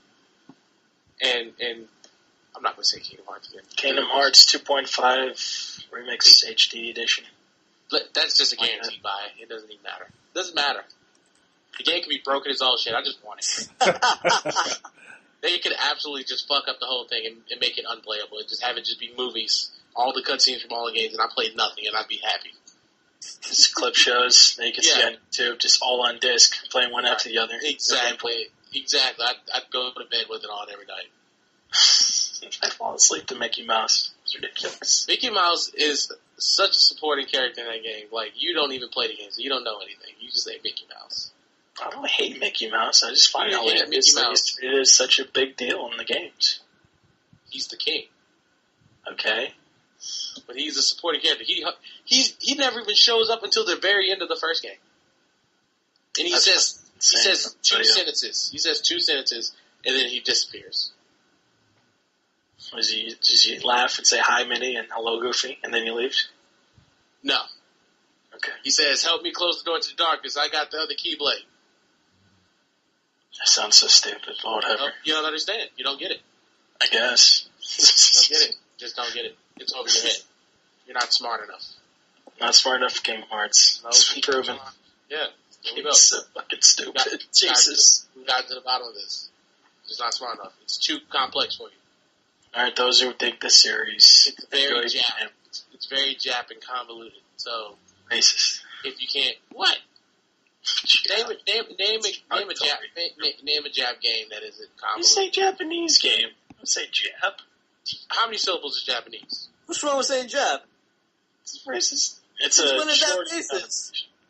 Speaker 8: and I'm not going to say Kingdom Hearts again.
Speaker 5: Kingdom Hearts 2.5 Remix HD Edition.
Speaker 8: That's just a guaranteed buy. It doesn't even matter. It doesn't matter. The game can be broken as all shit. I just want it. They could absolutely just fuck up the whole thing and make it unplayable. And just have it just be movies, all the cutscenes from all the games, and I played nothing, and I'd be happy.
Speaker 5: Just clip shows that you can see on YouTube, just all on disc, playing one after the other.
Speaker 8: Exactly. I'd go to bed with it on every night.
Speaker 5: I fall asleep to Mickey Mouse. It's ridiculous.
Speaker 8: Mickey Mouse is such a supporting character in that game. Like, you don't even play the game, so you don't know anything. You just say Mickey Mouse.
Speaker 5: I don't hate Mickey Mouse. I just find how it is such a big deal in the games.
Speaker 8: He's the king.
Speaker 5: Okay.
Speaker 8: But he's a supporting character. He never even shows up until the very end of the first game. And he says two sentences. He says two sentences, and then he disappears.
Speaker 5: Does he laugh and say hi, Minnie, and hello, Goofy, and then he leaves?
Speaker 8: No.
Speaker 5: Okay.
Speaker 8: He says, help me close the door to the darkness. I got the other Keyblade.
Speaker 5: That sounds so stupid. Lord ever.
Speaker 8: You don't understand. You don't get it.
Speaker 5: I guess.
Speaker 8: You don't get it. Just don't get it. It's over your head. You're not smart enough.
Speaker 5: Not smart enough for Kingdom Hearts.
Speaker 8: No,
Speaker 5: it's been proven.
Speaker 8: Yeah.
Speaker 5: It's so fucking stupid. Jesus.
Speaker 8: We got to the bottom of this. It's not smart enough. It's too complex for you.
Speaker 5: Alright, those who dig the series.
Speaker 8: It's very Jap. It's very Jap and convoluted. So
Speaker 5: racist.
Speaker 8: If you can't, what? Name a Jap game that isn't convoluted.
Speaker 5: You say Japanese game. You say Jap.
Speaker 8: How many syllables is Japanese?
Speaker 7: What's wrong with saying Jap?
Speaker 5: It's racist. It's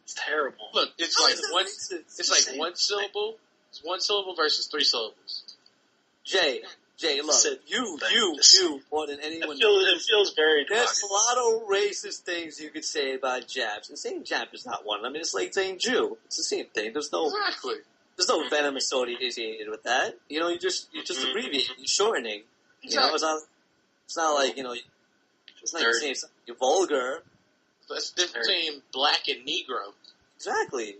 Speaker 5: It's terrible.
Speaker 8: Look, it's like one syllable. It's one syllable versus three syllables.
Speaker 7: Jay, look, you more than anyone.
Speaker 5: It feels very.
Speaker 7: There's a lot of racist things you could say about Japs, and saying Jap is not one. I mean, it's like saying Jew. It's the same thing. There's no venom associated with that. You know, you just abbreviate, you're shortening. Exactly. You know, it's not like it's not like saying you're vulgar.
Speaker 8: That's different between black and Negro.
Speaker 7: Exactly.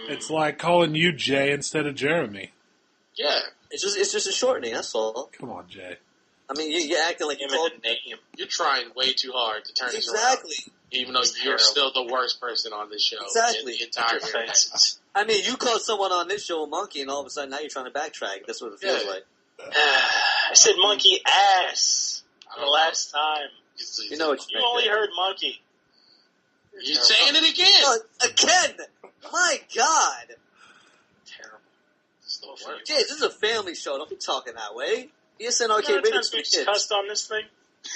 Speaker 6: It's like calling you Jay instead of Jeremy.
Speaker 8: Yeah.
Speaker 7: It's just a shortening, that's all.
Speaker 6: Come on, Jay.
Speaker 7: I mean, you're acting like
Speaker 5: you're a name.
Speaker 8: You're trying way too hard to turn this around.
Speaker 7: Exactly.
Speaker 8: Even though you're still the worst person on this show.
Speaker 7: Exactly.
Speaker 8: In the entire internet.
Speaker 7: I mean, you called someone on this show a monkey, and all of a sudden now you're trying to backtrack. That's what it feels like.
Speaker 5: I said monkey ass the last time.
Speaker 7: You know what
Speaker 5: you only heard monkey.
Speaker 8: You're saying it again.
Speaker 7: Again. My God.
Speaker 5: Terrible.
Speaker 7: Jay, this is a family show. Don't be talking that way. VSN Arcade Radio is for kids.
Speaker 5: Cussed on this thing?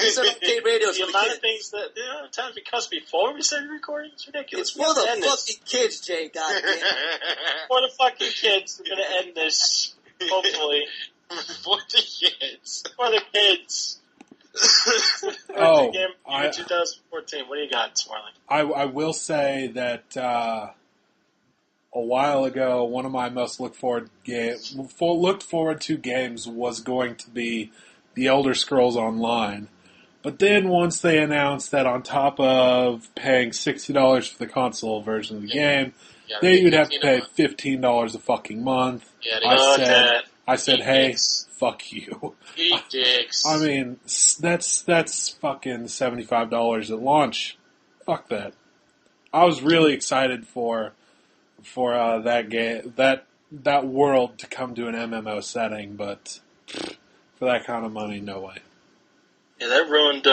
Speaker 7: VSN Arcade Radio is for
Speaker 5: the amount
Speaker 7: kids.
Speaker 5: of things that times we cussed before we started recording, it's ridiculous.
Speaker 7: It's for the fucking kids, Jay. Goddamn.
Speaker 5: For the fucking kids, we're gonna end this. Hopefully.
Speaker 8: For the kids.
Speaker 5: For the kids.
Speaker 6: Oh,
Speaker 5: 2014. What do you got, Swarley?
Speaker 6: I will say that a while ago, one of my most looked forward to games was going to be The Elder Scrolls Online. But then once they announced that on top of paying $60 for the console version of the game, then you'd have to pay $15 a fucking month. I said, hey, fuck you.
Speaker 8: Eat dicks.
Speaker 6: I mean, that's fucking $75 at launch. Fuck that. I was really excited for that game, that world to come to an MMO setting, but for that kind of money, no way.
Speaker 5: Yeah, that ruined.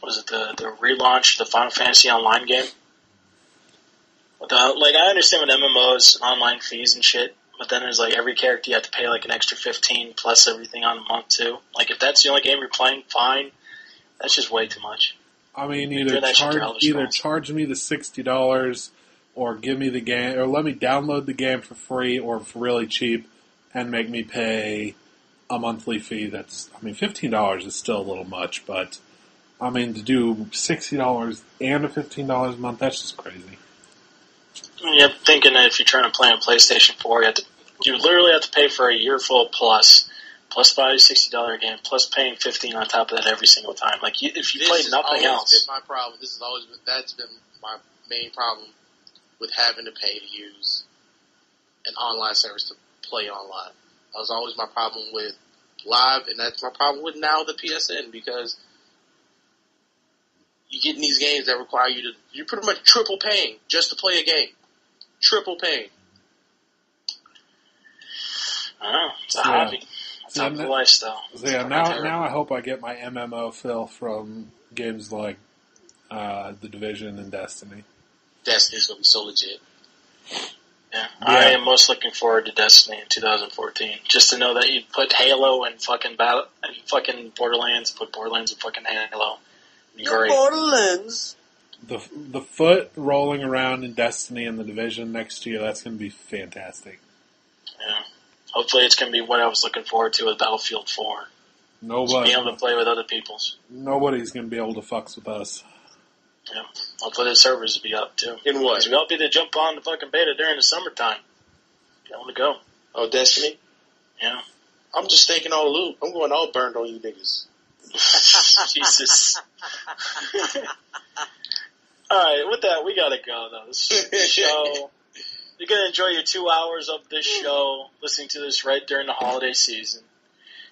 Speaker 5: Was it the relaunch of the Final Fantasy Online game? I understand with MMOs, online fees and shit. But then there's every character you have to pay an extra $15 plus everything on a month too. If that's the only game you're playing, fine. That's just way too much.
Speaker 6: I mean, either charge me the $60 or give me the game, or let me download the game for free or for really cheap, and make me pay a monthly fee. $15 is still a little much, but I mean to do $60 and a $15 a month, that's just crazy.
Speaker 5: You're thinking that if you're trying to play on PlayStation 4, you have to You literally have to pay for a year full plus buy a $60 game, plus paying $15 on top of that every single time. Like, if you play nothing else.
Speaker 9: This has always been my problem. That's been my main problem with having to pay to use an online service to play online. That was always my problem with Live, and that's my problem with now the PSN, because you get in these games that require you're pretty much triple paying just to play a game. Triple paying.
Speaker 5: I don't know. It's a hobby. It's a lifestyle.
Speaker 6: Yeah, now I hope I get my MMO fill from games like The Division and Destiny.
Speaker 9: Destiny's going to be so legit.
Speaker 5: Yeah, I am most looking forward to Destiny in 2014. Just to know that you put Halo and fucking Borderlands, put Borderlands and fucking Halo. Great.
Speaker 7: Borderlands.
Speaker 6: The foot rolling around in Destiny and The Division next year, that's going to be fantastic.
Speaker 5: Yeah. Hopefully it's going to be what I was looking forward to with Battlefield 4. Just being able to play with other people's.
Speaker 6: Nobody's going to be able to fucks with us.
Speaker 5: Yeah. Hopefully the servers will be up, too.
Speaker 9: In what?
Speaker 5: Because we all be to jump on the fucking beta during the summertime. I want to go.
Speaker 9: Oh, Destiny?
Speaker 5: Yeah.
Speaker 9: I'm just taking all loot. I'm going all burned on you niggas.
Speaker 5: Jesus. Alright, with that, we gotta go, though. This is the show. You're gonna enjoy your 2 hours of this show, listening to this right during the holiday season.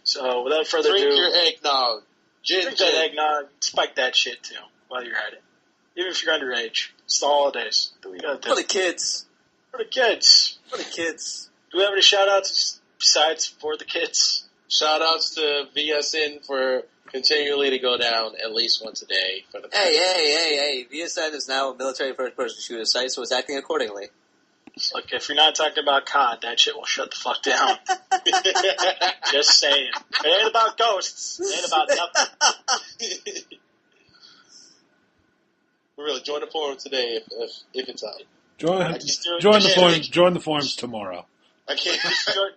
Speaker 5: So, without further ado...
Speaker 9: Drink your eggnog.
Speaker 5: Drink that eggnog. Spike that shit, too, while you're at it. Even if you're underage. It's the holidays. What do we gotta do?
Speaker 7: For the kids.
Speaker 5: For the kids.
Speaker 7: For the kids.
Speaker 5: Do we have any shout-outs besides for the kids?
Speaker 9: Shout-outs to VSN for continually to go down at least once a day. For the
Speaker 7: Hey. VSN is now a military first-person shooter site, so it's acting accordingly.
Speaker 5: Look, if you're not talking about COD, that shit will shut the fuck down. Just saying. It ain't about ghosts. It ain't about nothing.
Speaker 9: Really, join the forum today if it's out.
Speaker 6: Join the forums tomorrow.
Speaker 9: I can't.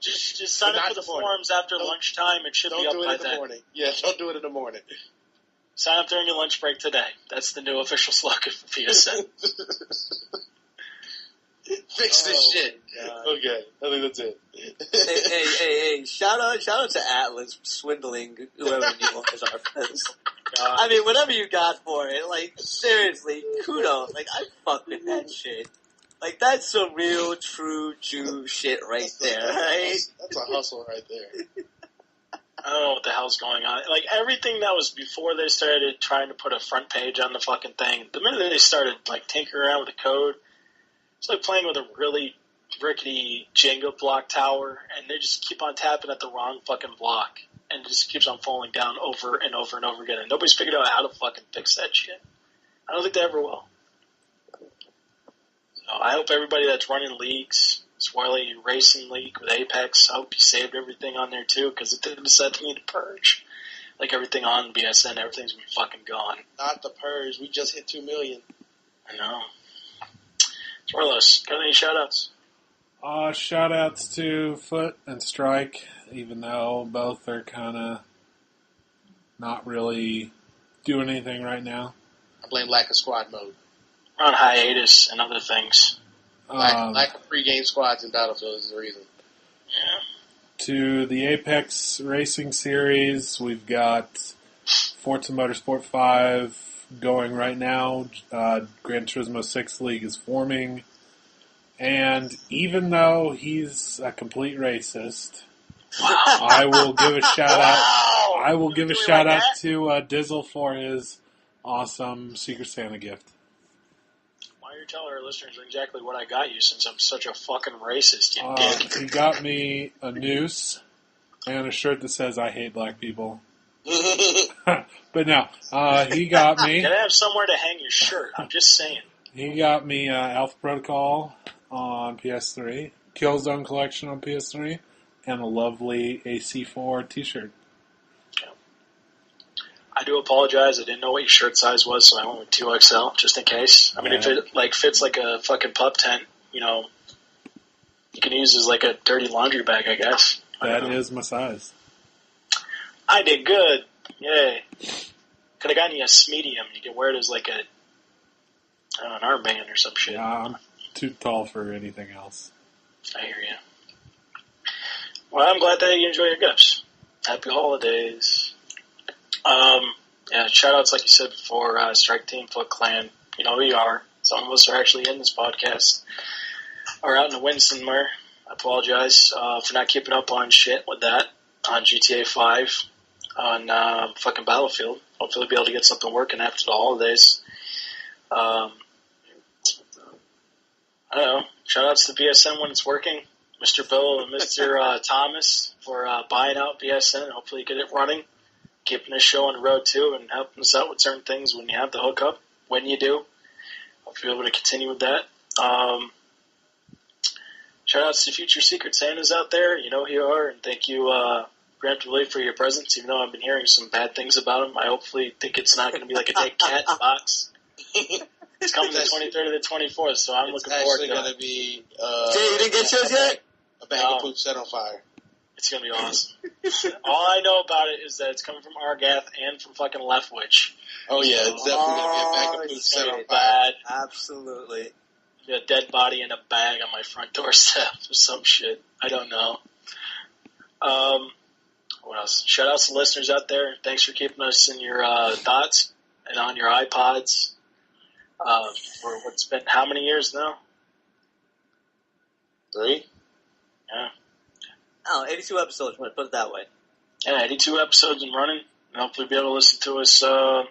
Speaker 5: Just sign up for the forums after lunchtime. It should be up by then.
Speaker 9: Morning. Yeah, don't do it in the morning.
Speaker 5: Sign up during your lunch break today. That's the new official slogan for PSN.
Speaker 9: Fix this shit.
Speaker 5: God.
Speaker 9: Okay, I think that's it.
Speaker 7: Hey! Shout out to Atlas for swindling whoever knew was our friends. I mean, whatever you got for it, like seriously, kudos. Like I fuck with that shit. Like that's some real, true Jew shit right there. Right?
Speaker 9: That's a hustle right there.
Speaker 5: I don't know what the hell's going on. Like everything that was before they started trying to put a front page on the fucking thing. The minute they started like tinkering around with the code. It's like playing with a really rickety Jenga block tower, and they just keep on tapping at the wrong fucking block, and it just keeps on falling down over and over and over again, and nobody's figured out how to fucking fix that shit. I don't think they ever will. So I hope everybody that's running leagues, Swarley Racing League with Apex, I hope you saved everything on there too, because it didn't decide to need to purge. Like everything on BSN, everything's been fucking gone.
Speaker 9: Not the purge, we just hit 2 million.
Speaker 5: I know. Swarless, got any shout-outs?
Speaker 6: Shout-outs to Foot and Strike, even though both are kind of not really doing anything right now.
Speaker 9: I blame lack of squad mode.
Speaker 5: We're on hiatus and other things.
Speaker 9: Lack of pre-game squads in Battlefield is the reason.
Speaker 5: Yeah.
Speaker 6: To the Apex Racing Series, we've got Forza Motorsport 5 going right now. Gran Turismo 6 League is forming. And even though he's a complete racist, I will give a shout out. I will give a shout out to JayDizzle for his awesome Secret Santa gift.
Speaker 5: Why don't you tell our listeners exactly what I got you, since I'm such a fucking racist, you dick?
Speaker 6: He got me a noose and a shirt that says "I hate black people." But no, he got me.
Speaker 5: You gotta have somewhere to hang your shirt. I'm just saying.
Speaker 6: He got me Alpha Protocol on PS3, Killzone Collection on PS3, and a lovely AC4 T-shirt.
Speaker 5: Yeah. I do apologize. I didn't know what your shirt size was, so I went with 2XL just in case. I mean, if it like fits like a fucking pup tent, you know, you can use it as like a dirty laundry bag, I guess.
Speaker 6: That is my size.
Speaker 5: I did good. Yay. Could have gotten you a medium. You can wear it as like an armband or some shit.
Speaker 6: Yeah, I'm too tall for anything else.
Speaker 5: I hear you. Well, I'm glad that you enjoy your gifts. Happy holidays. Yeah, shout-outs, like you said before, Strike Team, Foot Clan. You know who you are. Some of us are actually in this podcast. Or out in the wind somewhere. I apologize for not keeping up on shit with that. On GTA 5. On fucking Battlefield. Hopefully be able to get something working after the holidays. I don't know. Shout-outs to VSN when it's working. Mr. Bill and Mr. Thomas for buying out VSN. Hopefully you get it running. Keeping this show on the road, too, and helping us out with certain things when you have the hookup. When you do. Hope you're able to continue with that. Shout-outs to Future Secret Santas out there. You know who you are, and thank you preemptively for your presence, even though I've been hearing some bad things about them. I hopefully think it's not going to be like a Take Cat box. It's coming the 23rd or the 24th, so I'm looking forward to it.
Speaker 9: It's actually going to be...
Speaker 7: Jay, you didn't get yours yet?
Speaker 9: A bag of poop set on fire.
Speaker 5: It's going to be awesome. All I know about it is that it's coming from Argath and from fucking Leftwich.
Speaker 9: Oh, yeah, it's definitely going to be a bag of poop set on fire.
Speaker 7: Absolutely.
Speaker 5: A dead body in a bag on my front doorstep or some shit. I don't know. What else? Shout outs to listeners out there. Thanks for keeping us in your thoughts and on your iPods. For what's been how many years now?
Speaker 9: 3?
Speaker 5: Yeah.
Speaker 7: Oh, 82 episodes, put it that way.
Speaker 5: Yeah, 82 episodes and running. And hopefully be able to listen to us. Are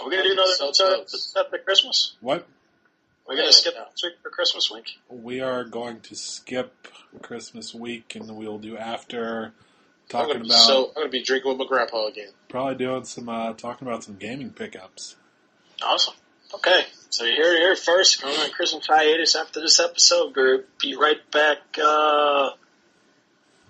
Speaker 5: we going to do another episode after Christmas?
Speaker 6: What?
Speaker 5: We're going to skip this week for Christmas week?
Speaker 6: We are going to skip Christmas week, and we'll do after talking about...
Speaker 9: So I'm going to be drinking with my grandpa again.
Speaker 6: Probably doing some, talking about some gaming pickups.
Speaker 5: Awesome. Okay, so you're here first. Going on Christmas hiatus after this episode group. Be right back,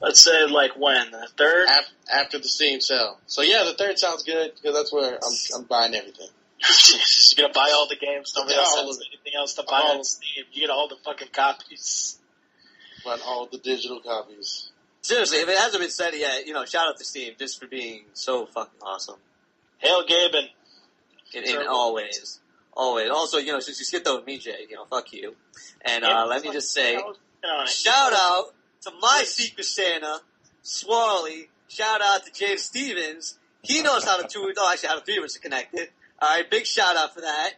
Speaker 5: let's say, like when? The 3rd?
Speaker 9: After the Steam sale. So yeah, the 3rd sounds good, because that's where I'm buying everything.
Speaker 5: You're going to buy all the games. Nobody else has anything else to buy on Steam. You get all the fucking copies.
Speaker 9: Buying all the digital copies.
Speaker 7: Seriously, if it hasn't been said yet, shout out to Steam just for being so fucking awesome.
Speaker 5: Hail Gaben.
Speaker 7: And always. Always. Also, since you skipped over me, Jay, fuck you. And let me just say, shout out to my Secret Santa, Swarley. Shout out to Jay Stevens. He knows how to actually how the 3 of us are connected. Alright, big shout out for that.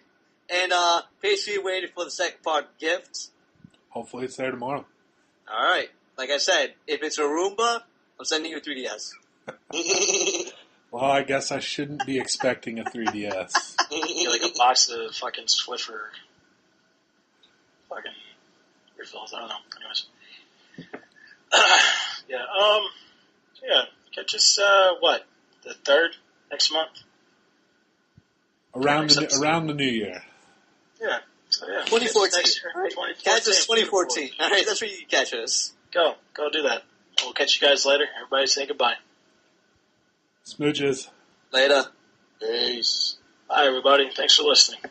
Speaker 7: And patiently waiting for the second part of the gift.
Speaker 6: Hopefully it's there tomorrow.
Speaker 7: Alright. Like I said, if it's a Roomba, I'm sending you a 3DS.
Speaker 6: Well, I guess I shouldn't be expecting a 3DS.
Speaker 5: Get like a box of fucking Swiffer. Fucking refills. I don't know. Anyways. Yeah. Catch us, the 3rd next month?
Speaker 6: Around the new year.
Speaker 5: Yeah. So, yeah.
Speaker 7: 2014.
Speaker 5: Next year. 2014.
Speaker 7: Catch us 2014. Alright, that's where you can catch us.
Speaker 5: Go do that. We'll catch you guys later. Everybody say goodbye.
Speaker 6: Smooches.
Speaker 7: Later.
Speaker 9: Peace.
Speaker 5: Bye, everybody. Thanks for listening.